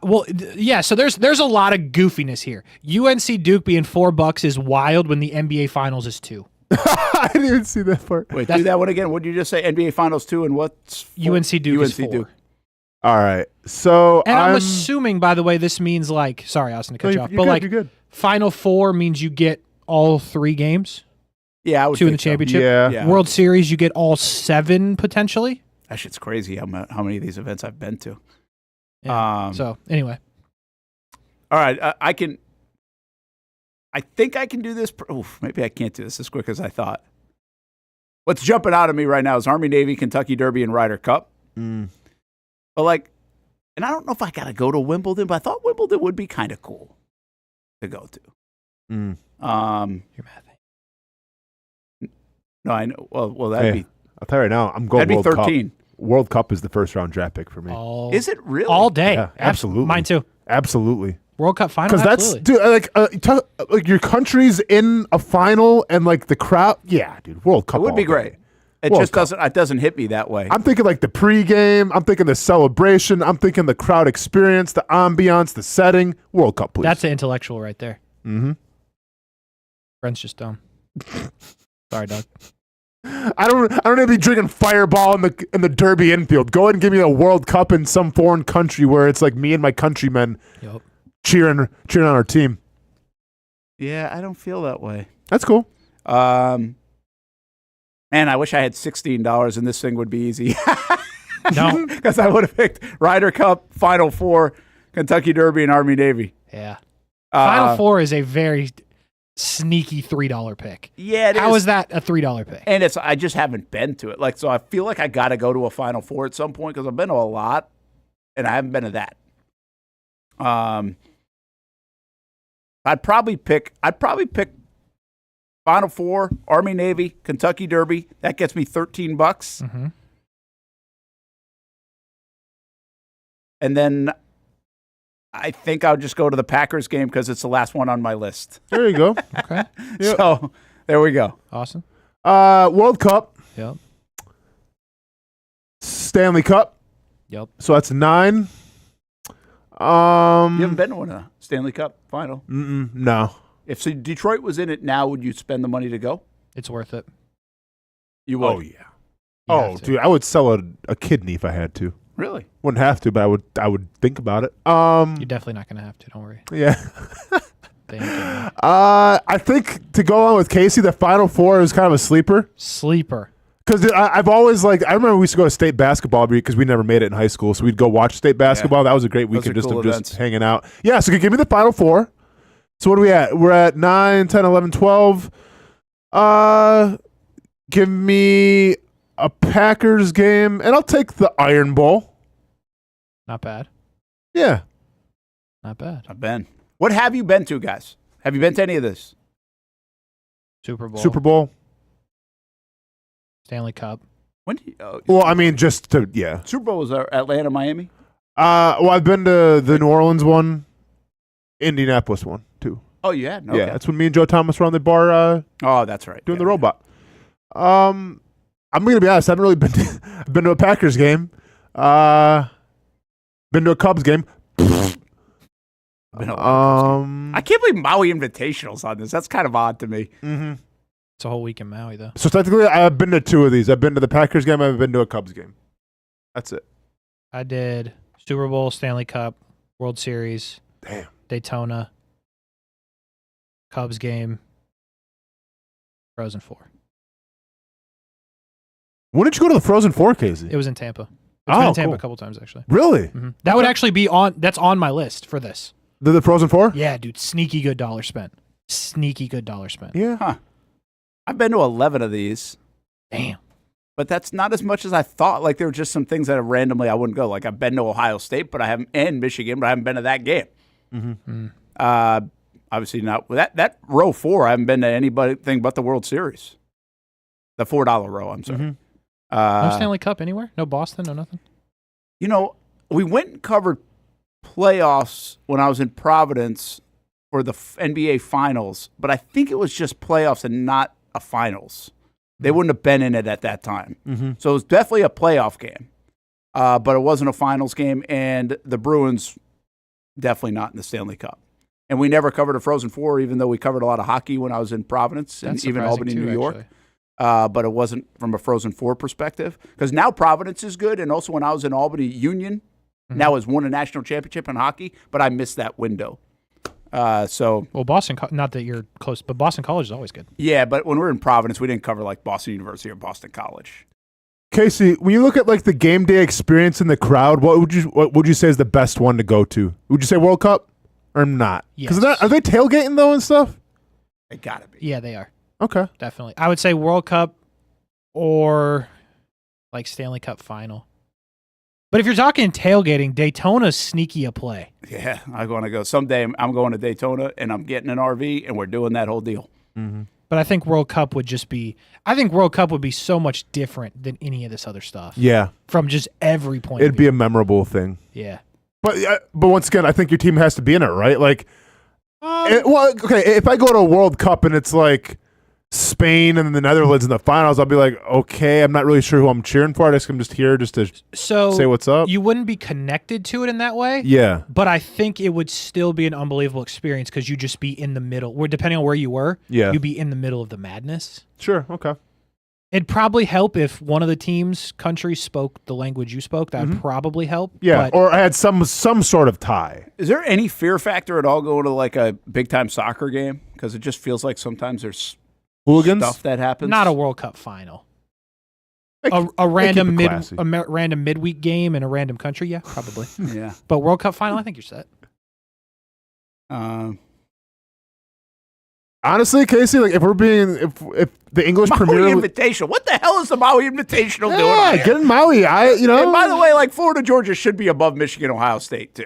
Well, yeah. So there's a lot of goofiness here. UNC Duke being $4 is wild when the NBA Finals is $2. I didn't even see that part. Wait, do that one again. What did you just say? NBA Finals 2 and what's UNC Duke is 4. Duke. All right. So And I'm assuming, by the way, this means like, sorry, Austin, to cut you off, but like you're good. Final Four means you get all 3 games. Yeah, I would 2 in the think so. championship. Yeah. World Series, you get all 7 potentially. That shit's crazy how many of these events I've been to. Yeah. So anyway, all right, I think I can do this. Oof, maybe I can't do this as quick as I thought. What's jumping out at me right now is Army, Navy, Kentucky Derby, and Ryder Cup. But like, and I don't know if I got to go to Wimbledon, but I thought Wimbledon would be kind of cool to go to. you're mad. No, I know. Well, that'd be I'll tell you right now, I'm going that'd be World 13. Cup. World Cup is the first round draft pick for me. Is it really all day? Yeah, absolutely. Mine too. Absolutely. World Cup final. Because that's Absolutely. like your country's in a final and like the crowd. Yeah, dude, World Cup. It would be all great. day. It World just Cup. doesn't. It doesn't hit me that way. I'm thinking like the pregame. I'm thinking the celebration. I'm thinking the crowd experience, the ambiance, the setting. World Cup, please. That's an intellectual right there. Mm-hmm. Brent's just dumb. Sorry, Doug. I don't need to be drinking Fireball in the Derby infield. Go ahead and give me a World Cup in some foreign country where it's like me and my countrymen cheering on our team. Yeah, I don't feel that way. That's cool. Man, I wish I had $16 and this thing would be easy. No, because I would have picked Ryder Cup, Final Four, Kentucky Derby, and Army Navy. Yeah. Final Four is a very sneaky $3 pick. Yeah, it How is. is that a $3 pick? And I just haven't been to it. Like, so I feel like I got to go to a Final Four at some point because I've been to a lot, and I haven't been to that. I'd probably pick Final Four, Army Navy, Kentucky Derby. That gets me $13. Mm-hmm. And then I think I'll just go to the Packers game because it's the last one on my list. There you go. Okay. Yep. So there we go. Awesome. World Cup, Yep. Stanley Cup. Yep. So that's 9. You haven't been to a Stanley Cup final. No. If Detroit was in it now, would you spend the money to go? It's worth it. You would. Oh yeah. have to. Dude, I would sell a kidney if I had to. Really? Wouldn't have to, but I would think about it. You're definitely not going to have to. Don't worry. Yeah. They ain't getting it. I think to go on with Casey, the Final Four is kind of a sleeper. Sleeper. Because I've always I remember we used to go to state basketball because we never made it in high school. So we'd go watch state basketball. That was a great weekend just cool of events. just hanging out. Yeah, so give me the Final Four. So what are we at? We're at 9, 10, 11, 12. Give me a Packers game, and I'll take the Iron Bowl. Not bad. Yeah. Not bad. I've been. What have you been to, guys? Have you been to any of this? Super Bowl. Stanley Cup. When? Did you, Well, I mean, just to, yeah. Super Bowl was Atlanta, Miami? Well, I've been to the New Orleans one, Indianapolis one, too. Oh, you had? Okay. Yeah, that's when me and Joe Thomas were on the bar oh, that's right. doing the robot. I'm going to be honest. I haven't really been to, I've been to a Packers game. Been to a Cubs game. I can't believe Maui Invitational's on this. That's kind of odd to me. Mm-hmm. It's a whole week in Maui, though. So technically, I've been to 2 of these. I've been to the Packers game. I've been to a Cubs game. That's it. I did Super Bowl, Stanley Cup, World Series, Damn. Daytona, Cubs game, Frozen 4. When did you go to the Frozen 4, Casey? It was in Tampa. It's been in Tampa a couple times, actually. Really? Mm-hmm. That would actually be that's on my list for this. The Frozen 4? Yeah, dude. Sneaky good dollar spent. Sneaky good dollar spent. Yeah. Huh. I've been to 11 of these. Damn. But that's not as much as I thought. Like, there were just some things that randomly I wouldn't go. Like, I've been to Ohio State, but I haven't, and Michigan, but I haven't been to that game. Mm-hmm. Obviously not. That row 4, I haven't been to anything but the World Series. The $4 row, I'm sorry. Mm-hmm. No Stanley Cup anywhere? No Boston? No nothing? You know, we went and covered playoffs when I was in Providence for the NBA Finals, but I think it was just playoffs and not a finals. They wouldn't have been in it at that time. Mm-hmm. So it was definitely a playoff game, but it wasn't a finals game, and the Bruins definitely not in the Stanley Cup. And we never covered a Frozen Four, even though we covered a lot of hockey when I was in Providence and even Albany, New York. But it wasn't from a Frozen Four perspective. Because now Providence is good, and also when I was in Albany, Union now has won a national championship in hockey, but I missed that window. Well, Boston, not that you're close, but Boston College is always good. Yeah, but when we were in Providence, we didn't cover like Boston University or Boston College. Casey, when you look at like the game day experience in the crowd, what would you say is the best one to go to? Would you say World Cup or not? Yes. Because are they tailgating though and stuff? They gotta be. Yeah, they are. Okay. Definitely. I would say World Cup or like Stanley Cup final. But if you're talking tailgating, Daytona's sneaky a play. Yeah, I'm going to go. Someday I'm going to Daytona, and I'm getting an RV, and we're doing that whole deal. Mm-hmm. But I think World Cup would just be – I think World Cup would be so much different than any of this other stuff. Yeah. From just every point It'd of view. be a memorable thing. Yeah. But once again, I think your team has to be in it, right? Like, if I go to a World Cup and it's like Spain and the Netherlands in the finals, I'll be like, okay, I'm not really sure who I'm cheering for. I'm just here just to say what's up. You wouldn't be connected to it in that way. Yeah. But I think it would still be an unbelievable experience because you'd just be in the middle. Where depending on where you were, you'd be in the middle of the madness. Sure, okay. It'd probably help if one of the team's countries spoke the language you spoke. That would probably help. Yeah, or I had some sort of tie. Is there any fear factor at all going to like a big-time soccer game? Because it just feels like sometimes there's hooligans stuff that happens. Not a World Cup final. A random midweek game in a random country, yeah, probably. Yeah. But World Cup final, I think you're set. Honestly, Casey, like if the English Maui Premier Invitational. What the hell is the Maui Invitational doing? Yeah, get in Maui. And by the way, like Florida, Georgia should be above Michigan, Ohio State too.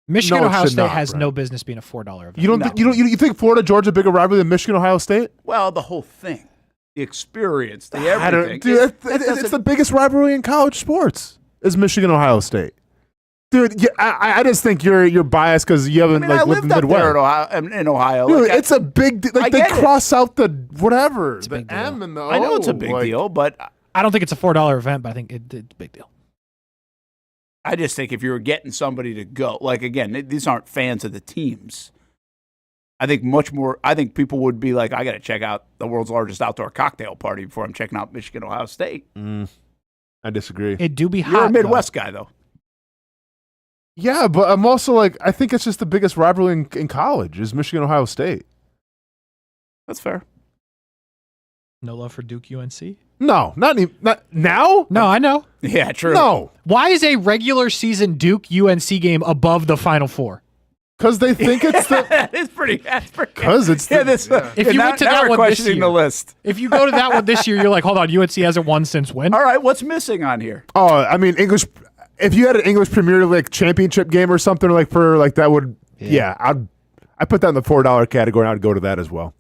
Michigan, No, it Ohio should State not, has Brent. no business being a $4 event. You think Florida Georgia bigger rivalry than Michigan Ohio State? Well, the whole thing, the experience, the I don't- everything. dude, it's the biggest rivalry in college sports. Is Michigan Ohio State? Dude, yeah, I just think you're biased because you haven't I lived in lived the up there Midwest. in Ohio. Dude, Like, it's a big like I they get it. cross out the whatever a the big deal. M and the O. I know it's a big deal, but I don't think it's a $4 event, but I think it's a big deal. I just think if you were getting somebody to go, like again, these aren't fans of the teams. I think much more. I think people would be like, I got to check out the world's largest outdoor cocktail party before I'm checking out Michigan, Ohio State. I disagree. It do be hot. You're a Midwest guy, though. Yeah, but I'm also like I think it's just the biggest rivalry in college is Michigan Ohio State. That's fair. No love for Duke UNC? No, not now. No, I know. Yeah, true. No, Why is a regular season Duke UNC game above the Final Four? because they think it's the. That's pretty. Because it's Yeah, the. this. If you went to that we're one this questioning year, the list. if you go to that one this year, you're like, hold on, UNC hasn't won since when? All right, what's missing on here? Oh, I mean English. If you had an English Premier League championship game or something like for like that would. Yeah, I put that in the $4 category. I'd go to that as well.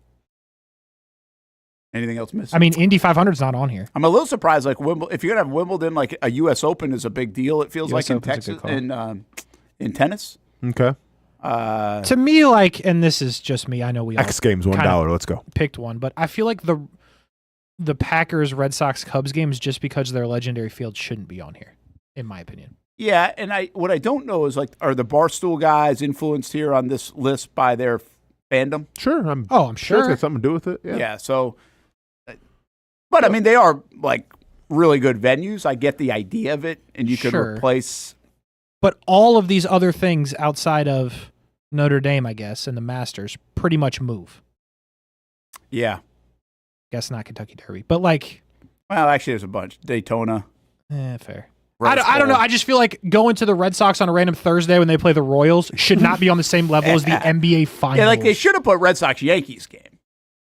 Anything else missing? I mean, Indy 500's not on here. I'm a little surprised. Like if you're gonna have Wimbledon, like a U.S. Open is a big deal. It feels US like in Open's a Texas, good call. in tennis. Okay. To me, like, and this is just me. I know we all X Games $1. Let's go. picked one, but I feel like the Packers, Red Sox, Cubs games, just because they're legendary field, shouldn't be on here, in my opinion. Yeah, and what I don't know is like, are the Barstool guys influenced here on this list by their fandom? Sure. I'm I'm sure it's sure. got something to do with it. Yeah. So, but I mean, they are like really good venues. I get the idea of it, and you could Sure. replace. But all of these other things outside of Notre Dame, I guess, and the Masters pretty much move. Yeah. Guess not Kentucky Derby, but like, Well, actually, there's a bunch. Daytona. fair. Rose I don't know. Bowl. I just feel like going to the Red Sox on a random Thursday when they play the Royals should not be on the same level as the NBA Finals. Yeah, like they should have put Red Sox Yankees game.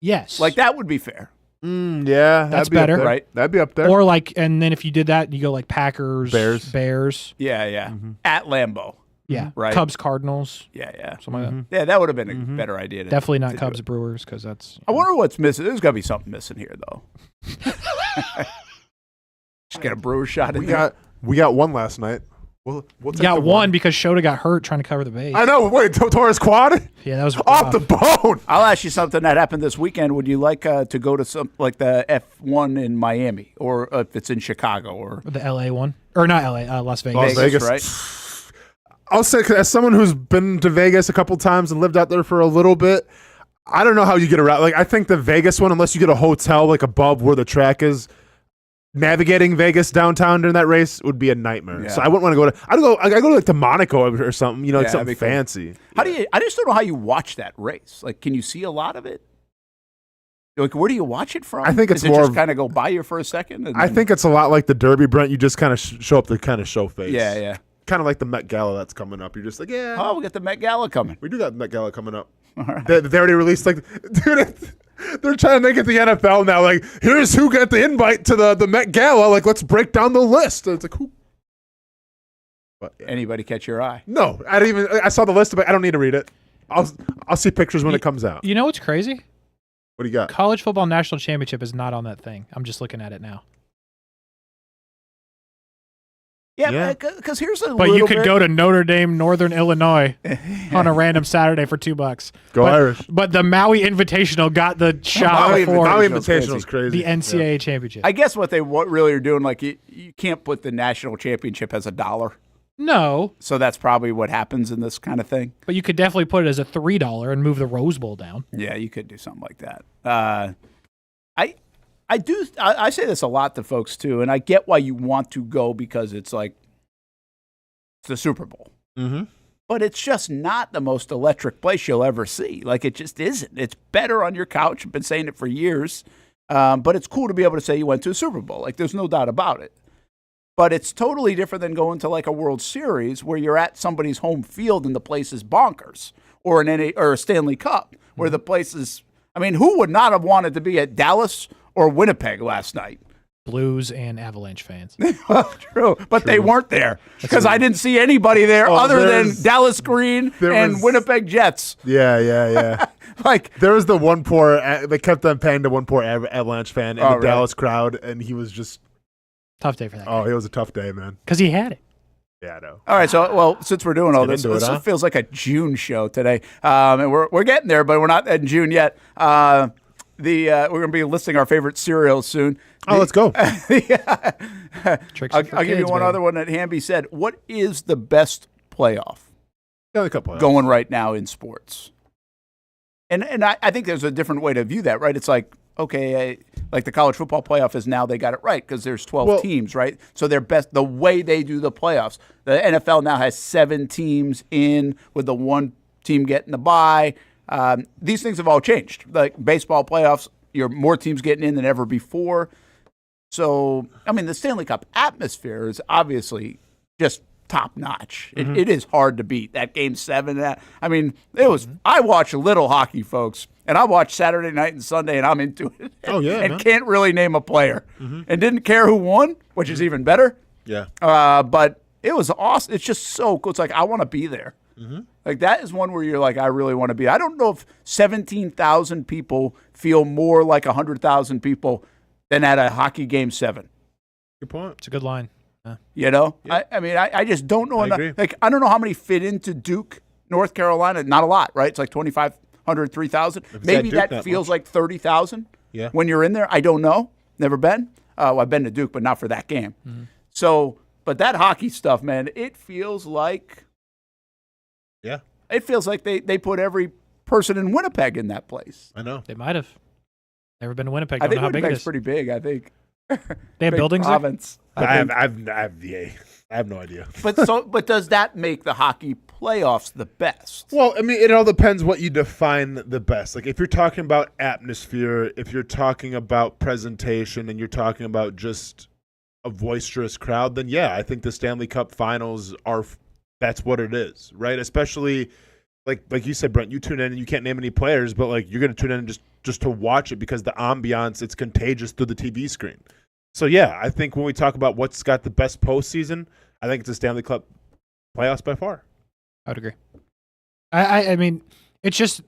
Yes. Like that would be fair. Yeah, That's that'd be up better. there. Right. That'd be up there. Or like, and then if you did that, you go like Packers, Bears. Yeah, yeah. At Lambeau. Yeah. Right. Cubs, Cardinals, Yeah, yeah. something like that. Yeah, that would have been a better idea. Definitely to not do Cubs, it. Brewers, because that's. I wonder what's missing. There's got to be something missing here, though. Just get a brewer shot in there. We got one last night. We'll take Got the one because Shota got hurt trying to cover the base. I know. Wait, Torres quad Yeah, that was off rough. the bone. I'll ask you something that happened this weekend. Would you like to go to some like the F1 in Miami, or if it's in Chicago, or The LA one. Or not LA, Las Vegas. Las Vegas. right? I'll say, 'cause as someone who's been to Vegas a couple times and lived out there for a little bit, I don't know how you get around. Like, I think the Vegas one, unless you get a hotel like above where the track is, navigating Vegas downtown during that race would be a nightmare. Yeah. So I wouldn't want to go to. I go to like to Monaco or something. You know, like Yeah, something that'd be cool. fancy. How do you? I just don't know how you watch that race. Like, can you see a lot of it? Like, where do you watch it from? I think it's Does it more just of- kind of go by you for a second. And I then- think it's a lot like the Derby, Brent. You just kind of show up to kind of show face. Yeah, yeah. Kind of like the Met Gala that's coming up. You're just like, yeah. Oh, we got the Met Gala coming. We do got Met Gala coming up. All right. They already released like, dude. They're trying to make it the NFL now. Like, here's who got the invite to the Met Gala. Like, let's break down the list. And it's like, who? But, yeah. Anybody catch your eye? No, I didn't even. I saw the list, but I don't need to read it. I'll see pictures when it comes out. You know what's crazy? What do you got? College football national championship is not on that thing. I'm just looking at it now. Yeah, because here's a But little you could bit- go to Notre Dame, Northern Illinois on a random Saturday for $2. Go but, Irish. But the Maui Invitational got the shot Maui before Invitational is crazy. the NCAA championship. I guess what they really are doing, like, you can't put the national championship as $1. No, So that's probably what happens in this kind of thing. but you could definitely put it as a $3 and move the Rose Bowl down. Yeah, you could do something like that. I say this a lot to folks too, and I get why you want to go because it's like it's the Super Bowl. Mm-hmm. But it's just not the most electric place you'll ever see. Like, it just isn't. It's better on your couch. I've been saying it for years. But it's cool to be able to say you went to a Super Bowl. Like, there's no doubt about it. But it's totally different than going to like a World Series where you're at somebody's home field and the place is bonkers, or a Stanley Cup where the place is. I mean, who would not have wanted to be at Dallas or Winnipeg last night? Blues and Avalanche fans. True, but they weren't there because I didn't see anybody there other than Dallas Green and Winnipeg Jets. Yeah. Like, there was the one poor. They kept on paying the one poor Avalanche fan in the really? Dallas crowd, and he was just. Tough day for that. Oh, it was a tough day, man. Because he had it. Yeah, I know. All right, so well, since we're doing all Let's this, get into this it, huh? feels like a June show today, and we're getting there, but we're not in June yet. We're going to be listing our favorite cereals soon. Oh, let's go. I'll give you one other one that Hamby said. What is the best playoff going right now in sports? And I think there's a different way to view that, right? It's like, okay, like the college football playoff is now they got it right because there's 12 teams, right? So they're best the way they do the playoffs. The NFL now has 7 teams in with the one team getting the bye. These things have all changed. Like baseball playoffs you're more teams getting in than ever before. So, I mean, the Stanley Cup atmosphere is obviously just top notch. It is hard to beat. That Game 7, I mean, it was. I watch a little hockey, folks, and I watch Saturday night and Sunday, and I'm into it. Oh, yeah, and man. can't really name a player, and didn't care who won, which is even better. Yeah. But it was awesome. It's just so cool. It's like, I want to be there. Like, that is one where you're like, I really want to be. I don't know if 17,000 people feel more like 100,000 people than at a hockey Game 7. Good point. It's a good line. You know? Yeah. I mean, I just don't know enough. Agree. Like, I don't know how many fit into Duke, North Carolina. Not a lot, right? It's like 2,500, 3,000. Maybe that feels like 30,000 when you're in there. I don't know. Never been. Well, I've been to Duke, but not for that game. So, but that hockey stuff, man, it feels like it feels like they put every person in Winnipeg in that place. I know. They might have. Never been to Winnipeg. I Don't think know how big it Winnipeg's is. pretty big, I think. They have Big buildings there? province. I have no idea. But does that make the hockey playoffs the best? Well, I mean, it all depends what you define the best. Like, if you're talking about atmosphere, if you're talking about presentation, and you're talking about just a boisterous crowd, then yeah, I think the Stanley Cup Finals that's what it is, right? Especially like you said, Brent, you tune in and you can't name any players, but like you're going to tune in just to watch it because the ambiance, it's contagious through the TV screen. So yeah, I think when we talk about what's got the best postseason, I think it's the Stanley Cup playoffs by far. I would agree. I mean, it's just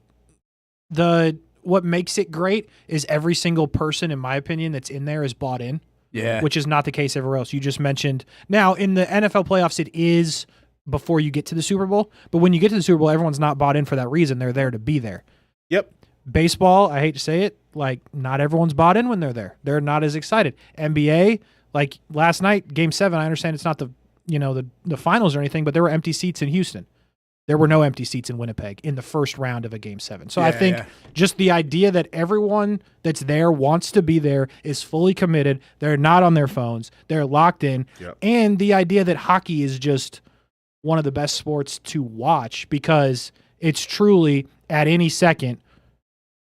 what makes it great is every single person, in my opinion, that's in there is bought in. Yeah. Which is not the case everywhere else. You just mentioned. Now, in the NFL playoffs, it is before you get to the Super Bowl. But when you get to the Super Bowl, everyone's not bought in for that reason. They're there to be there. Yep. Baseball, I hate to say it, like not everyone's bought in when they're there. They're not as excited. NBA, like last night, Game 7, I understand it's not the finals or anything, but there were empty seats in Houston. There were no empty seats in Winnipeg in the first round of a Game 7. So I think just the idea that everyone that's there wants to be there, is fully committed, they're not on their phones, they're locked in, and the idea that hockey is just one of the best sports to watch because it's truly at any second,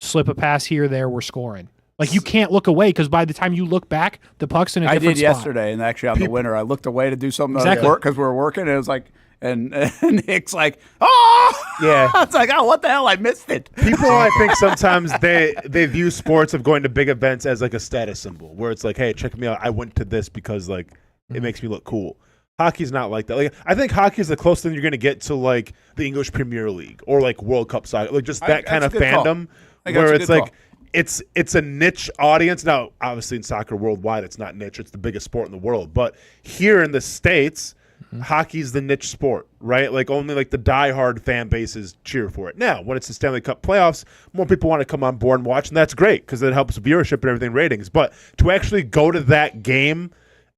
slip a pass here, there, we're scoring. Like, you can't look away because by the time you look back, the puck's in a different spot. I did yesterday, and actually on the winner, I looked away to do something at work because we were working, and it was like, and Nick's like, oh! Yeah. It's like, oh, what the hell? I missed it. People, I think sometimes they view sports of going to big events as like a status symbol where it's like, hey, check me out. I went to this because like it makes me look cool. Hockey's not like that. Like, I think hockey is the closest thing you're going to get to like the English Premier League or like World Cup soccer, like just that kind of fandom where it's like it's a niche audience. Now, obviously in soccer worldwide, it's not niche. It's the biggest sport in the world. But here in the States, hockey's the niche sport, right? Like only like the diehard fan bases cheer for it. Now, when it's the Stanley Cup playoffs, more people want to come on board and watch, and that's great because it helps viewership and everything, ratings. But to actually go to that game,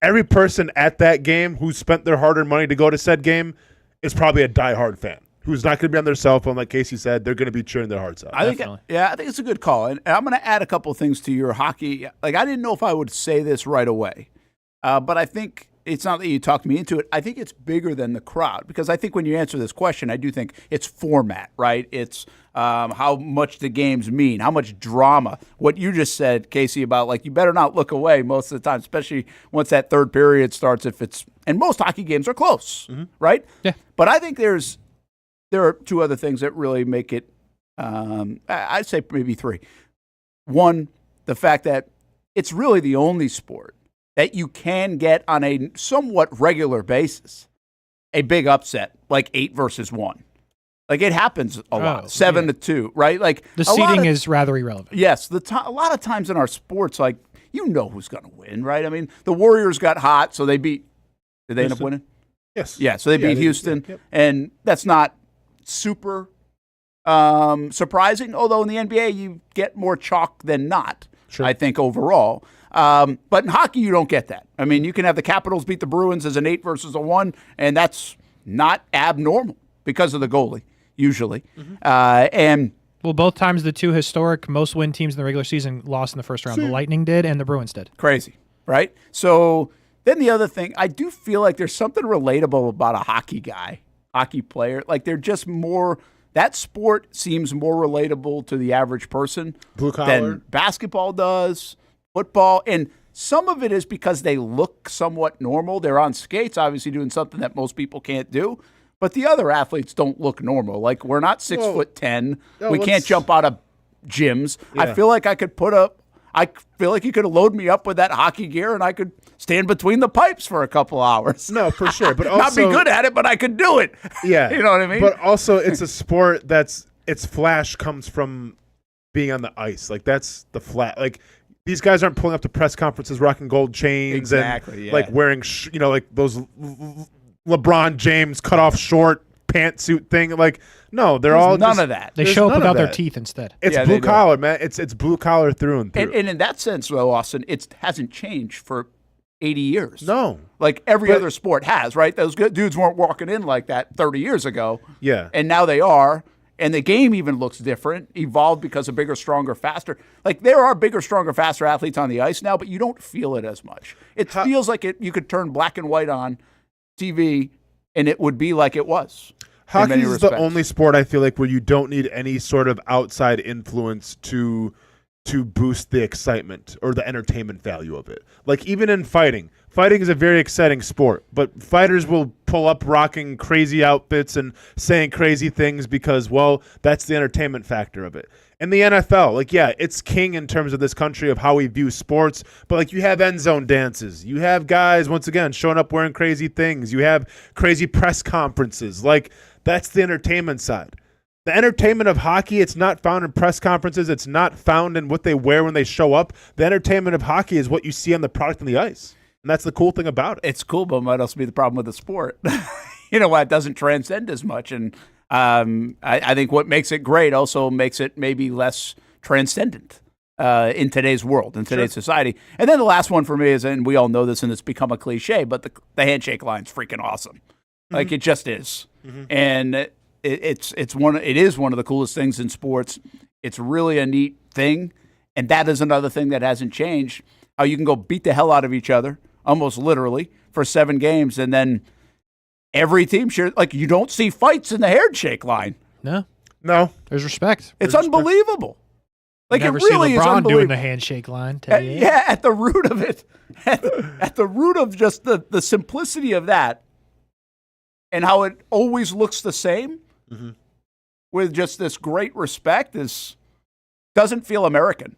every person at that game who spent their hard-earned money to go to said game is probably a diehard fan who's not going to be on their cell phone, like Casey said. They're going to be cheering their hearts out. I think it's a good call, and I'm going to add a couple of things to your hockey. Like, I didn't know if I would say this right away, but I think it's not that you talked me into it. I think it's bigger than the crowd because I think when you answer this question, I do think it's format, right? It's how much the games mean, how much drama. What you just said, Casey, about like you better not look away most of the time, especially once that third period starts. And most hockey games are close, right? Yeah. But I think there are two other things that really make it. I'd say maybe three. One, the fact that it's really the only sport that you can get on a somewhat regular basis a big upset, like 8-1. Like, it happens a lot, 7-2, right? Like, the seeding is rather irrelevant. Yes, a lot of times in our sports, like, you know who's going to win, right? I mean, the Warriors got hot, so they beat. Did they end up winning? Yes. Yeah, so they beat Houston, and that's not super surprising. Although in the NBA, you get more chalk than not. Sure. I think overall. But in hockey, you don't get that. I mean, you can have the Capitals beat the Bruins as an 8-1, and that's not abnormal because of the goalie, usually. Well, both times the two historic most win teams in the regular season lost in the first round. The Lightning did and the Bruins did. Crazy, right? So then the other thing, I do feel like there's something relatable about a hockey player. Like, they're just more that sport seems more relatable to the average person than basketball does, football. And some of it is because they look somewhat normal. They're on skates, obviously doing something that most people can't do. But the other athletes don't look normal. Like, we're not 6'10". We can't jump out of gyms. Yeah. I feel like you could load me up with that hockey gear and I could stand between the pipes for a couple hours. No, for sure. But also, not be good at it, but I could do it. Yeah. You know what I mean? But also, it's a sport its flash comes from being on the ice. Like, that's the flat. Like, these guys aren't pulling up to press conferences rocking gold chains and like wearing, like those LeBron James cut off short pantsuit thing. Like, no, they're all none of that. They show up without their teeth instead. It's blue collar, man. It's blue collar through and through. And in that sense, though, Austin, it hasn't changed for 80 years. No. Like every other sport has, right? Those good dudes weren't walking in like that 30 years ago. Yeah. And now they are. And the game even looks different, evolved because of bigger, stronger, faster. Like, there are bigger, stronger, faster athletes on the ice now, but you don't feel it as much. It feels like you could turn black and white on TV and it would be like it was. Hockey is the only sport I feel like where you don't need any sort of outside influence to boost the excitement or the entertainment value of it. Like, even in fighting is a very exciting sport, but fighters will pull up rocking crazy outfits and saying crazy things because, well, that's the entertainment factor of it. And the NFL, like, yeah, it's king in terms of this country of how we view sports, but like, you have end zone dances. You have guys, once again, showing up wearing crazy things. You have crazy press conferences. Like, that's the entertainment side. The entertainment of hockey, it's not found in press conferences. It's not found in what they wear when they show up. The entertainment of hockey is what you see on the product on the ice. And that's the cool thing about it. It's cool, but might also be the problem with the sport. You know why it doesn't transcend as much. And I think what makes it great also makes it maybe less transcendent in today's world, in today's society. And then the last one for me is, and we all know this and it's become a cliche, but the handshake line's freaking awesome. Like, it just is. And it is one of the coolest things in sports. It's really a neat thing. And that is another thing that hasn't changed. How you can go beat the hell out of each other, almost literally, for 7 games, and then every team shares. Like, you don't see fights in the handshake line. No. There's respect. It's unbelievable. Like, never it really see is LeBron unbelievable. doing the handshake line. Yeah, at the root of it, at the root of just the simplicity of that, and how it always looks the same, with just this great respect, doesn't feel American.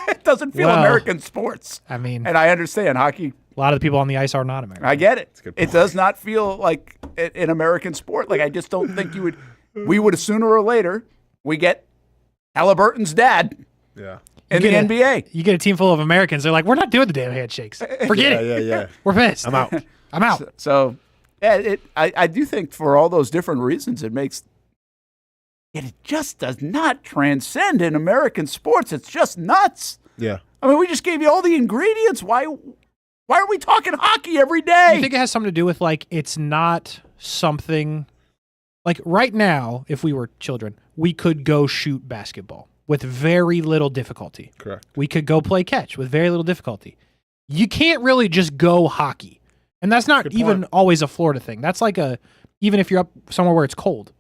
It doesn't feel American sports. I mean, and I understand hockey. A lot of the people on the ice are not American. I get it. It does not feel like an American sport. Like, I just don't think we would sooner or later, we get Halliburton's dad. Yeah. In the NBA. You get a team full of Americans. They're like, we're not doing the damn handshakes. Forget it. Yeah. We're pissed. I'm out. I'm out. So yeah, I do think for all those different reasons, it just does not transcend in American sports. It's just nuts. Yeah. I mean, we just gave you all the ingredients. Why are we talking hockey every day? You think it has something to do with, like, it's not something like right now, if we were children, we could go shoot basketball with very little difficulty. Correct. We could go play catch with very little difficulty. You can't really just go hockey. And that's not even always a Florida thing. That's like even if you're up somewhere where it's cold.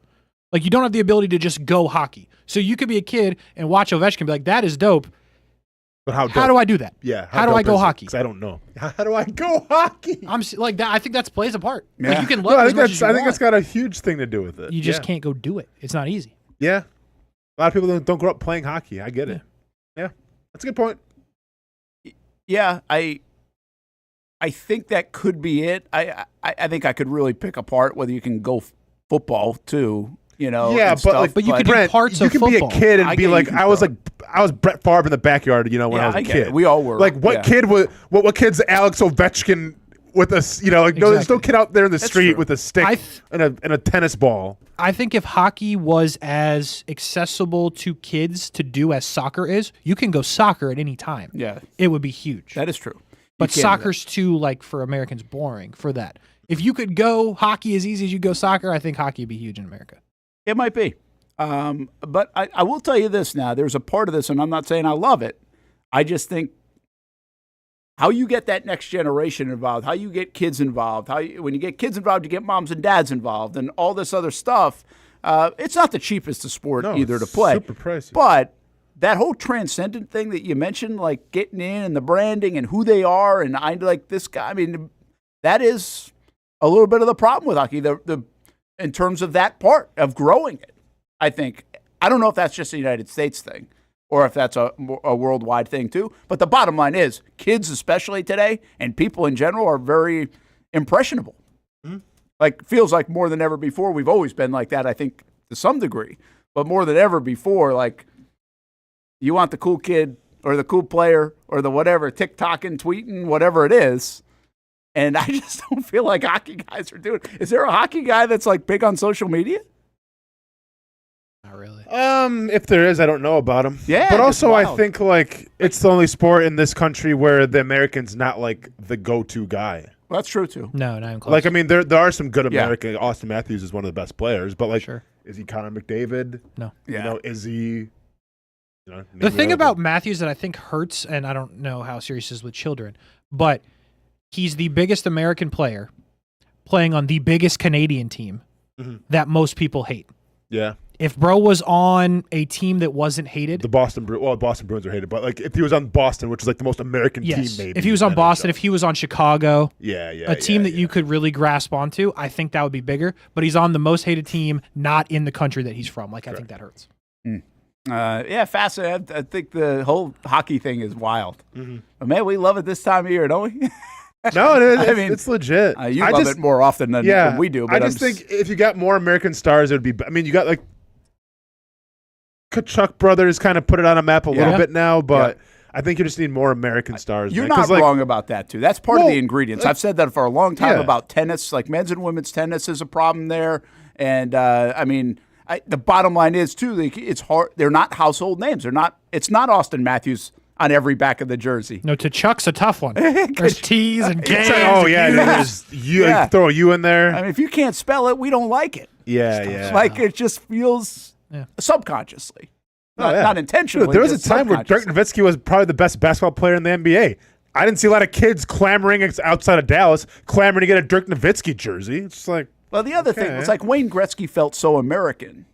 Like, you don't have the ability to just go hockey. So you could be a kid and watch Ovechkin and be like, that is dope. But how do I do that? Yeah. How do I go hockey? Because I don't know. How do I go hockey? I'm like that. I think that plays a part. Yeah. Like, you can love it as much as you I think want. it's got a huge thing to do with it. You just can't go do it. It's not easy. Yeah. A lot of people don't grow up playing hockey. I get it. Yeah. That's a good point. Yeah, I think that could be it. I think I could really pick apart whether you can go football too. You know, yeah, but you could do parts of football. You could be a kid and be like, I was Brett Favre in the backyard. You know, when I was a kid, we all were. Like, what kid would? What kid's Alex Ovechkin with us? You know, like, no, there's no kid out there in the street with a stick and a tennis ball. I think if hockey was as accessible to kids to do as soccer is, you can go soccer at any time. Yeah, it would be huge. That is true. But soccer's too, like, for Americans, boring for that. If you could go hockey as easy as you go soccer, I think hockey would be huge in America. It might be. But I will tell you this now. There's a part of this, and I'm not saying I love it. I just think how you get that next generation involved, how you get kids involved, when you get kids involved, you get moms and dads involved, and all this other stuff. It's not the cheapest of sport either to it's play. super pricey. But that whole transcendent thing that you mentioned, like getting in and the branding and who they are, and I like this guy. I mean, that is a little bit of the problem with hockey. In terms of that part of growing it, I think. I don't know if that's just a United States thing or if that's a worldwide thing too. But the bottom line is, kids especially today and people in general are very impressionable. Mm-hmm. Like, feels like more than ever before. We've always been like that, I think, to some degree. But more than ever before, like, you want the cool kid or the cool player or the whatever, TikToking, tweeting, whatever it is. And I just don't feel like hockey guys are doing it. Is there a hockey guy that's, like, big on social media? Not really. If there is, I don't know about him. Yeah, but also it's I wild. think like it's the only sport in this country where the American's not like the go-to guy. Well, that's true too. No, not even close. Like I mean, there are some good American. Austin Matthews is one of the best players, but like, Sure. is he Connor McDavid? No. You know, is he? You know, The thing about Matthews that I think hurts, and I don't know how serious it is with children, but he's the biggest American player playing on the biggest Canadian team that most people hate. Yeah. If Bro was on a team that wasn't hated, The Boston Bruins are hated, but like if he was on Boston, which is like the most American yes. team, maybe. If he was on Boston, if he was on Chicago, a team that you could really grasp onto, I think that would be bigger. But he's on the most hated team, not in the country that he's from. Like, I think that hurts. Yeah, fascinating. I think the whole hockey thing is wild. But man, we love it this time of year, don't we? No, it is. I mean, it's legit. You love it more often than we do. But I just think if you got more American stars, it would be. I mean, you got like Kachuk brothers kind of put it on a map a little bit now, but I think you just need more American stars. You're man. not Like, wrong about that, too. That's part of the ingredients. I've said that for a long time about tennis. Like, men's and women's tennis is a problem there. And, I mean, the bottom line is, too, it's hard. They're not household names. It's not Austin Matthews on every back of the jersey. No, Kachuk's a tough one. There's T's and K's. You throw a U in there. I mean, if you can't spell it, we don't like it. Yeah. Like, it just feels subconsciously. Not intentionally. Dude, there was a just time where Dirk Nowitzki was probably the best basketball player in the NBA. I didn't see a lot of kids clamoring outside of Dallas, clamoring to get a Dirk Nowitzki jersey. It's just like, well, the other thing, it's like Wayne Gretzky felt so American.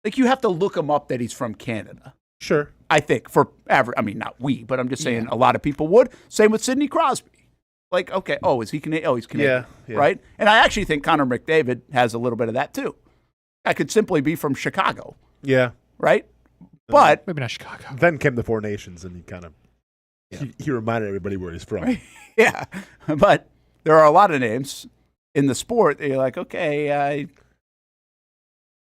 Like, you have to look him up that he's from Canada. Sure. I think for average, I mean, not we, but I'm just saying a lot of people would. Same with Sidney Crosby. Like, okay, is he Canadian? Oh, he's Canadian, right? And I actually think Connor McDavid has a little bit of that too. I could simply be from Chicago. Yeah. Right? But maybe not Chicago. Then came the Four Nations, and he kind of he reminded everybody where he's from. Yeah. But there are a lot of names in the sport that you're like, okay,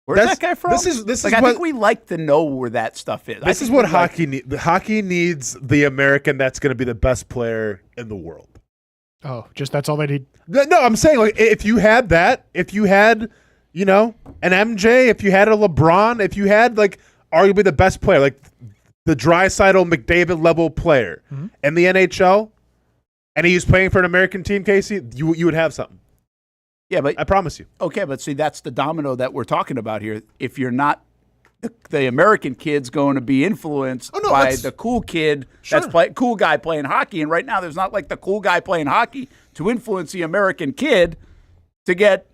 where's that guy from? This is like, I think we like to know where that stuff is. This is what hockey needs. Hockey needs the American that's going to be the best player in the world. Oh, just that's all they need? No, I'm saying like if you had that, if you had, you know, an MJ, if you had a LeBron, if you had like arguably the best player, like the Draisaitl McDavid level player in the NHL, and he was playing for an American team, Casey, you would have something. Yeah, but I promise you. Okay, but see, that's the domino that we're talking about here. If you're not the American kid's going to be influenced by the cool kid cool guy playing hockey, and right now there's not like the cool guy playing hockey to influence the American kid to get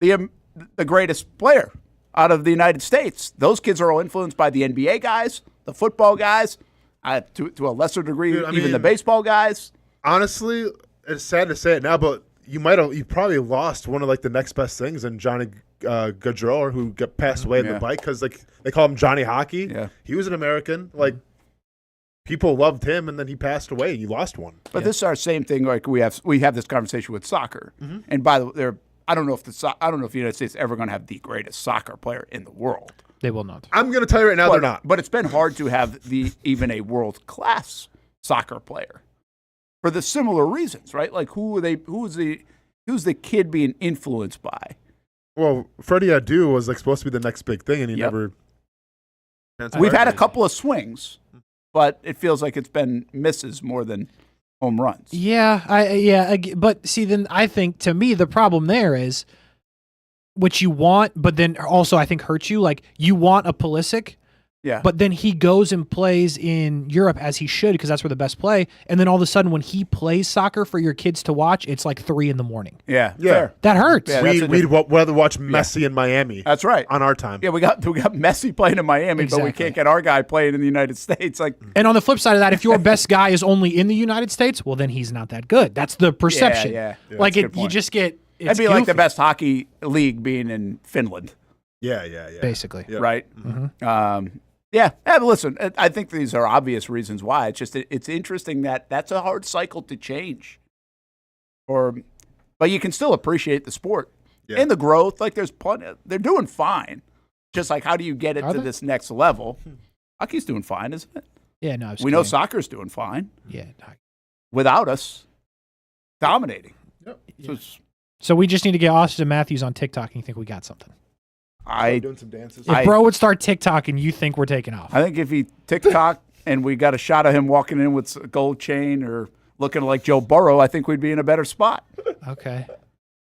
the greatest player out of the United States. Those kids are all influenced by the NBA guys, the football guys, to a lesser degree, even the baseball guys. Honestly, it's sad to say it now, but you probably lost one of like the next best things in Johnny Gaudreau, who got passed away in the bike because like they call him Johnny Hockey. Yeah, he was an American. Like people loved him, and then he passed away. And you lost one. But this is our same thing. Like we have this conversation with soccer, and by the way, I don't know if the United States is ever going to have the greatest soccer player in the world. They will not. I'm going to tell you right now, they're not. But it's been hard to have even a world class soccer player for the similar reasons, right? Like who's the kid being influenced by? Well, Freddie Adu was like supposed to be the next big thing, and he never. We've had a couple of swings, but it feels like it's been misses more than home runs. But see, then I think to me the problem there is what you want, but then also I think hurts you. Like you want a Pulisic, Yeah. But then he goes and plays in Europe as he should because that's where the best play. And then all of a sudden when he plays soccer for your kids to watch, it's like 3 a.m. Yeah. Fair. That hurts. Yeah, We'd rather watch Messi in Miami. That's right. On our time. Yeah, we got Messi playing in Miami, but we can't get our guy playing in the United States. Like, and on the flip side of that, if your best guy is only in the United States, well, then he's not that good. That's the perception. Yeah, like that's a good you point. just get. That'd be like the best hockey league being in Finland. Yeah. Basically. Yep. Right? Mm-hmm. Yeah. And listen, I think these are obvious reasons why. It's just it's interesting that that's a hard cycle to change. But you can still appreciate the sport and the growth. Like there's plenty. They're doing fine. Just like how do you get it to this next level? Hockey's doing fine, isn't it? Yeah, no. We know soccer's doing fine. Yeah. Without us dominating. Yep. So we just need to get Austin Matthews on TikTok, and you think we got something? Doing some dances. If bro would start TikTok and you think we're taking off. I think if he TikTok and we got a shot of him walking in with a gold chain or looking like Joe Burrow, I think we'd be in a better spot. Okay.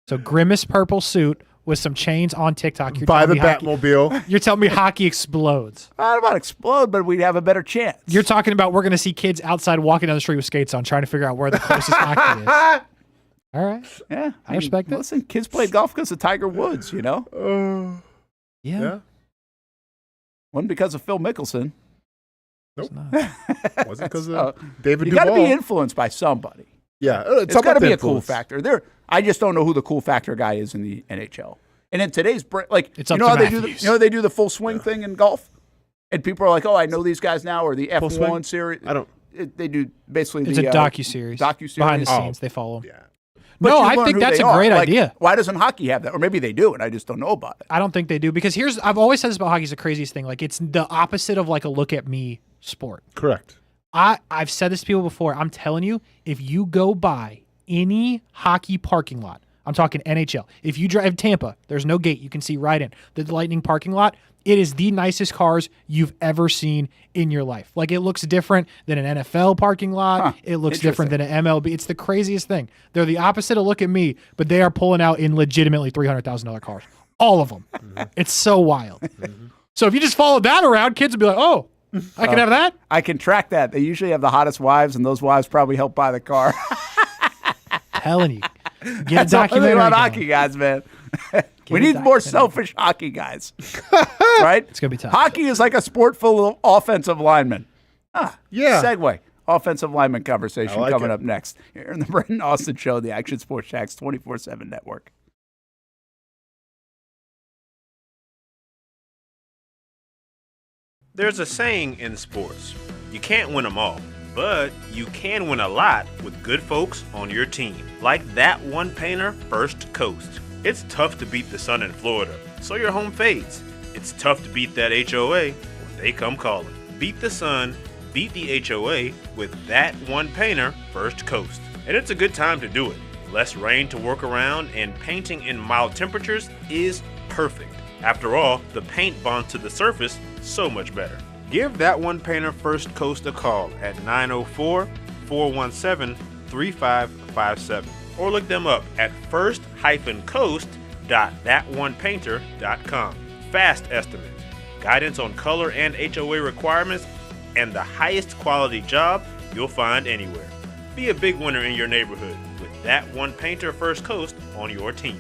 So grimace purple suit with some chains on TikTok. By the Batmobile. You're telling me hockey explodes. Not about explode, but we'd have a better chance. You're talking about we're going to see kids outside walking down the street with skates on trying to figure out where the closest hockey is. All right. Yeah. I respect it. Listen, kids played golf because of Tiger Woods, you know? Yeah. Wasn't because of Phil Mickelson. Nope. Wasn't because of David You Duvall. got to be influenced by somebody. Yeah. It's got to be a cool factor. I just don't know who the cool factor guy is in the NHL. And in today's it's you up know to how they do Matthews. they do the full swing thing in golf? And people are like, "Oh, I know these guys now," or the F1 series. I don't. They do basically It's a docuseries. Behind the scenes, they follow them. Yeah. But No, you I learn think who that's they a are. great Like, idea. Why doesn't hockey have that? Or maybe they do, and I just don't know about it. I don't think they do because I've always said this about hockey is the craziest thing. Like it's the opposite of like a look at me sport. Correct. I've said this to people before. I'm telling you, if you go by any hockey parking lot, I'm talking NHL. If you drive Tampa, there's no gate. You can see right in. The Lightning parking lot, it is the nicest cars you've ever seen in your life. Like it looks different than an NFL parking lot. It looks different than an MLB. It's the craziest thing. They're the opposite of look at me, but they are pulling out in legitimately $300,000 cars. All of them. It's so wild. So if you just follow that around, kids will be like, oh, I can have that? I can track that. They usually have the hottest wives, and those wives probably help buy the car. Telling you. Get That's a all I think documentary about going. hockey guys, man. We a need more documentary. selfish hockey guys. Right? It's going to be tough. Hockey is like a sport full of offensive linemen. Yeah. Segue. Offensive lineman conversation I like coming it. Oh, up next here in the Brent Austen Show, the Action Sports Jacks 24/7 network. There's a saying in sports, you can't win them all, but you can win a lot with good folks on your team. Like that one painter, First Coast. It's tough to beat the sun in Florida, so your home fades. It's tough to beat that HOA when they come calling. Beat the sun, beat the HOA with that one painter, First Coast. And it's a good time to do it. Less rain to work around and painting in mild temperatures is perfect. After all, the paint bonds to the surface so much better. Give that one painter First Coast a call at 904-417-3557 or look them up at first-coast.thatonepainter.com. Fast estimate, guidance on color and HOA requirements, and the highest quality job you'll find anywhere. Be a big winner in your neighborhood with that one painter First Coast on your team.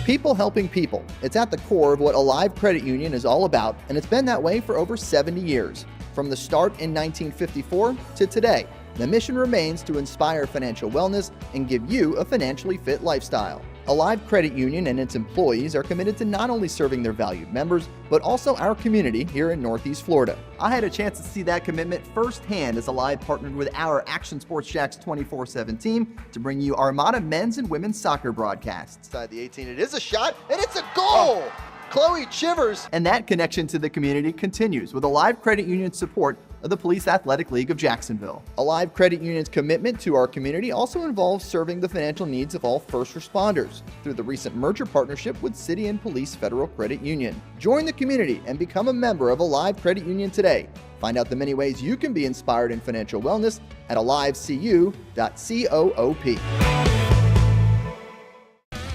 People helping people. It's at the core of what Alive Credit Union is all about, and it's been that way for over 70 years. From the start in 1954 to today, the mission remains to inspire financial wellness and give you a financially fit lifestyle. Alive Credit Union and its employees are committed to not only serving their valued members, but also our community here in Northeast Florida. I had a chance to see that commitment firsthand as Alive partnered with our Action Sports Jacks 24/7 team to bring you Armada men's and women's soccer broadcasts. Inside the 18, it is a shot, and it's a goal! Chloe Chivers! And that connection to the community continues with Alive Credit Union's support of the Police Athletic League of Jacksonville. Alive Credit Union's commitment to our community also involves serving the financial needs of all first responders through the recent merger partnership with City and Police Federal Credit Union. Join the community and become a member of Alive Credit Union today. Find out the many ways you can be inspired in financial wellness at alivecu.coop.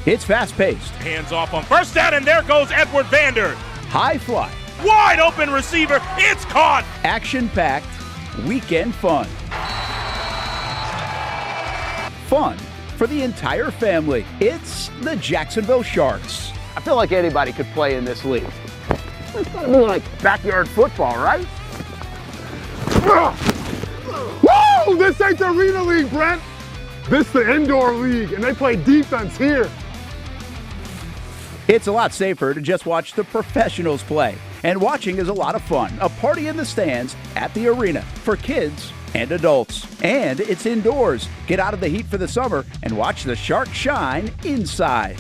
It's fast-paced, Hands off on first down, and there goes Edward Vander. high fly, Wide open receiver. It's caught. action-packed, weekend fun. Fun for the entire family. It's the Jacksonville Sharks. I feel like anybody could play in this league. It's gotta be like backyard football, right? Whoa! This ain't the Arena League, Brent. This is the indoor league, and they play defense here. It's a lot safer to just watch the professionals play. And watching is a lot of fun. A party in the stands at the arena for kids and adults. And it's indoors. Get out of the heat for the summer and watch the Sharks shine inside.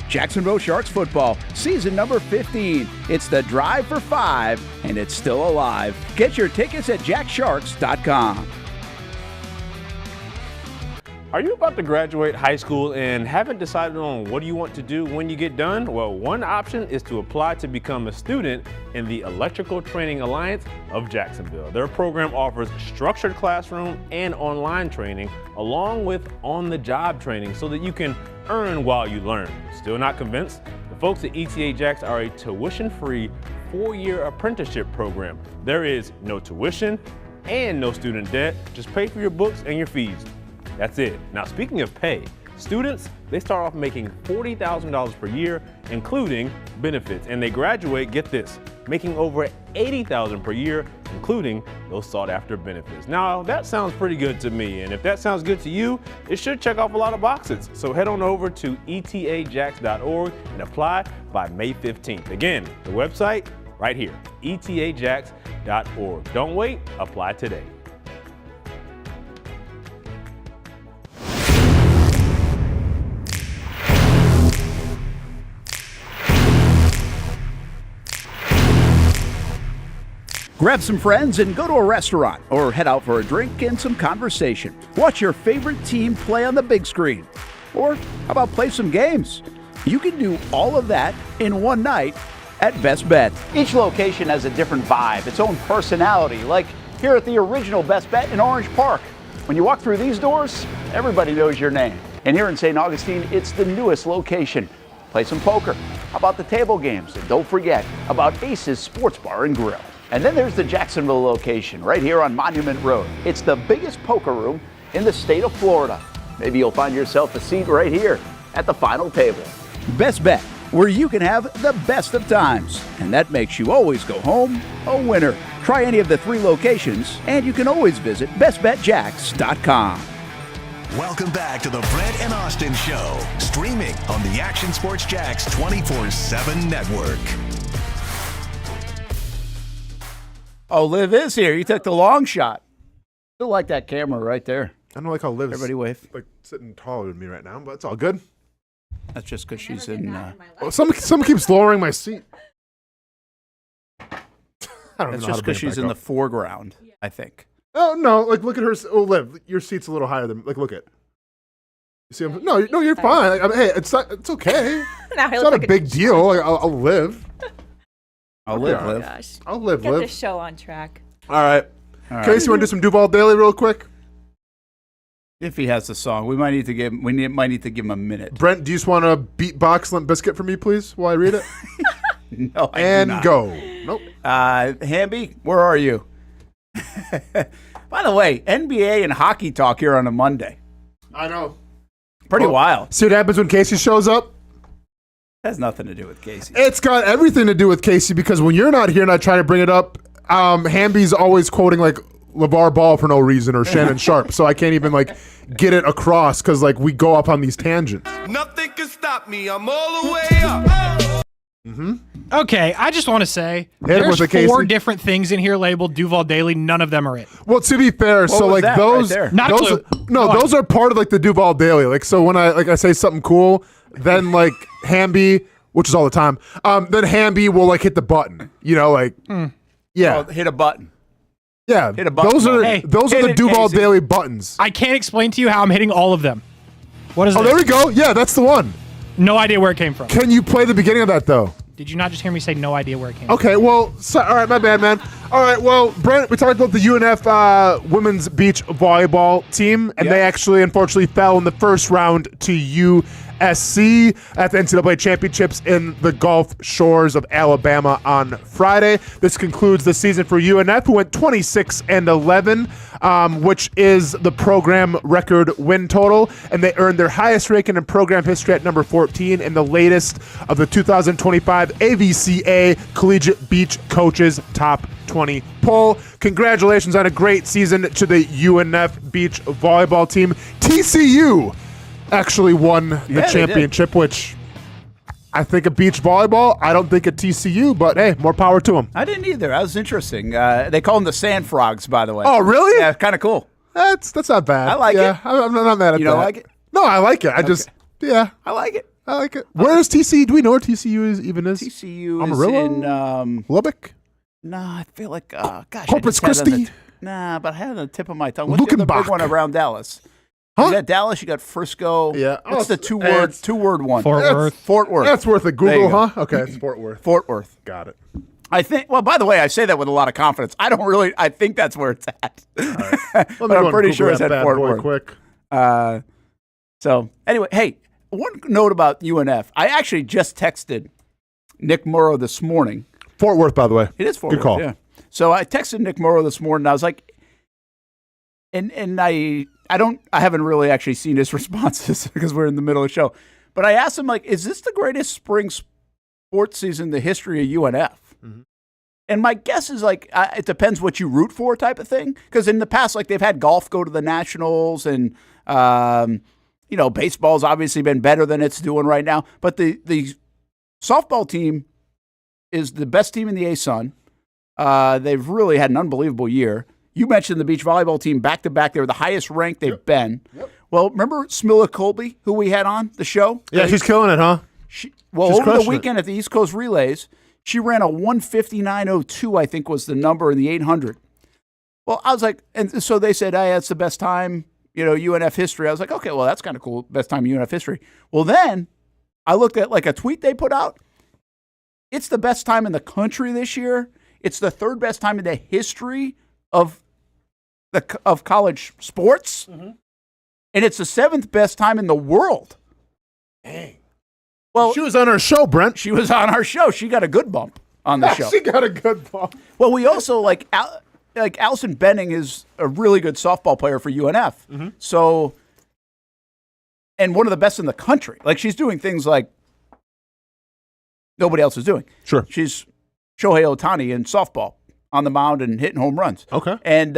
Jacksonville Sharks football, season number 15. It's the Drive for 5, and it's still alive. Get your tickets at jacksharks.com. Are you about to graduate high school and haven't decided on what you want to do when you get done? Well, one option is to apply to become a student in the Electrical Training Alliance of Jacksonville. Their program offers structured classroom and online training, along with on-the-job training so that you can earn while you learn. Still not convinced? The folks at ETA Jacks are a tuition-free 4-year apprenticeship program. There is no tuition and no student debt. Just pay for your books and your fees. That's it. Now, speaking of pay, students, they start off making $40,000 per year, including benefits, and they graduate, get this, making over $80,000 per year, including those sought-after benefits. Now, that sounds pretty good to me, and if that sounds good to you, it should check off a lot of boxes. So head on over to etajacks.org and apply by May 15th. Again, the website right here, etajacks.org. Don't wait, apply today. Grab some friends and go to a restaurant or head out for a drink and some conversation. Watch your favorite team play on the big screen. Or how about play some games? You can do all of that in one night at Best Bet. Each location has a different vibe, its own personality, like here at the original Best Bet in Orange Park. When you walk through these doors, everybody knows your name. And here in St. Augustine, it's the newest location. Play some poker. How about the table games? And don't forget about Ace's Sports Bar and Grill. And then there's the Jacksonville location right here on Monument Road. It's the biggest poker room in the state of Florida. Maybe you'll find yourself a seat right here at the final table. Best Bet, where you can have the best of times. And that makes you always go home a winner. Try any of the 3 locations, and you can always visit bestbetjacks.com. Welcome back to the Brent and Austin Show, streaming on the Action Sports Jacks 24/7 network. Oh, Liv is here. You took the long shot. Still like that camera right there. I don't like how Liv's Everybody wave. like sitting taller than me right now, but it's all good. That's just because she's in. Oh, someone keeps lowering my seat. I don't That's know how just to bring because it she's back in the up. foreground, I think. Oh no! Like look at her. Oh, Liv, your seat's a little higher than. Like look at. You see? No, you're fine. Like, hey, it's not. It's okay. Now It's not a big deal. Like, I'll live. I'll live, Oh Liv. gosh. I'll live, Get Liv. this show on track. All right. Casey, you want to do some Duval Daily real quick? If he has the song, we might need to give. Might need to give him a minute. Brent, do you just want to beatbox Limp Bizkit for me, please, while I read it? No, I and do not. go. Nope. Hamby, where are you? By the way, NBA and hockey talk here on a Monday. I know. Pretty wild. See what happens when Casey shows up? Has nothing to do with Casey. It's got everything to do with Casey because when you're not here and I try to bring it up, Hamby's always quoting like LeVar Ball for no reason or Shannon Sharp, so I can't even like get it across because like we go up on these tangents. Nothing can stop me. I'm all the way up. Okay, I just want to say Hit him there's with it, 4 Casey. different things in here labeled Duval Daily. None of them are it. Well, to be fair, What so was like that those, right there? Not a those, clue. no, Go those are part of like the Duval Daily. Like so when I say something cool, then like Hamby, which is all the time, then Hamby will like hit the button. You know, like yeah, Oh, hit a button. yeah. hit a button. Those are Hey, those are hit the it, Duval Casey. Daily buttons. I can't explain to you how I'm hitting all of them. What is Oh, this? there we go. Yeah, that's the one. No idea where it came from. Can you play the beginning of that though? Did you not just hear me say no idea where it came from? Okay, well, all right, my bad, man. All right, well, Brent, we talked about the UNF women's beach volleyball team, and they actually, unfortunately, fell in the first round to USC at the NCAA championships in the Gulf Shores of Alabama on Friday. This concludes the season for UNF, who went 26-11, which is the program record win total, and they earned their highest ranking in program history at number 14 in the latest of the 2025 AVCA Collegiate Beach Coaches Top 20 poll. Congratulations on a great season to the UNF beach volleyball team. TCU actually won the championship, which I think of beach volleyball. I don't think of TCU, but hey, more power to them. I didn't either. That was interesting. They call them the Sand Frogs, by the way. Oh, really? Yeah, kind of cool. That's not bad. I like it. I'm not mad at that. You don't like it? No, I like it. I like it. I like it. Where is TCU? Do we know where TCU is? TCU Amarillo? is in Lubbock? Nah, I feel like gosh, Corpus Christi? But I had it on the tip of my tongue. What's the other big one around Dallas? Huh? You got Dallas, you got Frisco. Yeah. What's the two-word one? Fort Worth. Fort Worth. That's worth a There you Google, go. huh? Okay, it's Fort Worth. Fort Worth. Got it. I think. Well, by the way, I say that with a lot of confidence. I think that's where it's at. But I'm pretty sure it's at Fort Worth. Quick. So anyway, hey, one note about UNF. I actually just texted Nick Morrow this morning. Fort Worth, by the way. It is Fort Good Worth. call. Yeah. So I texted Nick Morrow this morning. I was like, and I haven't really actually seen his responses because we're in the middle of the show. But I asked him, like, is this the greatest spring sports season in the history of UNF? Mm-hmm. And my guess is, like, it depends what you root for type of thing. Because in the past, like, they've had golf go to the Nationals and, baseball's obviously been better than it's doing right now. But the softball team is the best team in the ASUN. They've really had an unbelievable year. You mentioned the beach volleyball team back-to-back. They were the highest ranked they've been. Yep. Well, remember Smilla Colby, who we had on the show? Yeah, she's killing it, huh? Over the weekend at the East Coast Relays, she ran a 1:59.02, I think was the number in the 800. Well, I was like, and so they said, hey, that's the best time, UNF history. I was like, okay, well, that's kind of cool. Best time in UNF history. Well, then I looked at like a tweet they put out. It's the best time in the country this year. It's the third best time in the history of college sports. Mm-hmm. And it's the seventh best time in the world. Dang. Well, she was on our show, Brent. She was on our show. She got a good bump on the show. She got a good bump. Well, we also, like Allison Benning is a really good softball player for UNF. Mm-hmm. So, and one of the best in the country. Like, she's doing things like nobody else is doing. Sure. She's Shohei Ohtani in softball on the mound and hitting home runs. Okay. And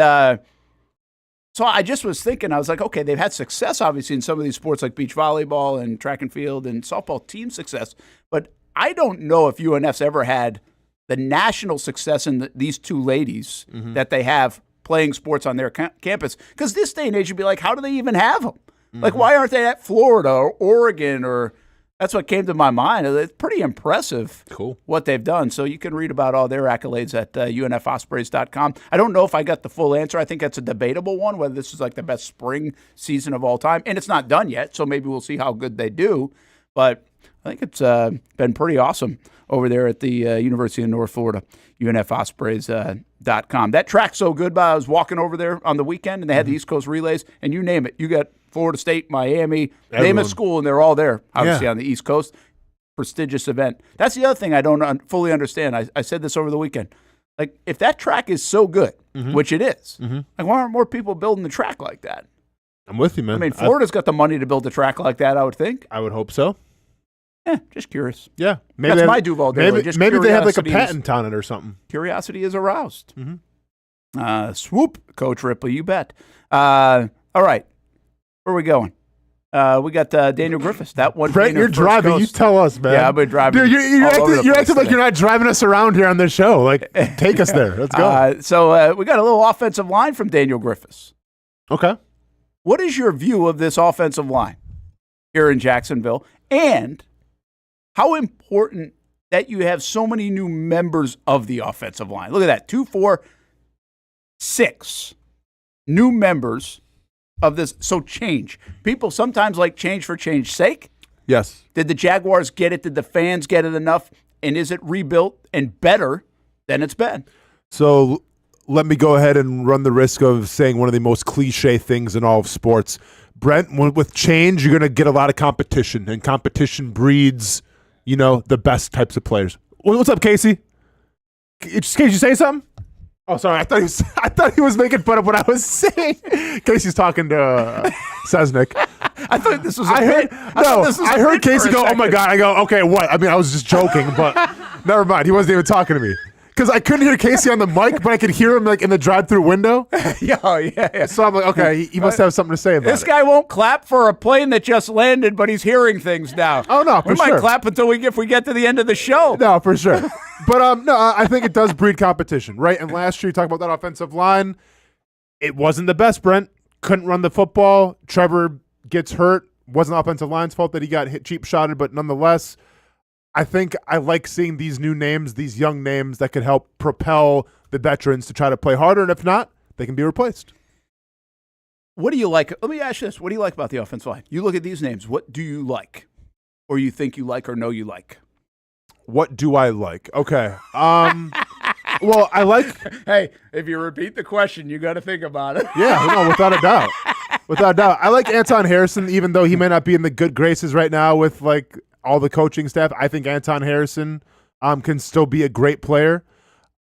so I just was thinking, I was like, okay, they've had success, obviously, in some of these sports like beach volleyball and track and field and softball team success. But I don't know if UNF's ever had the national success in these two ladies that they have playing sports on their campus. Because this day and age, you'd be like, how do they even have them? Mm-hmm. Like, why aren't they at Florida or Oregon or – that's what came to my mind. It's pretty impressive what they've done. So you can read about all their accolades at unfospreys.com. I don't know if I got the full answer. I think that's a debatable one, whether this is like the best spring season of all time. And it's not done yet, so maybe we'll see how good they do. But I think it's been pretty awesome over there at the University of North Florida, unfospreys.com. That track's so good, but I was walking over there on the weekend, and they had the East Coast Relays, and you name it. You got Florida State, Miami, name a school, and they're all there, obviously, on the East Coast. Prestigious event. That's the other thing I don't fully understand. I said this over the weekend. Like, if that track is so good, which it is, like, why aren't more people building the track like that? I'm with you, man. I mean, Florida's got the money to build a track like that, I would think. I would hope so. Just curious. Yeah. Maybe that's my Duval Daily. Maybe they have like a patent on it or something. Curiosity is aroused. Swoop, Coach Ripley, you bet. All right. Where are we going? We got Daniel Griffiths. That one. Brent, you're driving. Coast. You tell us, man. Yeah, I've been driving. Dude, you're acting like you're not driving us around here on this show. Like, take us there. Let's go. So we got a little offensive line from Daniel Griffiths. Okay. What is your view of this offensive line here in Jacksonville? And how important that you have so many new members of the offensive line? Look at that. 2, 4, 6 new members of this. So change. People sometimes like change for change's sake. Yes. Did the Jaguars get it? Did the fans get it enough? and is it rebuilt and better than it's been? So let me go ahead and run the risk of saying one of the most cliche things in all of sports. Brent, with change, you're going to get a lot of competition, and competition breeds, the best types of players. What's up, Casey? Casey, you say something? Oh, sorry. I thought he was making fun of what I was saying. Casey's talking to Sesnick. I thought this was. I heard Casey go, "Oh my god!" I go, "Okay, what?" I mean, I was just joking, but never mind. He wasn't even talking to me because I couldn't hear Casey on the mic, but I could hear him like in the drive-through window. Yeah. So I'm like, okay, he must have something to say about this it. guy won't clap for a plane that just landed, but he's hearing things now. Oh no, we might clap until if we get to the end of the show. No, for sure. But no, I think it does breed competition, right? And last year, you talk about that offensive line. It wasn't the best, Brent. Couldn't run the football. Trevor gets hurt. Wasn't the offensive line's fault that he got hit cheap shotted, but nonetheless, I think I like seeing these new names, these young names that could help propel the veterans to try to play harder, and if not, they can be replaced. What do you like? Let me ask you this. What do you like about the offensive line? You look at these names. What do you like? Or you think you like or know you like? What do I like? Okay. Well, I like... Hey, if you repeat the question, you got to think about it. Yeah, no, without a doubt. Without a doubt. I like Anton Harrison, even though he may not be in the good graces right now with, like, all the coaching staff. I think Anton Harrison can still be a great player.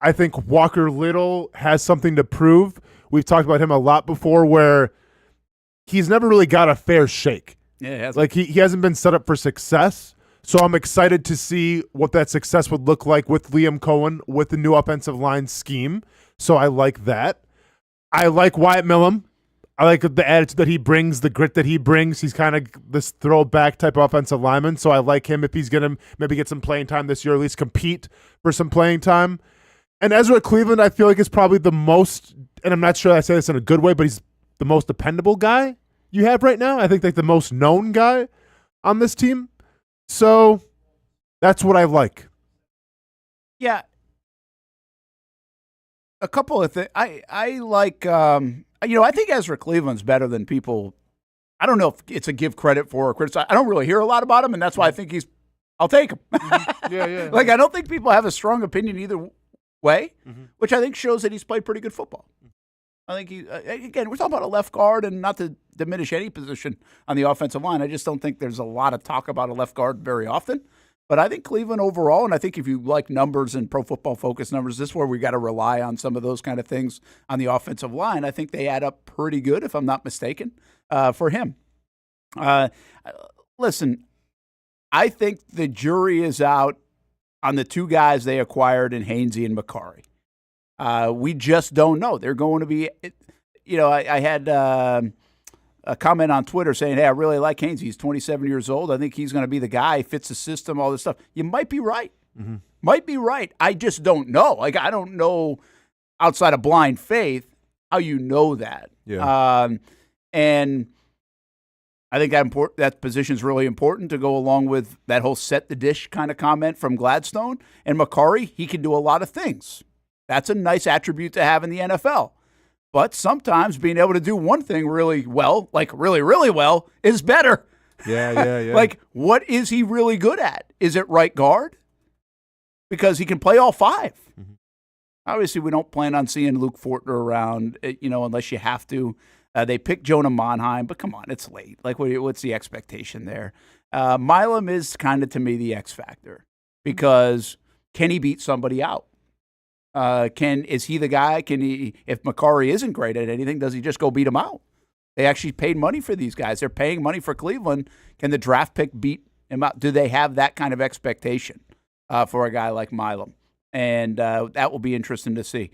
I think Walker Little has something to prove. We've talked about him a lot before where he's never really got a fair shake. Yeah, he hasn't been set up for success. So I'm excited to see what that success would look like with Liam Cohen with the new offensive line scheme. So I like that. I like Wyatt Millham. I like the attitude that he brings, the grit that he brings. He's kind of this throwback type of offensive lineman. So I like him if he's going to maybe get some playing time this year, or at least compete for some playing time. And Ezra Cleveland, I feel like is probably the most, and I'm not sure I say this in a good way, but he's the most dependable guy you have right now. I think like the most known guy on this team. So that's what I like. Yeah. A couple of things. I like, I think Ezra Cleveland's better than people. I don't know if it's a give credit for or criticize. I don't really hear a lot about him, and that's why I think I'll take him. Yeah. Like, I don't think people have a strong opinion either way, which I think shows that he's played pretty good football. I think again, we're talking about a left guard, and not to diminish any position on the offensive line. I just don't think there's a lot of talk about a left guard very often. But I think Cleveland overall, and I think if you like numbers and Pro Football Focus numbers, this is where we got to rely on some of those kind of things on the offensive line. I think they add up pretty good, if I'm not mistaken, for him. Listen, I think the jury is out on the two guys they acquired in Hainsey and McCarry. We just don't know. They're going to be, I had a comment on Twitter saying, hey, I really like Hainsey. He's 27 years old. I think he's going to be the guy. He fits the system, all this stuff. You might be right. Might be right. I just don't know. Like, I don't know outside of blind faith how you know that. Yeah. And I think that position is really important to go along with that whole set the dish kind of comment from Gladstone. And McCarry, he can do a lot of things. That's a nice attribute to have in the NFL. But sometimes being able to do one thing really well, like really, really well, is better. Yeah. Like, what is he really good at? Is it right guard? Because he can play all five. Obviously, we don't plan on seeing Luke Fortner around, unless you have to. They picked Jonah Monheim, but come on, it's late. Like, what's the expectation there? Milam is kind of, to me, the X factor. Because can he beat somebody out? Is he the guy? Can he? If McCarry isn't great at anything, does he just go beat him out? They actually paid money for these guys. They're paying money for Cleveland. Can the draft pick beat him out? Do they have that kind of expectation for a guy like Milam? And that will be interesting to see.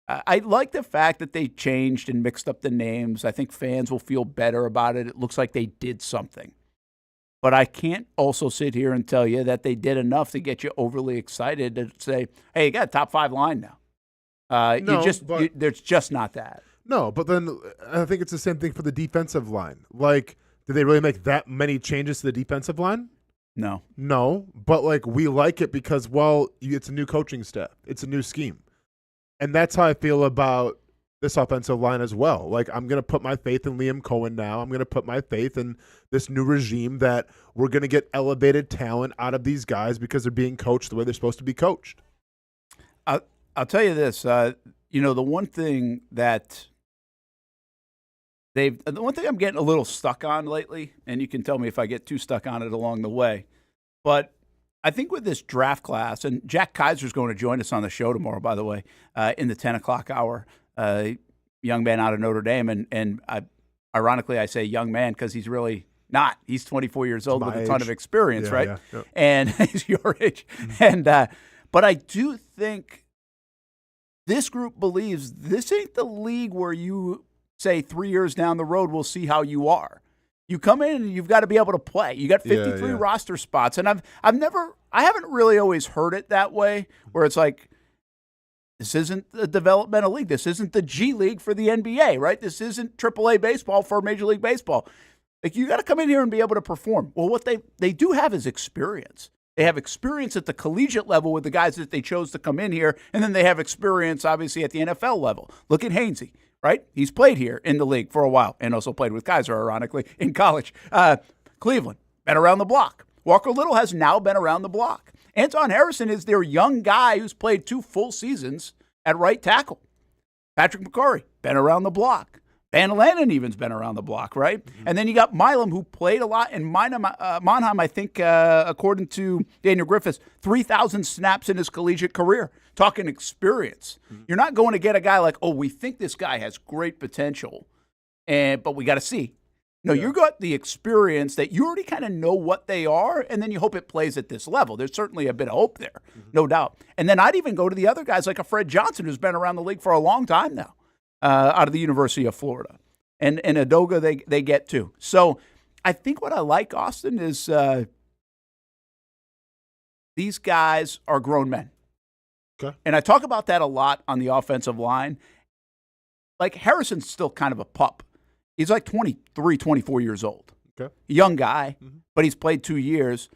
I like the fact that they changed and mixed up the names. I think fans will feel better about it. It looks like they did something. But I can't also sit here and tell you that they did enough to get you overly excited to say, hey, you got a top 5 line now. There's just not that. No, but then I think it's the same thing for the defensive line. Like, did they really make that many changes to the defensive line? No, but like we like it because, well, it's a new coaching staff. It's a new scheme. And that's how I feel about this offensive line as well. Like, I'm going to put my faith in Liam Cohen now. I'm going to put my faith in this new regime that we're going to get elevated talent out of these guys because they're being coached the way they're supposed to be coached. I'll tell you this. The one thing that the one thing I'm getting a little stuck on lately, and you can tell me if I get too stuck on it along the way, but I think with this draft class, and Jack Kaiser's going to join us on the show tomorrow, by the way, in the 10 o'clock hour, young man out of Notre Dame. And ironically, I say young man because he's really not. He's 24 years old with a ton of experience, right? Yeah. And he's your age. And but I do think this group believes this ain't the league where you say 3 years down the road, we'll see how you are. You come in and you've got to be able to play. You got 53 roster spots. And I haven't really always heard it that way, where it's like, this isn't the developmental league. This isn't the G League for the NBA, right? This isn't AAA baseball for Major League Baseball. Like, you got to come in here and be able to perform. Well, what they do have is experience. They have experience at the collegiate level with the guys that they chose to come in here, and then they have experience, obviously, at the NFL level. Look at Hainsey. Right? He's played here in the league for a while and also played with Kaiser, ironically, in college. Cleveland, been around the block. Walker Little has now been around the block. Anton Harrison is their young guy who's played 2 full seasons at right tackle. Patrick McCurry, been around the block. Van Lanen even's been around the block, right? Mm-hmm. And then you got Milam, who played a lot. And Monheim, I think, according to Daniel Griffiths, 3,000 snaps in his collegiate career. Talking experience. Mm-hmm. You're not going to get a guy like, oh, we think this guy has great potential, but we got to see. No, you got the experience that you already kind of know what they are, and then you hope it plays at this level. There's certainly a bit of hope there, no doubt. And then I'd even go to the other guys like a Fred Johnson, who's been around the league for a long time now. Out of the University of Florida. And Adoga they get too. So I think what I like, Austin, is these guys are grown men. Okay. And I talk about that a lot on the offensive line. Like, Harrison's still kind of a pup. He's like 23, 24 years old. Okay. Young guy, but he's played 2 years.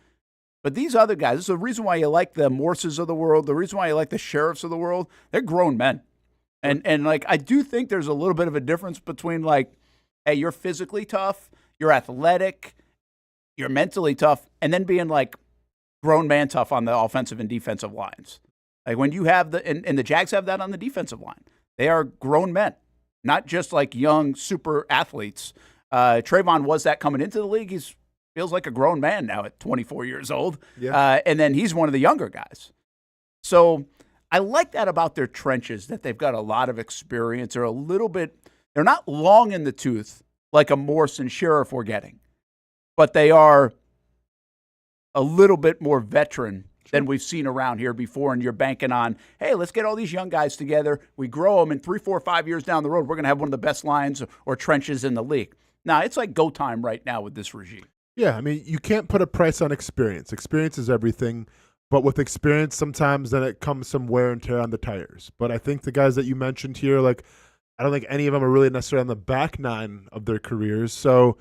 But these other guys, this is the reason why you like the Morses of the world, the reason why you like the Sheriffs of the world, they're grown men. And like, I do think there's a little bit of a difference between, like, hey, you're physically tough, you're athletic, you're mentally tough, and then being like grown man tough on the offensive and defensive lines. Like, when you have and the Jags have that on the defensive line. They are grown men, not just like young super athletes. Trayvon was that coming into the league. He feels like a grown man now at 24 years old. Yeah. And then he's one of the younger guys. So I like that about their trenches, that they've got a lot of experience. They're not long in the tooth like a Morse and Sheriff we're getting, but they are a little bit more veteran than we've seen around here before. And you're banking on, hey, let's get all these young guys together. We grow them, in 3, 4, 5 years down the road, we're going to have one of the best lines or trenches in the league. Now, it's like go time right now with this regime. Yeah, I mean, you can't put a price on experience. Experience is everything. But with experience, sometimes then it comes some wear and tear on the tires. But I think the guys that you mentioned here, like, I don't think any of them are really necessarily on the back nine of their careers. So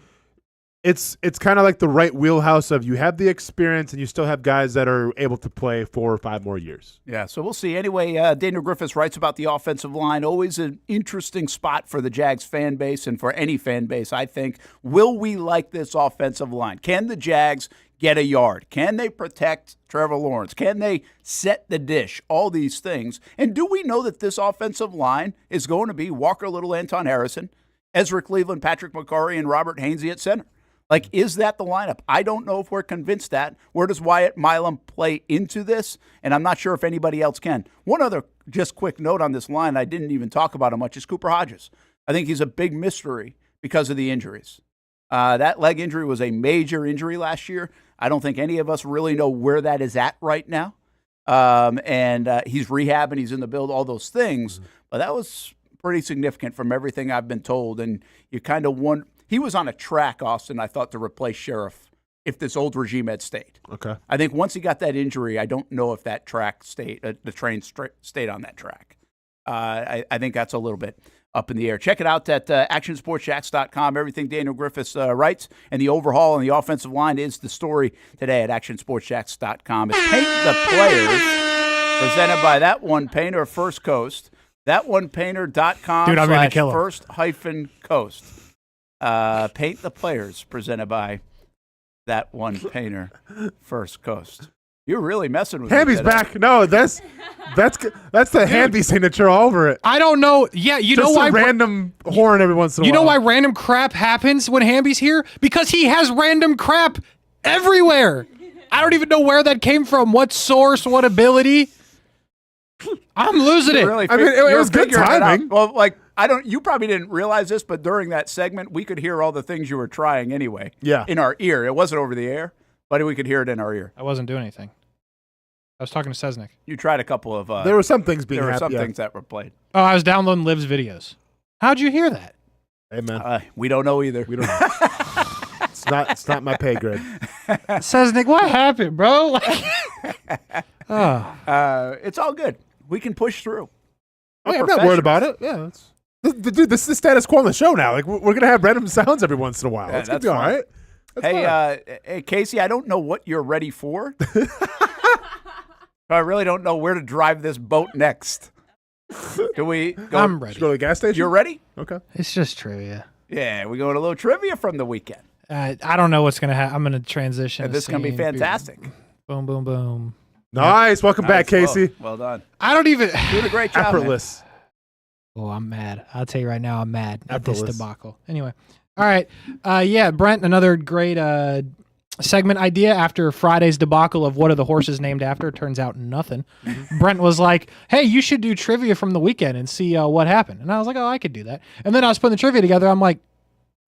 it's kind of like the right wheelhouse of, you have the experience and you still have guys that are able to play 4 or 5 more years. Yeah, so we'll see. Anyway, Daniel Griffiths writes about the offensive line. Always an interesting spot for the Jags fan base and for any fan base, I think. Will we like this offensive line? Can the Jags get a yard? Can they protect Trevor Lawrence? Can they set the dish? All these things. And do we know that this offensive line is going to be Walker Little, Anton Harrison, Ezra Cleveland, Patrick McCurry, and Robert Hainsey at center? Like, is that the lineup? I don't know if we're convinced that. Where does Wyatt Milam play into this? And I'm not sure if anybody else can. One other just quick note on this line, I didn't even talk about him much, is Cooper Hodges. I think he's a big mystery because of the injuries. That leg injury was a major injury last year. I don't think any of us really know where that is at right now. And he's rehabbing, he's in the build, all those things. But that was pretty significant from everything I've been told. And you kind of wonder. He was on a track, Austin, I thought, to replace Sheriff if this old regime had stayed. Okay. I think once he got that injury, I don't know if that track stayed, the train stayed on that track. I think that's a little bit up in the air. Check it out at actionsportsjacks.com. Everything Daniel Griffiths writes, and the overhaul on the offensive line is the story today at actionsportsjacks.com. It's Paint the Players, presented by That One Painter, First Coast. Thatonepainter.com Dude, I'm gonna kill him. /first-coast. Paint the players presented by That One Painter First Coast. You're really messing with me Hamby's today. back. No, that's the Hamby signature all over it. I don't know. Yeah, you Just know why? a random horn every once in a while. You know why random crap happens when Hamby's here? Because he has random crap everywhere. I don't even know where that came from. What source? What ability? I'm losing it. Really I mean, it was good figuring it out. timing. Well, you probably didn't realize this, but during that segment, we could hear all the things you were trying anyway. Yeah. In our ear. It wasn't over the air, but we could hear it in our ear. I wasn't doing anything. I was talking to Sesnick. You tried a couple of. There were some things being There were some yeah. things that were played. Oh, I was downloading Liv's videos. How'd you hear that? Hey man, We don't know either. we don't. It's not my pay grade. Sesnick, what happened, bro? It's all good. We can push through. Hey, I'm not worried about it. Yeah, dude, this is the status quo on the show now. Like we're gonna have random sounds every once in a while. Yeah, It's gonna that's be all fine. right. That's fine. Hey, Casey, I don't know what you're ready for. I really don't know where to drive this boat next. Can we go? I'm ready. Just go to the gas station. You're ready? Okay. It's just trivia. Yeah, we going to a little trivia from the weekend. I don't know what's going to happen. I'm going to transition. And this is going to be fantastic. Boom, boom, boom. Nice. Welcome back, Casey. Well done. I don't even. Doing a great job. Effortless. Oh, I'm mad. I'll tell you right now, I'm mad at this Effortless. debacle. Anyway. All right. Yeah, Brent, another great segment idea after Friday's debacle of what are the horses named after. Turns out nothing. Brent was like, hey, you should do trivia from the weekend and see what happened. And I was like, oh, I could do that. And then I was putting the trivia together. I'm like,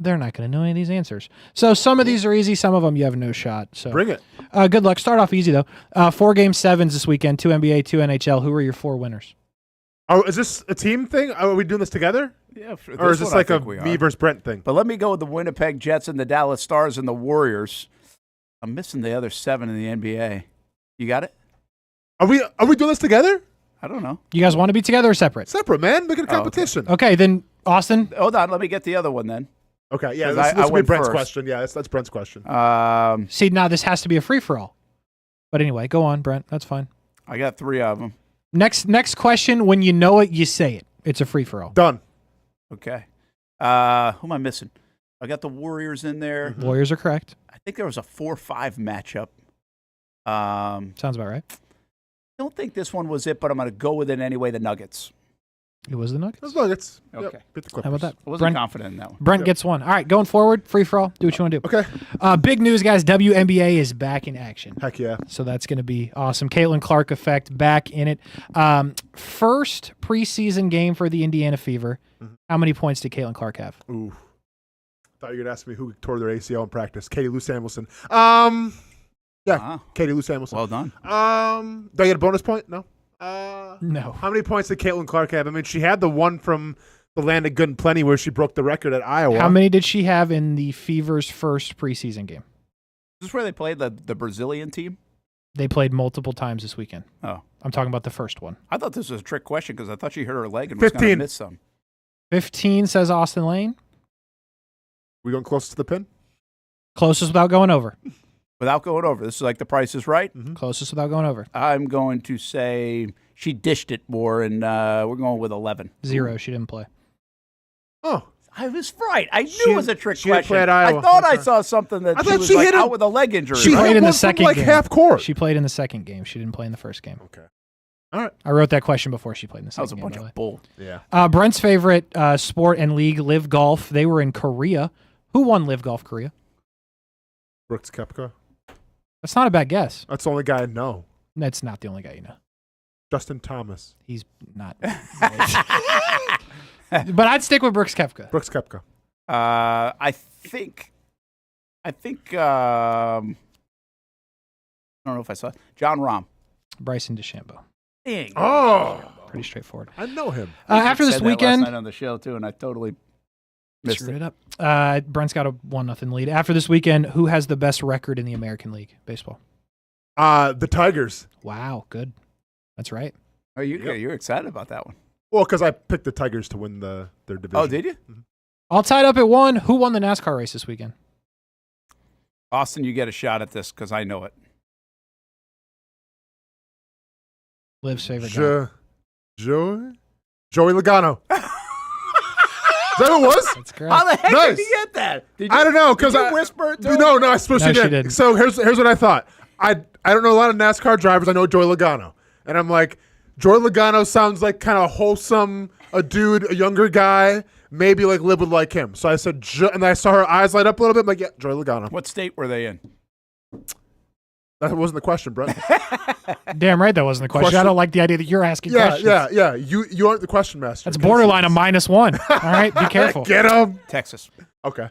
they're not going to know any of these answers. So some of these are easy. Some of them you have no shot. So Bring it. Good luck. Start off easy, though. 4 Game 7s this weekend. 2 NBA, 2 NHL. Who are your 4 winners? Oh, is this a team thing? Are we doing this together? Yeah, Or is this like a me versus Brent thing? But let me go with the Winnipeg Jets and the Dallas Stars and the Warriors. I'm missing the other 7 in the NBA. You got it? Are we doing this together? I don't know. You guys want to be together or separate? Separate, man. Make it a Oh, competition. Okay, then Austin. Hold on. Let me get the other one then. Okay, yeah. 'Cause This will be went Brent's first. question. Yeah, that's Brent's question. See, now this has to be a free-for-all. But anyway, go on, Brent. That's fine. I got 3 of them. Next question. When you know it, you say it. It's a free-for-all. Done. Okay. Who am I missing? I got the Warriors in there. Warriors are correct. I think there was a 4-5 matchup. Sounds about right. I don't think this one was it, but I'm going to go with it anyway. The Nuggets. It was the Nuggets. Those Nuggets. Okay. Yep. Beat the How Clippers. about that? I wasn't Brent, confident in that one. Brent gets one. All right, going forward, free-for-all. Do what you want to do. Okay. Big news, guys. WNBA is back in action. Heck yeah. So that's going to be awesome. Caitlin Clark effect back in it. First preseason game for the Indiana Fever. How many points did Caitlin Clark have? Ooh. Thought you were gonna ask me who tore their ACL in practice. Katie Lou Samuelson. Yeah, Wow. Katie Lou Samuelson. Well done. Do I get a bonus point? No. No. How many points did Caitlin Clark have? I mean, she had the one from the Land of Good and Plenty where she broke the record at Iowa. How many did she have in the Fever's first preseason game? Is this where they played the Brazilian team? They played multiple times this weekend. Oh. I'm talking about the first one. I thought this was a trick question because I thought she hurt her leg and was going 15. to miss some. 15 says Austin Lane. We going closest to the pin? Closest without going over. Without going over. This is like the Price is Right. Closest without going over. I'm going to say she dished it more, and we're going with 11. 0. She didn't play. Oh. I was right. I knew She it was a trick she didn't question. play at I Iowa. thought I Okay. saw something that I she thought was she like hit a- out with a leg injury. She She played hit in the one from, second like game. half court. She played in the second game. She didn't play in the first game. Okay. All right. I wrote that question before she played in the That was second a game. bunch by the of bull. Yeah. way. Brent's favorite sport and league, Live Golf. They were in Korea. Who won Live Golf Korea? Brooks Koepka. That's not a bad guess. That's the only guy I know. That's not the only guy you know. Justin Thomas. He's not. But I'd stick with Brooks Koepka. Brooks Koepka. I think. I don't know if I saw it. John Rahm. Bryson DeChambeau. Dang. Oh. Pretty straightforward. I know him. After this Said that weekend, last night on the show too, and I totally missed screwed it. it up. Brent's got a 1-0 lead. After this weekend, who has the best record in the American League baseball? The Tigers. Wow, good. That's right. Oh, you're excited about that one. Well, because I picked the Tigers to win their division. Oh, did you? All tied up at 1. Who won the NASCAR race this weekend? Austin, you get a shot at this because I know it. Liv's favorite guy. Joey Logano. Is that who it was? That's correct. How the heck Nice. did you get that? Did you, I don't know because did you I whisper it to No, him? I suppose No, she she did. didn't. So here's what I thought. I don't know a lot of NASCAR drivers. I know Joey Logano, and I'm like, Joey Logano sounds like kind of wholesome, a dude, a younger guy, maybe like Liv would like him. So I said, and I saw her eyes light up a little bit. I'm like, yeah, Joey Logano. What state were they in? That wasn't the question, Brent. Damn right that wasn't the question. I don't like the idea that you're asking questions. Yeah. You aren't the question master. That's borderline a -1. All right, be careful. Get him. Texas. Okay.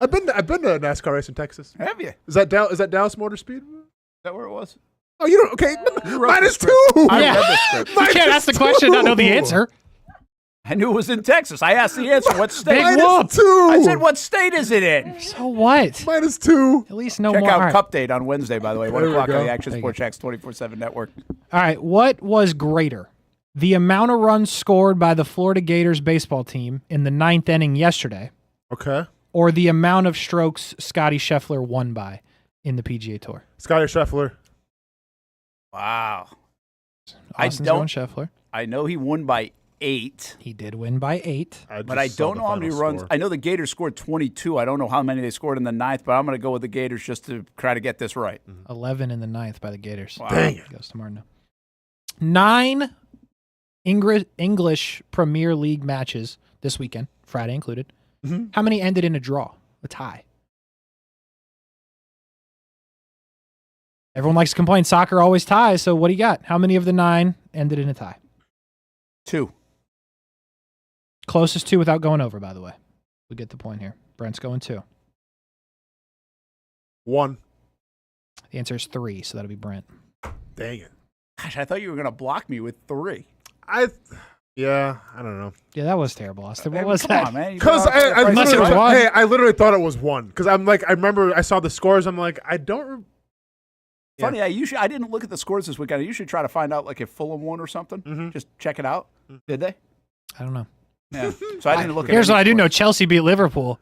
I've been to a NASCAR race in Texas. Have you? Is that Dallas Motor Speed? Is that where it was? Oh, you don't. Okay, -2. I Yeah. read the script. You can't ask the question and not know the answer. I knew it was in Texas. I asked the answer. What state? Big whoop. -2. I said, what state is it in? So what? -2. At least no Check more. out All right. Cup Date on Wednesday, by the way, 1 There we o'clock on go. the Action Thank Sports Jacks 24/7 network. All right. What was greater? The amount of runs scored by the Florida Gators baseball team in the 9th inning yesterday, Okay. or the amount of strokes Scottie Scheffler won by in the PGA Tour? Scottie Scheffler. Wow. Austin's don't- going Scheffler. I know he won by 8, He did win by 8. but I don't know how many runs. I know the Gators scored 22. I don't know how many they scored in the 9th, but I'm going to go with the Gators just to try to get this right. 11 in the 9th by the Gators. Wow. Dang it. Goes to Martineau. 9 English Premier League matches this weekend, Friday included. Mm-hmm. How many ended in a draw, a tie? Everyone likes to complain soccer always ties, so what do you got? How many of the 9 ended in a tie? 2. Closest 2 without going over, by the way. We get the point here. Brent's going 2. 1. The answer is 3, so that'll be Brent. Dang it. Gosh, I thought you were going to block me with 3. I don't know. Yeah, that was terrible, Austin. What Hey, was come that? on, man. You Because got off to the Unless first it was one. one. Hey, I literally thought it was 1. Because I remember I saw the scores. I'm like, I don't. Funny, I didn't look at the scores this weekend. I usually try to find out like if Fulham won or something. Mm-hmm. Just check it out. Did they? I don't know. Yeah. So I didn't look at Here's any what I do know. scores. Chelsea beat Liverpool.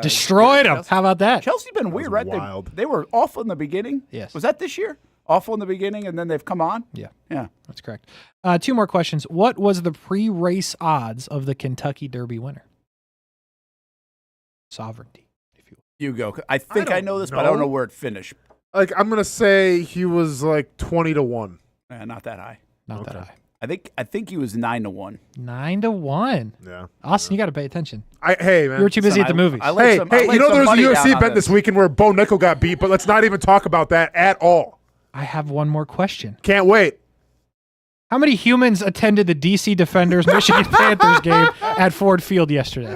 Destroyed them. How about that? Chelsea's been weird, right? wild. They were awful in the beginning. Yes. Was that this year? Awful in the beginning, and then they've come on? Yeah. Yeah. That's correct. 2 more questions. What was the pre-race odds of the Kentucky Derby winner? Sovereignty, if you will. You go. I think I don't know this, but I don't know. know where it finished. Like, I'm going to say he was like 20-1. Not that high. Not that high. I think he was 9-1. 9-1. Yeah. Austin, you got to pay attention. Hey, man. You were too busy at the movies. I laid Hey, some- I you laid know some there was a money down UFC on bet this weekend where Bo Nickel got beat, but let's not even talk about that at all. I have one more question. Can't wait. How many humans attended the DC Defenders Michigan Panthers game at Ford Field yesterday?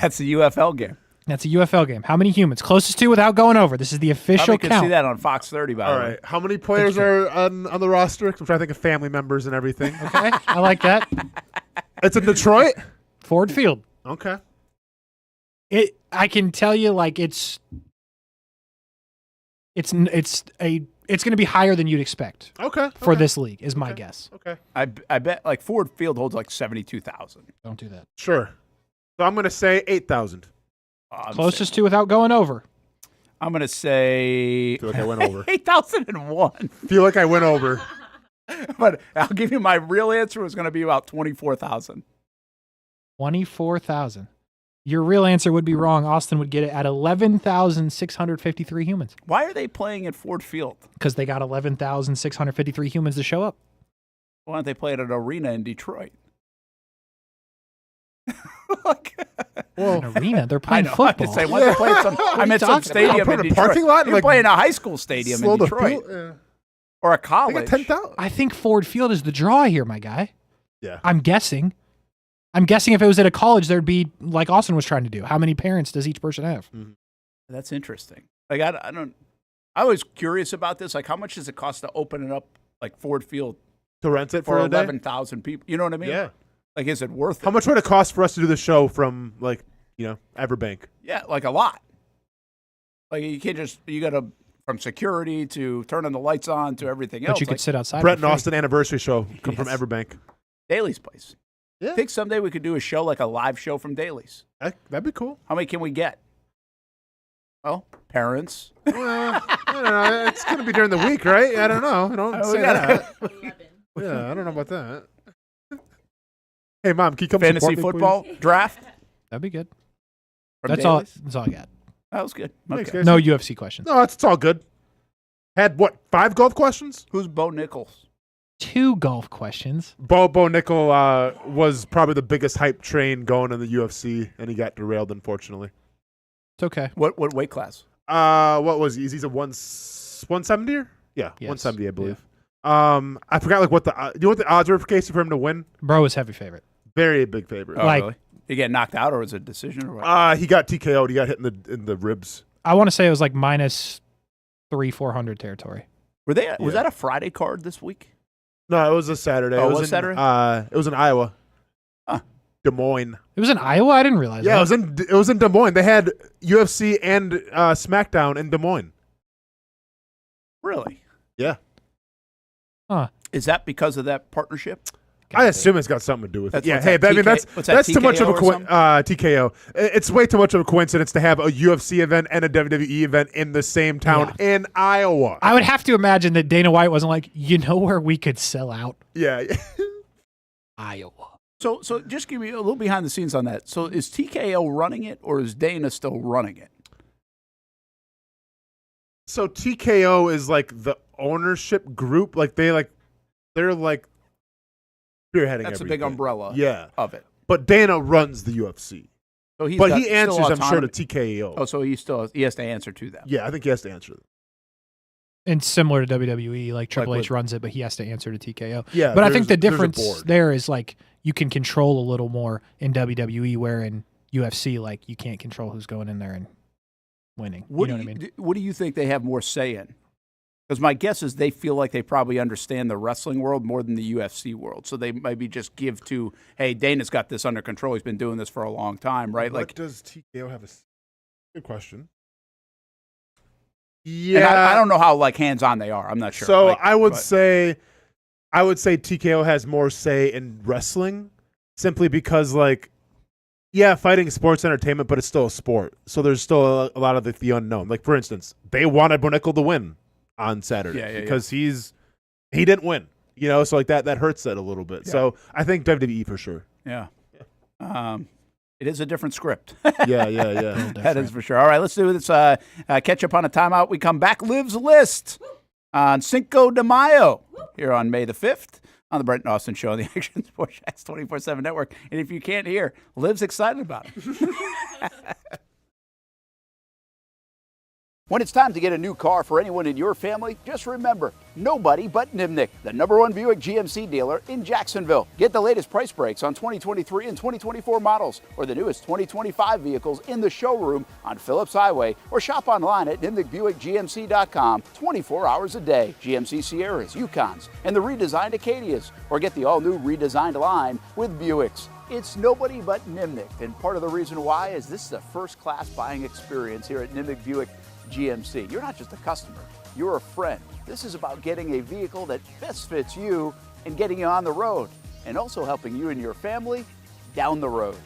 That's the UFL game. That's a UFL game. How many humans? Closest 2 without going over. This is the official Probably could count. see that on Fox 30, by All the way. right. How many players are on the roster? I'm trying to think of family members and everything. Okay, I like that. It's in Detroit? Ford Field. Okay. I can tell you, like it's going to be higher than you'd expect. Okay. For this league, is my guess. Okay. I bet like Ford Field holds like 72,000. Don't do that. Sure. So I'm going to say 8,000. Closest 2 without going over. I'm going to say Feel like I went over. 8,001. Feel like I went over. But I'll give you my real answer was going to be about 24,000. 24,000. Your real answer would be wrong. Austin would get it at 11,653 humans. Why are they playing at Ford Field? Because they got 11,653 humans to show up. Why don't they play at an arena in Detroit? An arena. They're playing I know. football. I'm just saying, why don't they play at some, are I'm you at some talking about? stadium Put in in a Detroit. parking lot and, You're like, playing a high school stadium slow in the Detroit. field, Or a I college. think 10,000. I think Ford Field is the draw here, my guy. Yeah. I'm guessing if it was at a college, there'd be, like Austin was trying to do, how many parents does each person have? That's interesting. Like I was curious about this. Like, how much does it cost to open it up, like Ford Field, To rent it for for a day? 11,000 people? You know what I mean? Yeah. Like, is it worth it? How much would it cost for us to do the show from, like, Everbank? Yeah, like a lot. Like, you can't just, you got to, from security to turning the lights on to everything else. But you could like, sit outside. Brent for free. Austen anniversary show come from Yes. Everbank. Daly's place. Yeah. I think someday we could do a show, like a live show from Daly's. That'd be cool. How many can we get? Well, parents. Well, I don't know. It's going to be during the week, right? I don't know. Don't We say gotta- that. Yeah, I don't know about that. Hey, Mom, can you come fantasy support me, football please? draft? That'd be good. From That's all. Dailies? That's all I got. That was good. Thanks, Okay. guys. No UFC questions. No, it's all good. Had, 5 golf questions? Who's Bo Nichols? 2 golf questions. Bo Nickel was probably the biggest hype train going in the UFC, and he got derailed, unfortunately. It's okay. What weight class? What was he? He's a 170er? Yeah, Yes. 170, I believe. I forgot what the do you know what the odds were for Casey for him to win? Bro is heavy favorite. Very big favorite. Oh, Like- really? He get knocked out, or was it a decision? Or what? He got TKO'd. He got hit in the ribs. I want to say it was like minus 300-400 territory. Was that a Friday card this week? No, it was a Saturday. Oh, it was was in, Saturday? It was in Iowa. Huh. Des Moines. It was in Iowa? I didn't realize Yeah, that. it was in Des Moines. They had UFC and SmackDown in Des Moines. Really? Yeah. Huh. Is that because of that partnership? I assume it's got something to do with That's it. Yeah, what's hey, that, I mean what's that, that's too much of a TKO or something? TKO. It's way too much of a coincidence to have a UFC event and a WWE event in the same town in Iowa. I would have to imagine that Dana White wasn't like, you know where we could sell out? Yeah. Iowa. So just give me a little behind the scenes on that. So is TKO running it, or is Dana still running it? So TKO is like the ownership group. Like they're like spearheading. That's a everything. big umbrella. Of it. But Dana runs the UFC. So he But he answers, I'm sure, to TKO. Oh, so he has to answer to them. Yeah, I think he has to answer them. And similar to WWE, like Triple Like H runs it, but he has to answer to TKO. Yeah, but I think the there's a difference board. there is like you can control a little more in WWE, where in UFC, like you can't control who's going in there and winning. You know what I mean? What do you think they have more say in? Because my guess is they feel like they probably understand the wrestling world more than the UFC world. So they maybe just give to, hey, Dana's got this under control. He's been doing this for a long time, right? What Like, does TKO have? Good question. and Yeah, I don't know how like hands on they are. I'm not sure. So Like, I would but- say TKO has more say in wrestling, simply because fighting sports entertainment, but it's still a sport. So there's still a lot of the unknown. Like for instance, they wanted Bonickle to win on Saturday because he didn't win. So like that hurts that a little bit. Yeah. So I think WWE for sure. Yeah. It is a different script. Yeah. That is for sure. All right, let's do this. Catch up on a timeout. We come back. Liv's List on Cinco de Mayo here on May the 5th on the Brent Austen Show on the Action Sports Jacks 24/7 Network. And if you can't hear, Liv's excited about it. When it's time to get a new car for anyone in your family, just remember, nobody but Nimnick, the #1 Buick GMC dealer in Jacksonville. Get the latest price breaks on 2023 and 2024 models, or the newest 2025 vehicles in the showroom on Phillips Highway, or shop online at nimnickbuickgmc.com 24 hours a day. GMC Sierras, Yukons, and the redesigned Acadias, or get the all-new redesigned line with Buicks. It's nobody but Nimnick, and part of the reason why is this is a first-class buying experience here at Nimnick Buick GMC. You're not just a customer, you're a friend. This is about getting a vehicle that best fits you and getting you on the road, and also helping you and your family down the road.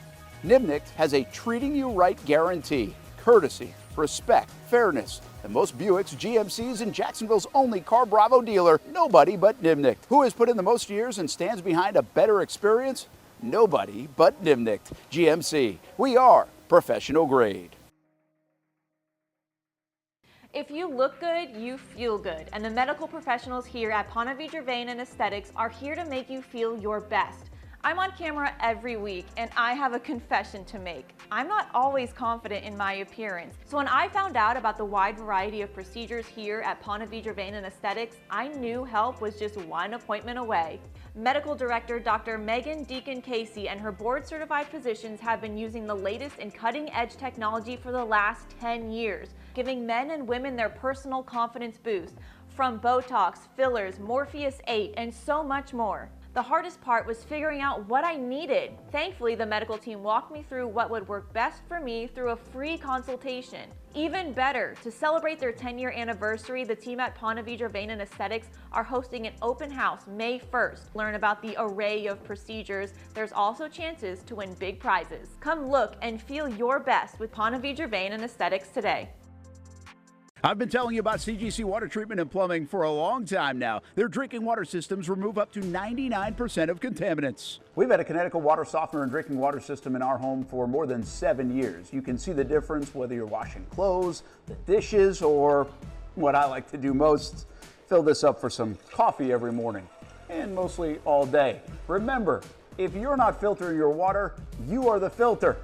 Nimnick has a treating you right guarantee, courtesy, respect, fairness. The most Buicks, GMCs, and Jacksonville's only Car Bravo dealer, nobody but Nimnick. Who has put in the most years and stands behind a better experience? Nobody but Nimnick. GMC. We are professional grade. If you look good, you feel good. And the medical professionals here at Ponte Vedra Vein and Aesthetics are here to make you feel your best. I'm on camera every week, and I have a confession to make. I'm not always confident in my appearance. So when I found out about the wide variety of procedures here at Ponte Vedra Vein and Aesthetics, I knew help was just one appointment away. Medical Director Dr. Megan Deacon-Casey and her board-certified physicians have been using the latest in cutting-edge technology for the last 10 years, giving men and women their personal confidence boost, from Botox, fillers, Morpheus 8, and so much more. The hardest part was figuring out what I needed. Thankfully, the medical team walked me through what would work best for me through a free consultation. Even better, to celebrate their 10-year anniversary, the team at Ponte Vedra Vein and Aesthetics are hosting an open house May 1st. Learn about the array of procedures. There's also chances to win big prizes. Come look and feel your best with Ponte Vedra Vein and Aesthetics today. I've been telling you about CGC Water Treatment and Plumbing for a long time now. Their drinking water systems remove up to 99% of contaminants. We've had a Connecticut water softener and drinking water system in our home for more than 7 years. You can see the difference whether you're washing clothes, the dishes, or what I like to do most, fill this up for some coffee every morning, and mostly all day. Remember, if you're not filtering your water, you are the filter.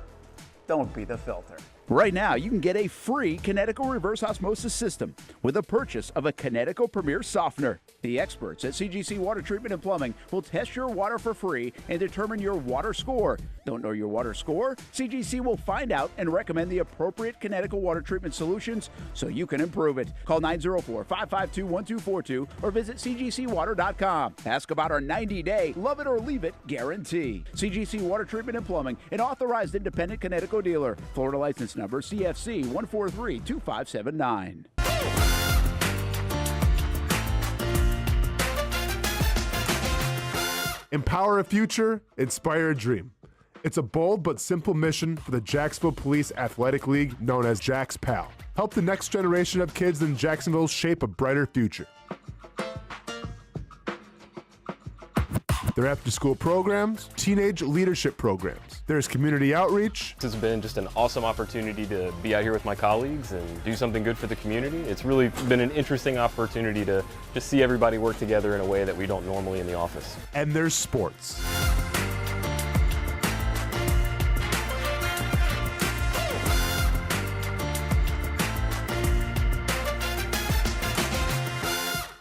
Don't be the filter. Right now, you can get a free Connecticut reverse osmosis system with a purchase of a Connecticut Premier Softener. The experts at CGC Water Treatment and Plumbing will test your water for free and determine your water score. Don't know your water score? CGC will find out and recommend the appropriate Connecticut water treatment solutions so you can improve it. Call 904-552-1242 or visit cgcwater.com. Ask about our 90-day love it or leave it guarantee. CGC Water Treatment and Plumbing, an authorized independent Connecticut dealer. Florida license number CFC 1432579. Empower a future, inspire a dream. It's a bold but simple mission for the Jacksonville Police Athletic League known as Jax Pal. Help the next generation of kids in Jacksonville shape a brighter future. Their after-school programs, teenage leadership programs. There's community outreach. This has been just an awesome opportunity to be out here with my colleagues and do something good for the community. It's really been an interesting opportunity to just see everybody work together in a way that we don't normally in the office. And there's sports.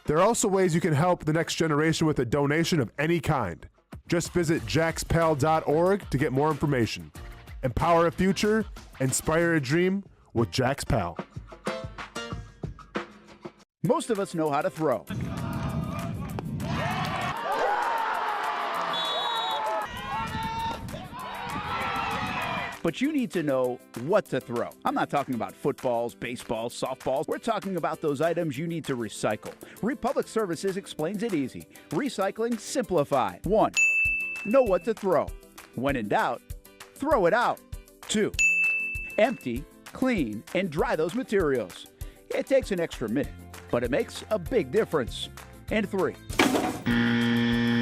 There are also ways you can help the next generation with a donation of any kind. Just visit jaxpal.org to get more information. Empower a future, inspire a dream with Jax Pal. Most of us know how to throw. But you need to know what to throw. I'm not talking about footballs, baseballs, softballs. We're talking about those items you need to recycle. Republic Services explains it easy. Recycling simplified. 1. Know what to throw. When in doubt, throw it out. 2. Empty, clean, and dry those materials. It takes an extra minute, but it makes a big difference. And 3.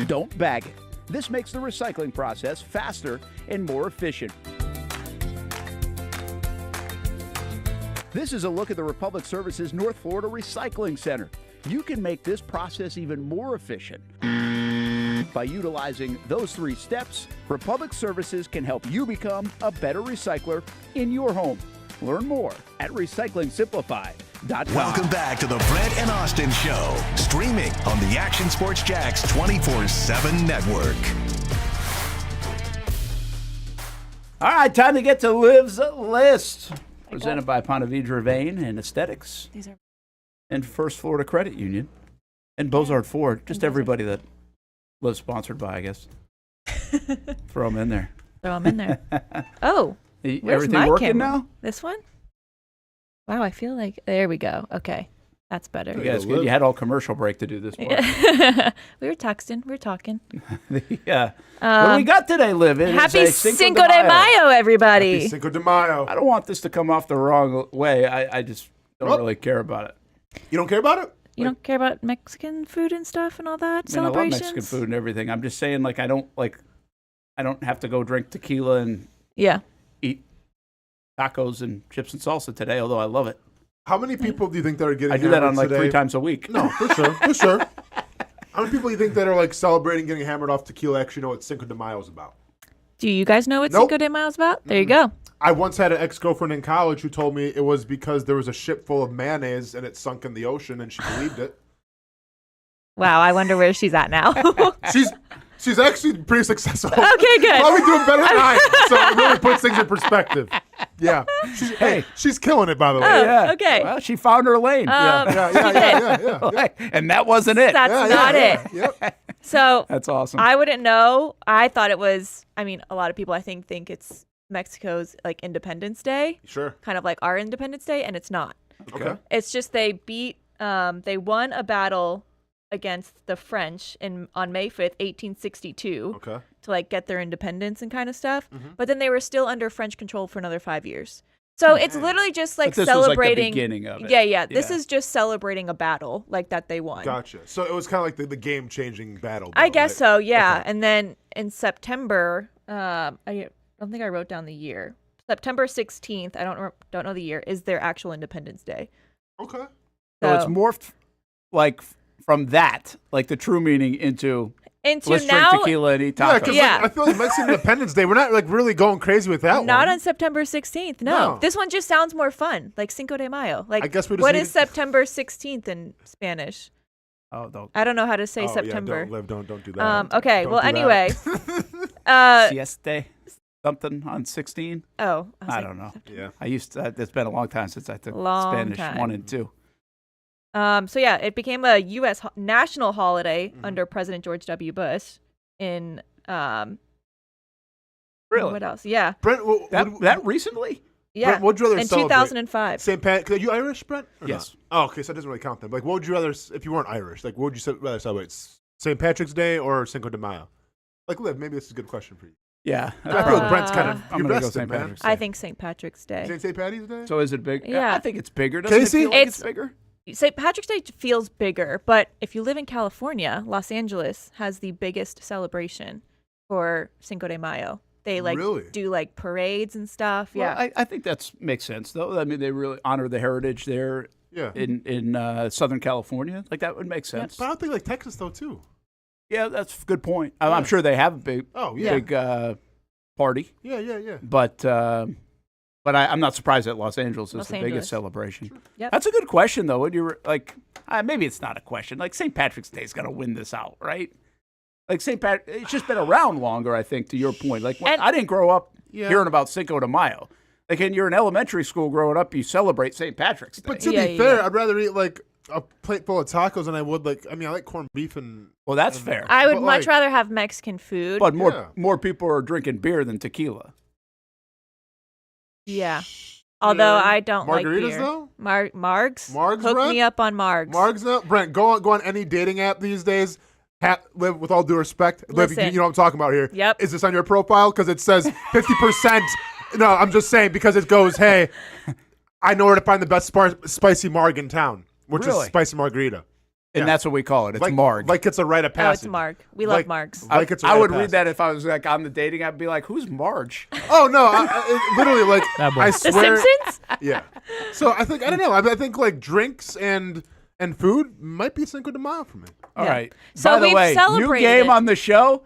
Don't bag it. This makes the recycling process faster and more efficient. This is a look at the Republic Services North Florida Recycling Center. You can make this process even more efficient. By utilizing those 3 steps, Republic Services can help you become a better recycler in your home. Learn more at recyclingsimplified.com. Welcome back to the Brent and Austen Show, streaming on the Action Sports Jax 24/7 network. All right, time to get to Liv's List. Presented by Ponte Vedra Vein and Aesthetics. These are and First Florida Credit Union and Bozard Ford. Just everybody that Liv's sponsored by, I guess. Throw them in there. Throw them in there. Oh, where's everything my working camera? now? This one? Wow, I feel like there we go. Okay, that's better. You guys good. You had all commercial break to do this part. We were texting. We were talking. Yeah. What do we got today, Liv? It Happy is a Cinco de Mayo, everybody. Happy Cinco de Mayo. I don't want this to come off the wrong way. I just don't really care about it. You don't care about it? You don't care about Mexican food and stuff and all that? I mean, I love Celebrations? Mexican food and everything. I'm just saying, I don't have to go drink tequila and eat tacos and chips and salsa today, although I love it. How many people do you think that are getting I do that on today? 3 times a week. No, for sure. For sure. How many people do you think that are celebrating getting hammered off tequila actually know what Cinco de Mayo is about? Do you guys know what Cinco de Mayo is about? There you go. I once had an ex-girlfriend in college who told me it was because there was a ship full of mayonnaise and it sunk in the ocean and she believed it. Wow, I wonder where she's at now. She's actually pretty successful. Okay, good. Probably doing better than I am, so it really puts things in perspective. Yeah. She's killing it, by the way. Oh, yeah. okay. Well, she found her lane. Yeah. And that wasn't it. That's not it. Yep. So that's awesome. I wouldn't know. I thought it was, a lot of people I think it's Mexico's Independence Day. Sure. Kind of like our Independence Day, and it's not. Okay. It's just they won a battle against the French on May 5th, 1862 to get their independence and kind of stuff. Mm-hmm. But then they were still under French control for another 5 years. So it's literally just like But this was, like, the celebrating. beginning of it. Yeah. This Yeah. is just celebrating a battle like that they won. Gotcha. So it was kind of like the game-changing battle. I though, guess right? so. Yeah. Okay. And then in September, I don't think I wrote down the year. September 16th. I don't know the year. Is their actual Independence Day. Okay. So it's morphed like from that, like the true meaning into let's now drink tequila and eat tacos. Yeah, because I feel like Mexican Independence Day, we're not like really going crazy with that one. Not on September 16th. No. No. This one just sounds more fun, like Cinco de Mayo. Like, I guess we just what need is to- September 16th in Spanish? Oh, don't. I don't know how to say Oh, September. Yeah, don't do that. Okay. Don't Well, do that. anyway. Siesta, something on 16. Oh, I don't know. Yeah, I used to. It's been a long time since I took Long Spanish time. 1 and 2. So yeah, it became a U.S. national holiday under President George W. Bush. In Really? What else? Yeah. Brent, that recently? Yeah. Brent, what'd you rather in celebrate? 2005. St. Pat. Are you Irish, Brent? or Yes. not? Oh, okay. So it doesn't really count then. Like, what would you rather, if you weren't Irish, like, what would you rather celebrate? St. Patrick's Day or Cinco de Mayo? Like, Liv, maybe this is a good question for you. Yeah. I feel like Brent's kind of I'm your gonna go best, St. man. Patrick's Day. I think St. Patrick's Day. St. Patty's Day. So is it big? Yeah. I think it's bigger. Doesn't Casey? it feel like it's bigger? St. Patrick's Day feels bigger, but if you live in California, Los Angeles has the biggest celebration for Cinco de Mayo. They Really? do like parades and stuff. Well, Yeah. I think that makes sense, though. I mean, they really honor the heritage there Yeah. in Southern California. Like, that would make sense. But I don't think like Texas though too. Yeah, that's a good point. I'm sure they have a big, Oh, yeah. big party. Yeah. But I'm not surprised that Los Angeles is Los the Angeles. biggest celebration. Yep. That's a good question, though. When you're like, maybe it's not a question. Like, St. Patrick's Day is going to win this out, right? Like, St. Pat, it's just been around longer, I think, to your point. Like, when, I didn't grow up hearing about Cinco de Mayo. Like, when you're in elementary school growing up, you celebrate St. Patrick's Day. But to be fair, I'd rather eat like a plate full of tacos than I would like. I mean, I like corned beef and. Well, that's fair. I would but, much like- rather have Mexican food. But more people are drinking beer than tequila. Yeah. Although I don't like Margaritas, beer. though? Margs? Margs, Hook Brent? me up on Margs. Margs now, Brent. Go on any dating app these days. Live with all due respect. Liv, Listen. you know what I'm talking about here. Yep. Is this on your profile? Because it says 50%. No, I'm just saying because it goes, hey, I know where to find the best spicy marg in town, which Really? is spicy margarita. And Yeah. that's what we call it. It's like, marg. Like it's a rite of Oh, passage. it's Marg. We love Margs. Like it's a I rite would of read passage. that if I was like on the dating app and be like, who's Marge? Oh no! It literally, like I The swear. Simpsons? Yeah. So I think I don't know. I think like drinks and food might be Cinco de Mayo for me. All right. So By the we've way, new celebrated game it. on the show.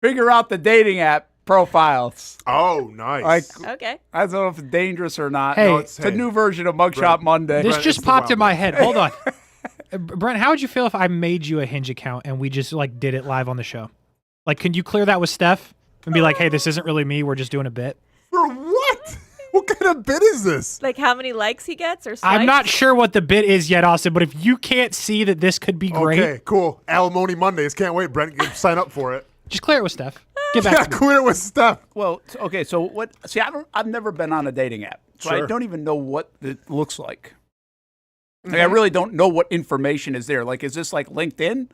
Figure out the dating app profiles. Oh, nice. Like, Okay. I don't know if it's dangerous or not. Hey. No, it's a new version of Mugshot Brent. Monday. This Brent, just it's the popped in Wild my West. head. Hold on. Brent, how would you feel if I made you a Hinge account and we just like did it live on the show? Like, can you clear that with Steph and be like, hey, this isn't really me. We're just doing a bit. For what? What kind of bit is this? Like how many likes he gets or swipes? I'm not sure what the bit is yet, Austin, but if you can't see that this could be great, Okay, cool. Alimony Mondays. Can't wait, Brent. You can sign up for it. just clear it with Steph. Get back Yeah, to me. clear it with stuff. Well, okay. So what? See, I've never been on a dating app, so I Sure. don't even know what it looks like. Like, I really don't know what information is there. Like, is this like LinkedIn?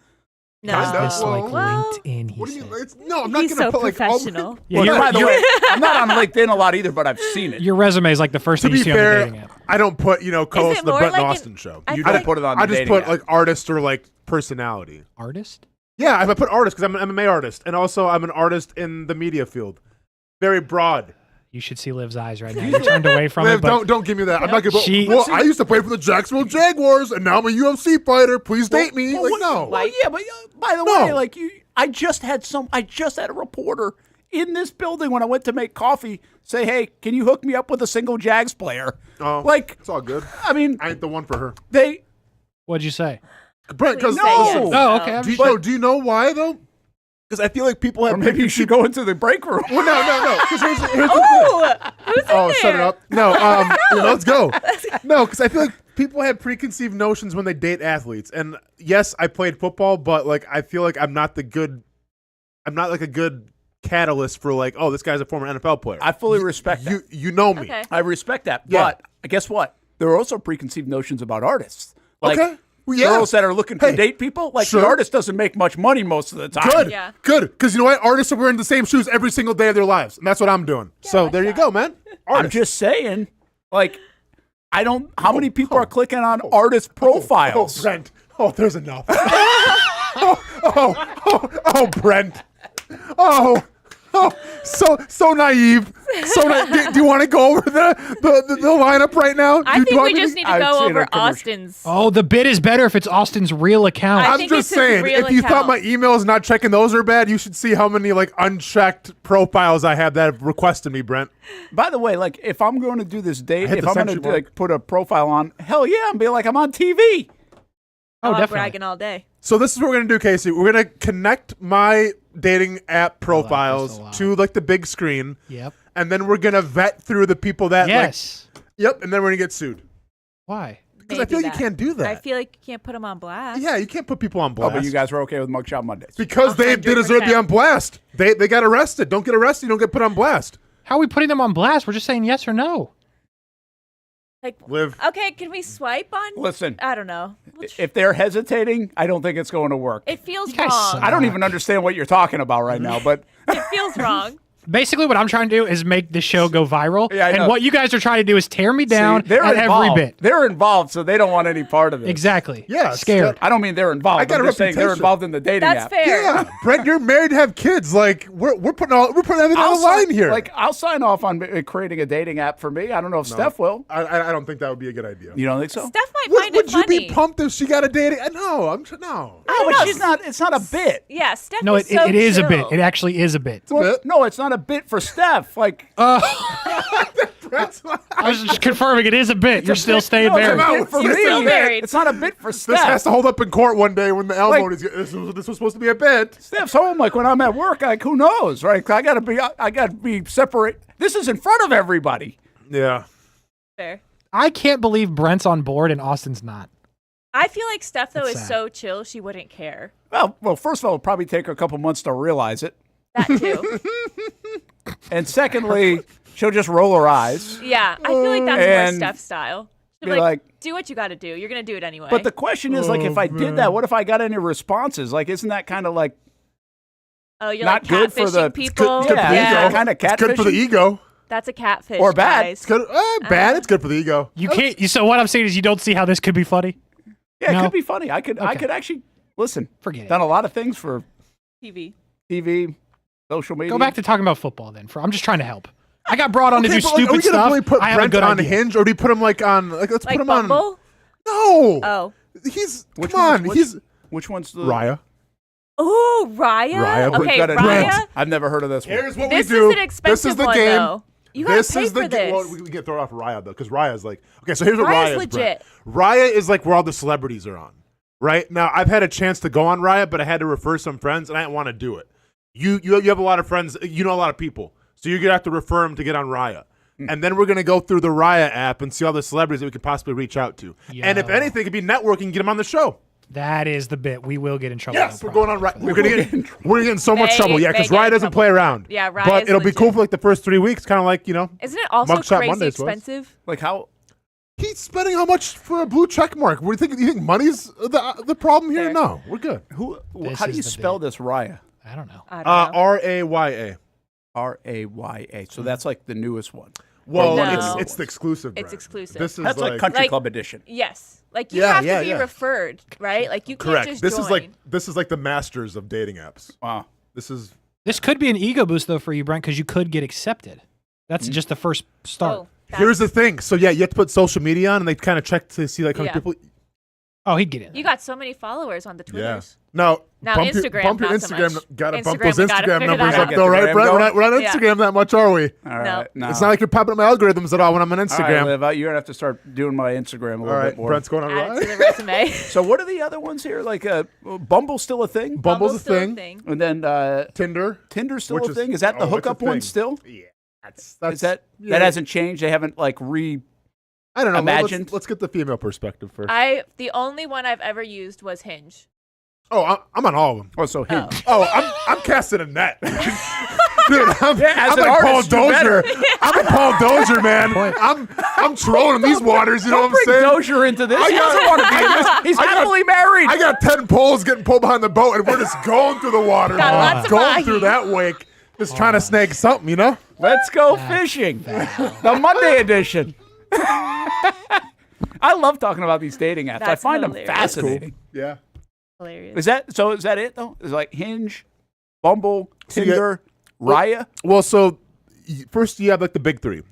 No. Kinda. This like Well, LinkedIn, he What do you said. mean? No, I'm not He's going to so put like all my... professional. Yeah, Well, your, by the your- way, I'm not on LinkedIn a lot either, but I've seen it. your resume is like the first To thing you be see on the fair, dating app. I don't put, co-host it of the more Brent like an- Austen Show. I You feel don't like- put it on the I just dating put app. like artist or like personality. Artist? Yeah, I put artist because I'm an MMA artist, and also I'm an artist in the media field. Very broad. You should see Liv's eyes right now. You turned away from Liv, it, but don't give me that. I'm not gonna. She- Well, I used to play for the Jacksonville Jaguars, and now I'm a UFC fighter. Please date me. Well, Like what- no. Well, yeah, but by the No. way, like I just had a reporter in this building when I went to make coffee say, "Hey, can you hook me up with a single Jags player?" Oh, Like, it's all good. I mean, I ain't the one for her. what'd you say? Brent, because Please say yes. Oh, okay. I'm Do just- do you know why though? Because I feel like people have. or maybe you should go into the break room. Well, no. Because here's the thing. Oh, who's in Oh, there? shut it up. No, let's go. No, because I feel like people have preconceived notions when they date athletes. And yes, I played football, but like I feel like I'm not like a good catalyst for like, oh, this guy's a former NFL player. I fully respect that. You know me. Okay. I respect that. Yeah. But guess what? There are also preconceived notions about artists. Like Okay. Well, yeah. girls that are looking to date people. Like Sure. the artist doesn't make much money most of the time. Good. Yeah. Good. Because you know what? Artists are wearing the same shoes every single day of their lives. And that's what I'm doing. So there you go, man. I'm Artist. just saying. Like, I don't. How many people are clicking on artist profiles? Oh, Brent. Oh, there's enough. Brent. Oh, so naive. Do you want to go over the lineup right now? I think we just need to go over Austin's. Oh, the bid is better if it's Austin's real account. I'm just saying, if you thought my emails not checking those are bad, you should see how many like unchecked profiles I have that have requested me, Brent. By the way, like if I'm going to do this date, if I'm going to like put a profile on, hell yeah, I'm be like I'm on TV. Oh, definitely. Bragging all day. So this is what we're gonna do, Casey. We're gonna connect my dating app profiles to like the big screen. Yep. And then we're gonna vet through the people that Yep. And then we're gonna get sued. Why? Because I feel like you can't do that. I feel like you can't put them on blast. Yeah, you can't put people on blast. Oh, but you guys were okay with Mugshot Mondays because they deserve to be on blast. They got arrested. Don't get arrested. You don't get put on blast. How are we putting them on blast? We're just saying yes or no. Like, Live. Okay, can we swipe on? Listen. I don't know. If they're hesitating, I don't think it's going to work. It feels wrong. I don't even understand what you're talking about right now, but It feels wrong. Basically, what I'm trying to do is make the show go viral. Yeah, I know. And what you guys are trying to do is tear me down they're at involved. every bit. They're involved, so they don't want any part of it. Exactly. Yeah, Scared. I don't mean they're involved. I got I'm a just saying they're reputation. involved in the dating That's app. fair. Yeah, Brent, you're married to have kids. Like we're putting everything on the line here. Like I'll sign off on creating a dating app for me. I don't know if Steph will. I don't think that would be a good idea. You don't think so? Steph might find Would it you funny. be pumped if she got a dating? No, no. No, but she's not. It's not a bit. Yeah, Steph No, is it so is a chill. bit. It actually is a bit. No, it's not a bit for Steph. Like, I was just confirming it is a bit. You're still staying no, married. for You're me, still married. it's not a bit for Steph. This has to hold up in court one day when the Like- alimony's. This was supposed to be a bit. Steph's home. Like when I'm at work, like who knows, right? I gotta be separate. This is in front of everybody. Yeah. Fair. I can't believe Brent's on board and Austin's not. I feel like Steph though That's is sad. so chill she wouldn't care. Well, first of all, it'll probably take her a couple months to realize it, That too. and secondly, she'll just roll her eyes. Yeah, I feel like that's more And Steph's style. She'll be be like- do what you got to do. You're gonna do it anyway. But the question is, like, if I did that, what if I got any responses? Like, isn't that kind of like oh, you're not like good for the catfishing people. good for the yeah, ego. kind of catfishing? It's good for the ego. that's a catfish. Or bad. Guys. It's good. Bad. It's good for the ego. You can't. So what I'm saying is, you don't see how this could be funny. Yeah, it No? could be funny. I could Okay. actually listen. Forget it. Done a lot of things for TV. TV, social media. Go back to talking about football then. I'm just trying to help. I got brought on to do but, like, stupid are we gonna stuff. really put I have a Brent good on idea. Hinge, or do you put him like on? Like, let's Like put him on. Bumble? No. Oh. He's Which come one- on. which- He's Which one's the Raya. Oh, Raya. Raya, Okay, Got it. Raya. I've never heard of this one. Here's what This we do. is an expensive this is the one, game. though. You gotta this pay is the for game. this. Well, we get thrown off Raya though, because Raya's like okay. So here's what Raya's Raya is. legit. Brent. Raya is like where all the celebrities are on. Right now, I've had a chance to go on Raya, but I had to refer some friends, and I didn't want to do it. You have a lot of friends. You know a lot of people, so you're gonna have to refer them to get on Raya. And then we're going to go through the Raya app and see all the celebrities that we could possibly reach out to. And if anything, it could be networking, get them on the show. That is the bit. We will get in trouble. Yes, no we're going on problem. Raya. We're going to get in so much They- trouble. Yeah, because they get Raya in doesn't trouble. play around. Yeah, Raya But is it'll be legit. cool for like the first 3 weeks, kind of like, Isn't it also Mugshot crazy Mondays was. expensive? Like how? He's spending how much for a blue check mark? What do you think money's the problem here? Fair. No, we're good. This How do is you the spell bit. this Raya? I don't know. I don't know. Raya. Raya. So that's like the newest one. Well, No. it's the exclusive. It's brand. exclusive. This is That's like Country Like- Club edition. Yes. Like you Yeah, have yeah, to be yeah. referred, right? Like you can't correct. just This join. is like the masters of dating apps. Wow. This is This could be an ego boost though for you, Brent, because you could get accepted. That's just the first start. Oh, here's the thing. So yeah, you have to put social media on, and they kind of check to see like how many Yeah. people. Oh, he'd get in. You got so many followers on the Twitters. No. Now bump Instagram, bump your not so Instagram. much. Gotta bump Instagram, those we gotta Instagram figure numbers that up out. though, right, Get the Brent? gram We're not on Yeah. Instagram that much, are we? All right. No. It's not like you're popping up my algorithms at all when I'm on All right, Instagram. Liv, you're gonna have to start doing my Instagram a little All right, bit more. Brent's going on Add it to Raya. the resume. So what are the other ones here? Like Bumble's still a thing. Bumble's a still thing. And then Tinder. Tinder's still Which a is- thing. Is that the oh, it's a hookup one thing. still? Yeah. That's Is that yeah. that hasn't changed? They haven't like I don't know. imagined? Let's get the female perspective first. The only one I've ever used was Hinge. Oh, I'm on all of them. Oh, so Hinge. I'm casting a net. Dude, I'm as like an Paul artist, you're Dozier. better. I'm like Paul Dozier, man. I'm trolling in these waters. You know what I'm Bring saying? Dozier into this. I He got- doesn't want to be in this. He's I got- happily married. I got 10 poles getting pulled behind the boat, and we're just going through the water, Got lots of going mahi. through that wake, just trying to snag something, you know? Let's go fishing. The Monday edition. I love talking about these dating apps. I That's find hilarious. them fascinating. Yeah. Hilarious. Is that it though? Is like Hinge, Bumble, Tinder, Raya? Well, so first you have like the big three.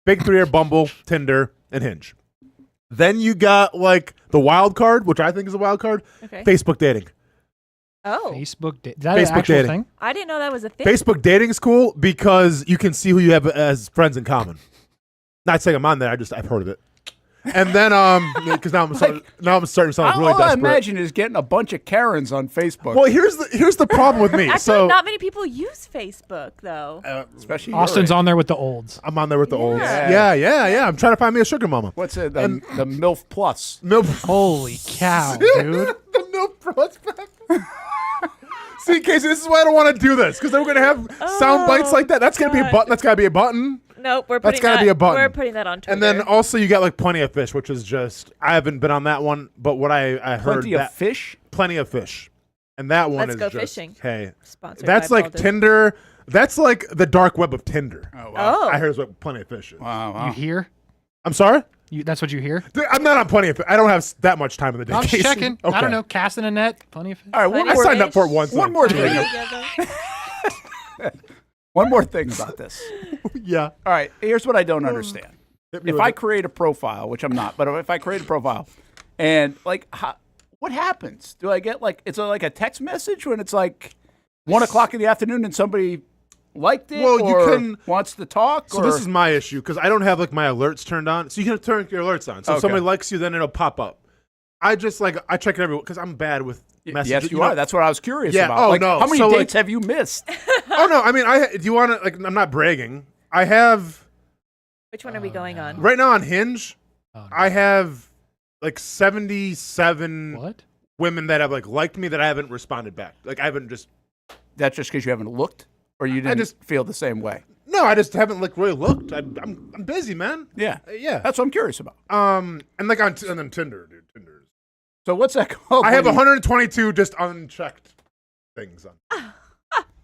Big three are Bumble, Tinder, and Hinge. Then you got like the wild card, which I think is a wild card. Okay. Facebook dating. Oh. Facebook dating. Is that an Facebook actual dating. thing? I didn't know that was a thing. Facebook dating is cool because you can see who you have as friends in common. Not saying I'm on there. I've heard of it. And then because now I'm starting to sound really All I desperate. imagine is getting a bunch of Karens on Facebook. Well, here's the problem with me. Actually, So not many people use Facebook though. especially Austin's on there with the olds. I'm on there with the olds. Yeah. Yeah. I'm trying to find me a sugar mama. What's it? The MILF Plus. MILF. Holy cow, dude. The MILF prospect. See, Casey, this is why I don't want to do this because then we're gonna have sound bites like that. That's gonna be a button. That's gotta be a button. Nope, we're That's putting gotta that. be a button. We're putting that on Twitter. And then also you got like Plenty of Fish, which is just I haven't been on that one, but what I heard Plenty of Fish. Plenty of Fish, and that one Let's is go just fishing. hey, Sponsored that's by like Baldwin. Tinder. That's like the dark web of Tinder. Oh wow! Oh. I heard it's what Plenty of Fish is. Wow. You hear? I'm sorry. That's what you hear? Dude, I'm not on Plenty of Fish. I don't have that much time in the day. I'm just Casey. checking. Okay. I don't know. Casting a net. Plenty of. All right, I signed up for it once. One more thing. One more thing about this. Yeah. All right, here's what I don't understand. Hit me If with I it. create a profile, which I'm not, but if I create a profile, and like, what happens? Do I get like it's like a text message when it's like 1 o'clock in the afternoon and somebody liked it Well, you or can- wants to talk? So or? this is my issue because I don't have like my alerts turned on. So you can turn your alerts on. So if Okay. somebody likes you, then it'll pop up. I just like I check it every because I'm bad with messages. Yes, you are. That's what I was curious Yeah, about. oh, Like, no. How many So, dates like- have you missed? Oh no, I mean do you want to like? I'm not bragging. I have Which one are we going on? right now on Hinge. Oh, no. I have like 77 What? women that have like liked me that I haven't responded back. Like I haven't just. That's just because you haven't looked, or you didn't just- feel the same way. No, I just haven't like really looked. I'm busy, man. Yeah, Yeah. that's what I'm curious about. And like and then Tinder, dude. Tinder. So what's that called? I have when you- 122 just unchecked things on.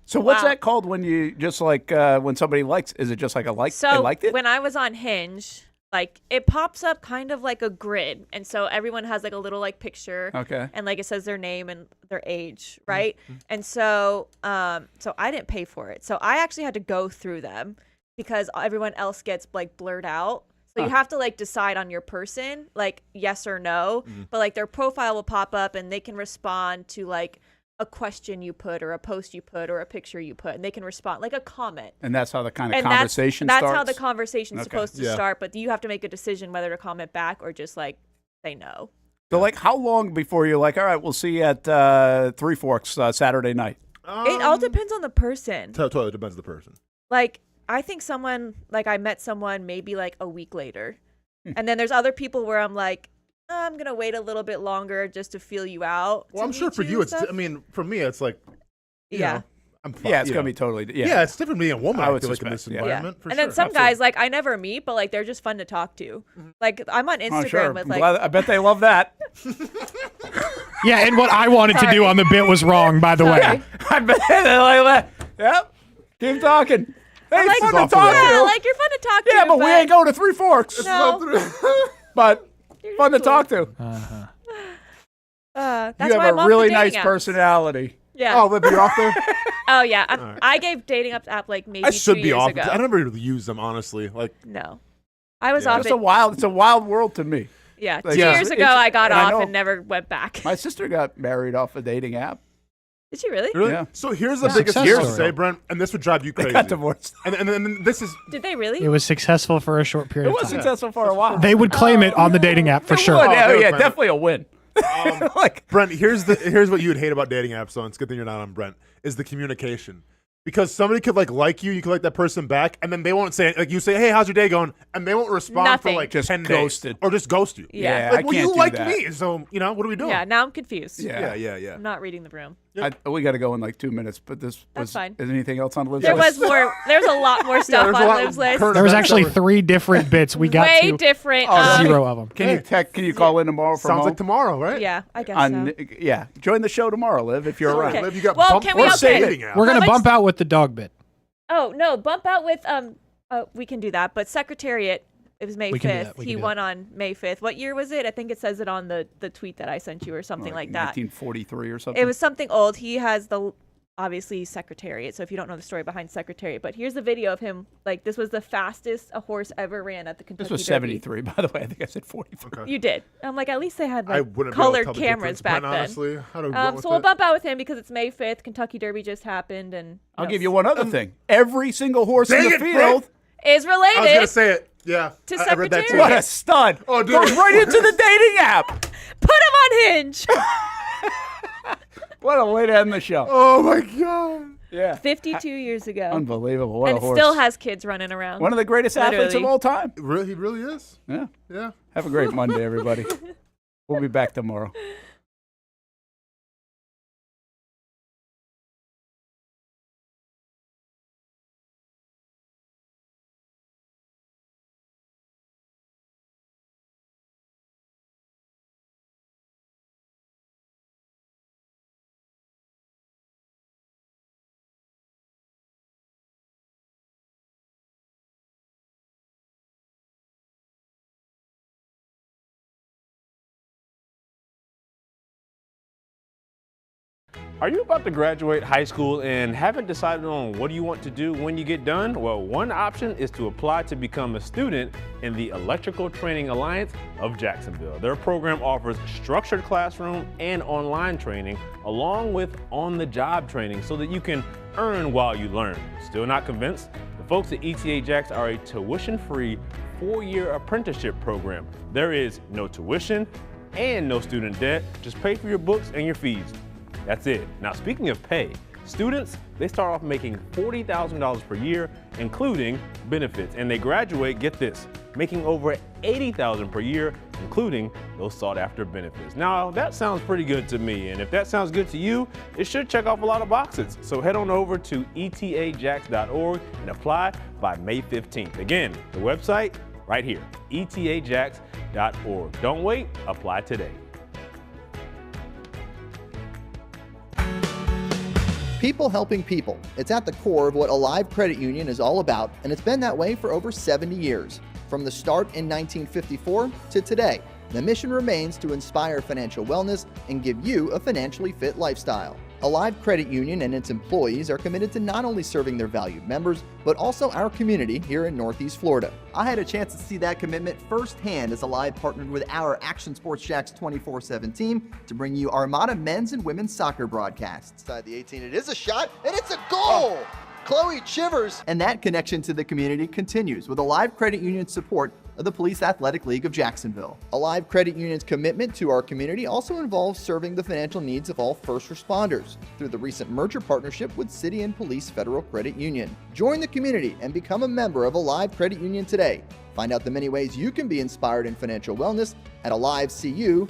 So what's Wow. that called when you just like when somebody likes? Is it just like a like? they So liked it. when I was on Hinge, like it pops up kind of like a grid, and so everyone has like a little like picture, Okay. and like it says their name and their age, right? And so, so I didn't pay for it, so I actually had to go through them because everyone else gets like blurred out. So you have to like decide on your person, like yes or no, but like their profile will pop up and they can respond to like a question you put or a post you put or a picture you put, and they can respond like a comment. And that's how the kind of And conversation that's starts. how the conversation's Okay. supposed to Yeah. start, but you have to make a decision whether to comment back or just like say no. So like, how long before you're like, all right, we'll see you at Three Forks Saturday night? It all depends on the person. Totally depends on the person. Like I think I met someone maybe like a week later. And then there's other people where I'm like, I'm going to wait a little bit longer just to feel you out. Well, to I'm sure meet for you, and it's. stuff. I mean, for me, it's like. You Yeah. know, I'm fine, Yeah, it's you gonna know. be totally. Yeah. It's different being a woman. I I would feel like in this suspect, yeah. environment. For and sure. then some Absolutely. guys like I never meet, but like they're just fun to talk to. Like I'm on Instagram Oh, sure. with I'm like glad- I bet they love that. Yeah, and what I wanted to do on the bit was wrong, by the way. I bet they like that. Yep. Keep talking. Hey, like, fun to off the talk rails. yeah, to. like you're fun to talk to. Yeah, but we ain't going to Three Forks. No. But You're fun to cool. talk to. That's You why have I'm a off really the nice dating apps. personality. Yeah. Oh, Liv, you're off there. Oh yeah. right. I gave dating app like maybe I should 2 be years off. ago. I never really use them honestly. Like, No. I was Yeah. off It's it. a wild world to me. Yeah. Like, 2 Yeah. years ago it's- I got and I off know- and never went back. My sister got married off a dating app. Did she really? really? Yeah. So here's the Yeah. biggest Success thing I'll story. say, Brent, and this would drive you They crazy. got divorced. And then this is Did they really? It was successful for a short period It of was time. successful for a while. They would claim it on the dating app for It sure. would, Oh, yeah, they would yeah, claim it. definitely a win. Like, Brent. Here's what you would hate about dating apps. So it's a good thing you're not on Brent. Is the communication. Because somebody could like you could like that person back, and then they won't say like you say, "Hey, how's your day going?" and they won't respond Nothing. for like Just 10 ghosted. days, or just ghost you. Yeah. I Like, well, can't you do liked that. me, so what are we doing? Yeah, now I'm confused. Yeah. yeah. I'm not reading the room. We got to go in like 2 minutes, but this That's was. fine. Is anything else on Liv's There list? was more. There's a lot more stuff there's a on lot Liv's list. current There was events actually that were- 3 different bits. We got Way to different. Oh, 0 of them. Can you call in tomorrow from Sounds home? like tomorrow, right? Yeah, I guess so. Yeah, join the show tomorrow, Liv, if you're Sure, around. Okay. Liv, you got Well, bumped can we for also- dating app. We're going to How much- bump out with the dog bit. Oh no, bump out with we can do that. But Secretariat It was May We can do 5th. that. We He can do won on May 5th. What year was it? I think it says it on the tweet that I sent you or something like that. 1943 or something. It was something old. He has obviously Secretariat. So if you don't know the story behind Secretariat, but here's the video of him. Like, this was the fastest a horse ever ran at the Kentucky This was Derby. 73, by the way. I think I said 43. You did. I'm like, at least they had I like wouldn't be able to colored tell the cameras difference, back Brent, then. honestly. How do we go with So we'll it? bump out with him because it's May 5th. Kentucky Derby just happened, and I'll give you one other thing. Every single horse in Dang the it, field. is related. I was going to say it. Yeah. To I read that too. What a stud. Oh, dude. Goes right into the dating app. Put him on Hinge. What a way to end the show. Oh, my God. Yeah. 52 years ago. Unbelievable. What and a horse. still has kids running around. One of the greatest athletes of Literally. all time. Really, he really is. Yeah. Yeah. Have a great Monday, everybody. We'll be back tomorrow. Are you about to graduate high school and haven't decided on what you want to do when you get done? Well, one option is to apply to become a student in the Electrical Training Alliance of Jacksonville. Their program offers structured classroom and online training along with on-the-job training so that you can earn while you learn. Still not convinced? The folks at ETA Jacks are a tuition-free 4-year apprenticeship program. There is no tuition and no student debt. Just pay for your books and your fees. That's it. Now, speaking of pay, students, they start off making $40,000 per year, including benefits, and they graduate, get this, making over $80,000 per year, including those sought-after benefits. Now, that sounds pretty good to me, and if that sounds good to you, it should check off a lot of boxes. So head on over to etajacks.org and apply by May 15th. Again, the website right here, etajacks.org. Don't wait, apply today. People helping people. It's at the core of what Alive Credit Union is all about, and it's been that way for over 70 years. From the start in 1954 to today, the mission remains to inspire financial wellness and give you a financially fit lifestyle. Alive Credit Union and its employees are committed to not only serving their valued members, but also our community here in Northeast Florida. I had a chance to see that commitment firsthand as Alive partnered with our Action Sports Jacks 24/7 team to bring you Armada men's and women's soccer broadcasts. Inside the 18, it is a shot, and it's a goal! Chloe Chivers. And that connection to the community continues with Alive Credit Union's support of the Police Athletic League of Jacksonville. Alive Credit Union's commitment to our community also involves serving the financial needs of all first responders through the recent merger partnership with City and Police Federal Credit Union. Join the community and become a member of Alive Credit Union today. Find out the many ways you can be inspired in financial wellness at alivecu.coop.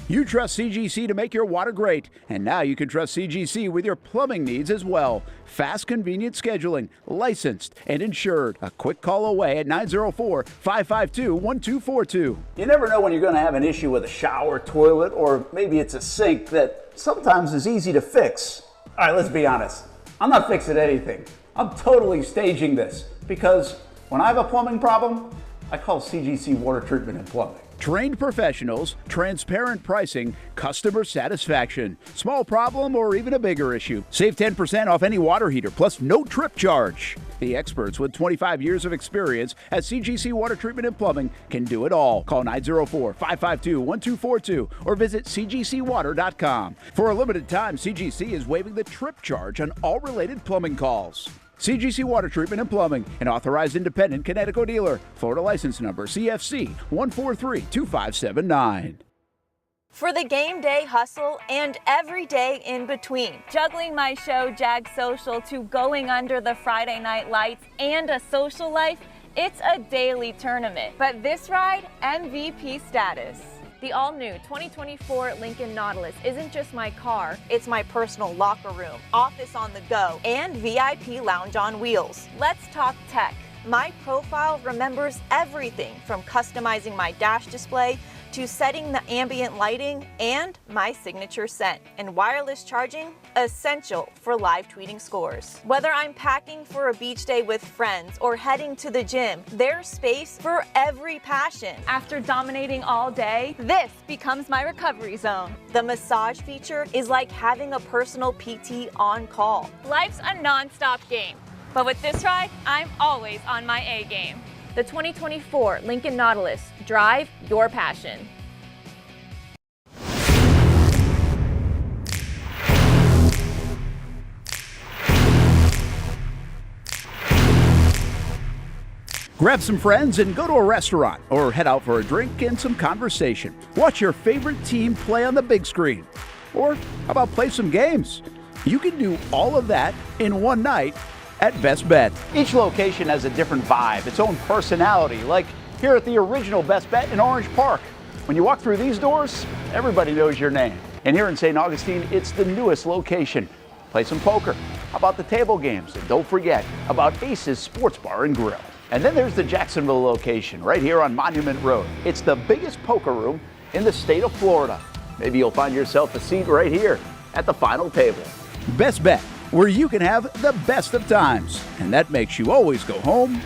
You trust CGC to make your water great, and now you can trust CGC with your plumbing needs as well. Fast, convenient scheduling, licensed and insured. A quick call away at 904-552-1242. You never know when you're going to have an issue with a shower, toilet, or maybe it's a sink that sometimes is easy to fix. All right, let's be honest. I'm not fixing anything. I'm totally staging this because when I have a plumbing problem, I call CGC Water Treatment and Plumbing. Trained professionals, transparent pricing, customer satisfaction. Small problem or even a bigger issue. Save 10% off any water heater plus no trip charge. The experts with 25 years of experience at CGC Water Treatment and Plumbing can do it all. Call 904-552-1242 or visit cgcwater.com. For a limited time, CGC is waiving the trip charge on all related plumbing calls. CGC Water Treatment and Plumbing, an authorized independent Connecticut dealer. Florida license number CFC 1432579. For the game day hustle and every day in between, juggling my show Jag Social to going under the Friday night lights and a social life, it's a daily tournament. But this ride, MVP status. The all-new 2024 Lincoln Nautilus isn't just my car, it's my personal locker room, office on the go, and VIP lounge on wheels. Let's talk tech. My profile remembers everything from customizing my dash display to setting the ambient lighting and my signature scent. And wireless charging, essential for live tweeting scores. Whether I'm packing for a beach day with friends or heading to the gym, there's space for every passion. After dominating all day, this becomes my recovery zone. The massage feature is like having a personal PT on call. Life's a non-stop game, but with this ride, I'm always on my A game. The 2024 Lincoln Nautilus. Drive your passion. Grab some friends and go to a restaurant or head out for a drink and some conversation. Watch your favorite team play on the big screen. Or how about play some games? You can do all of that in one night at Best Bet. Each location has a different vibe, its own personality, like here at the original Best Bet in Orange Park. When you walk through these doors, everybody knows your name. And here in St. Augustine, it's the newest location. Play some poker. How about the table games? And don't forget about Ace's Sports Bar and Grill. And then there's the Jacksonville location right here on Monument Road. It's the biggest poker room in the state of Florida. Maybe you'll find yourself a seat right here at the final table. Best Bet, where you can have the best of times. And that makes you always go home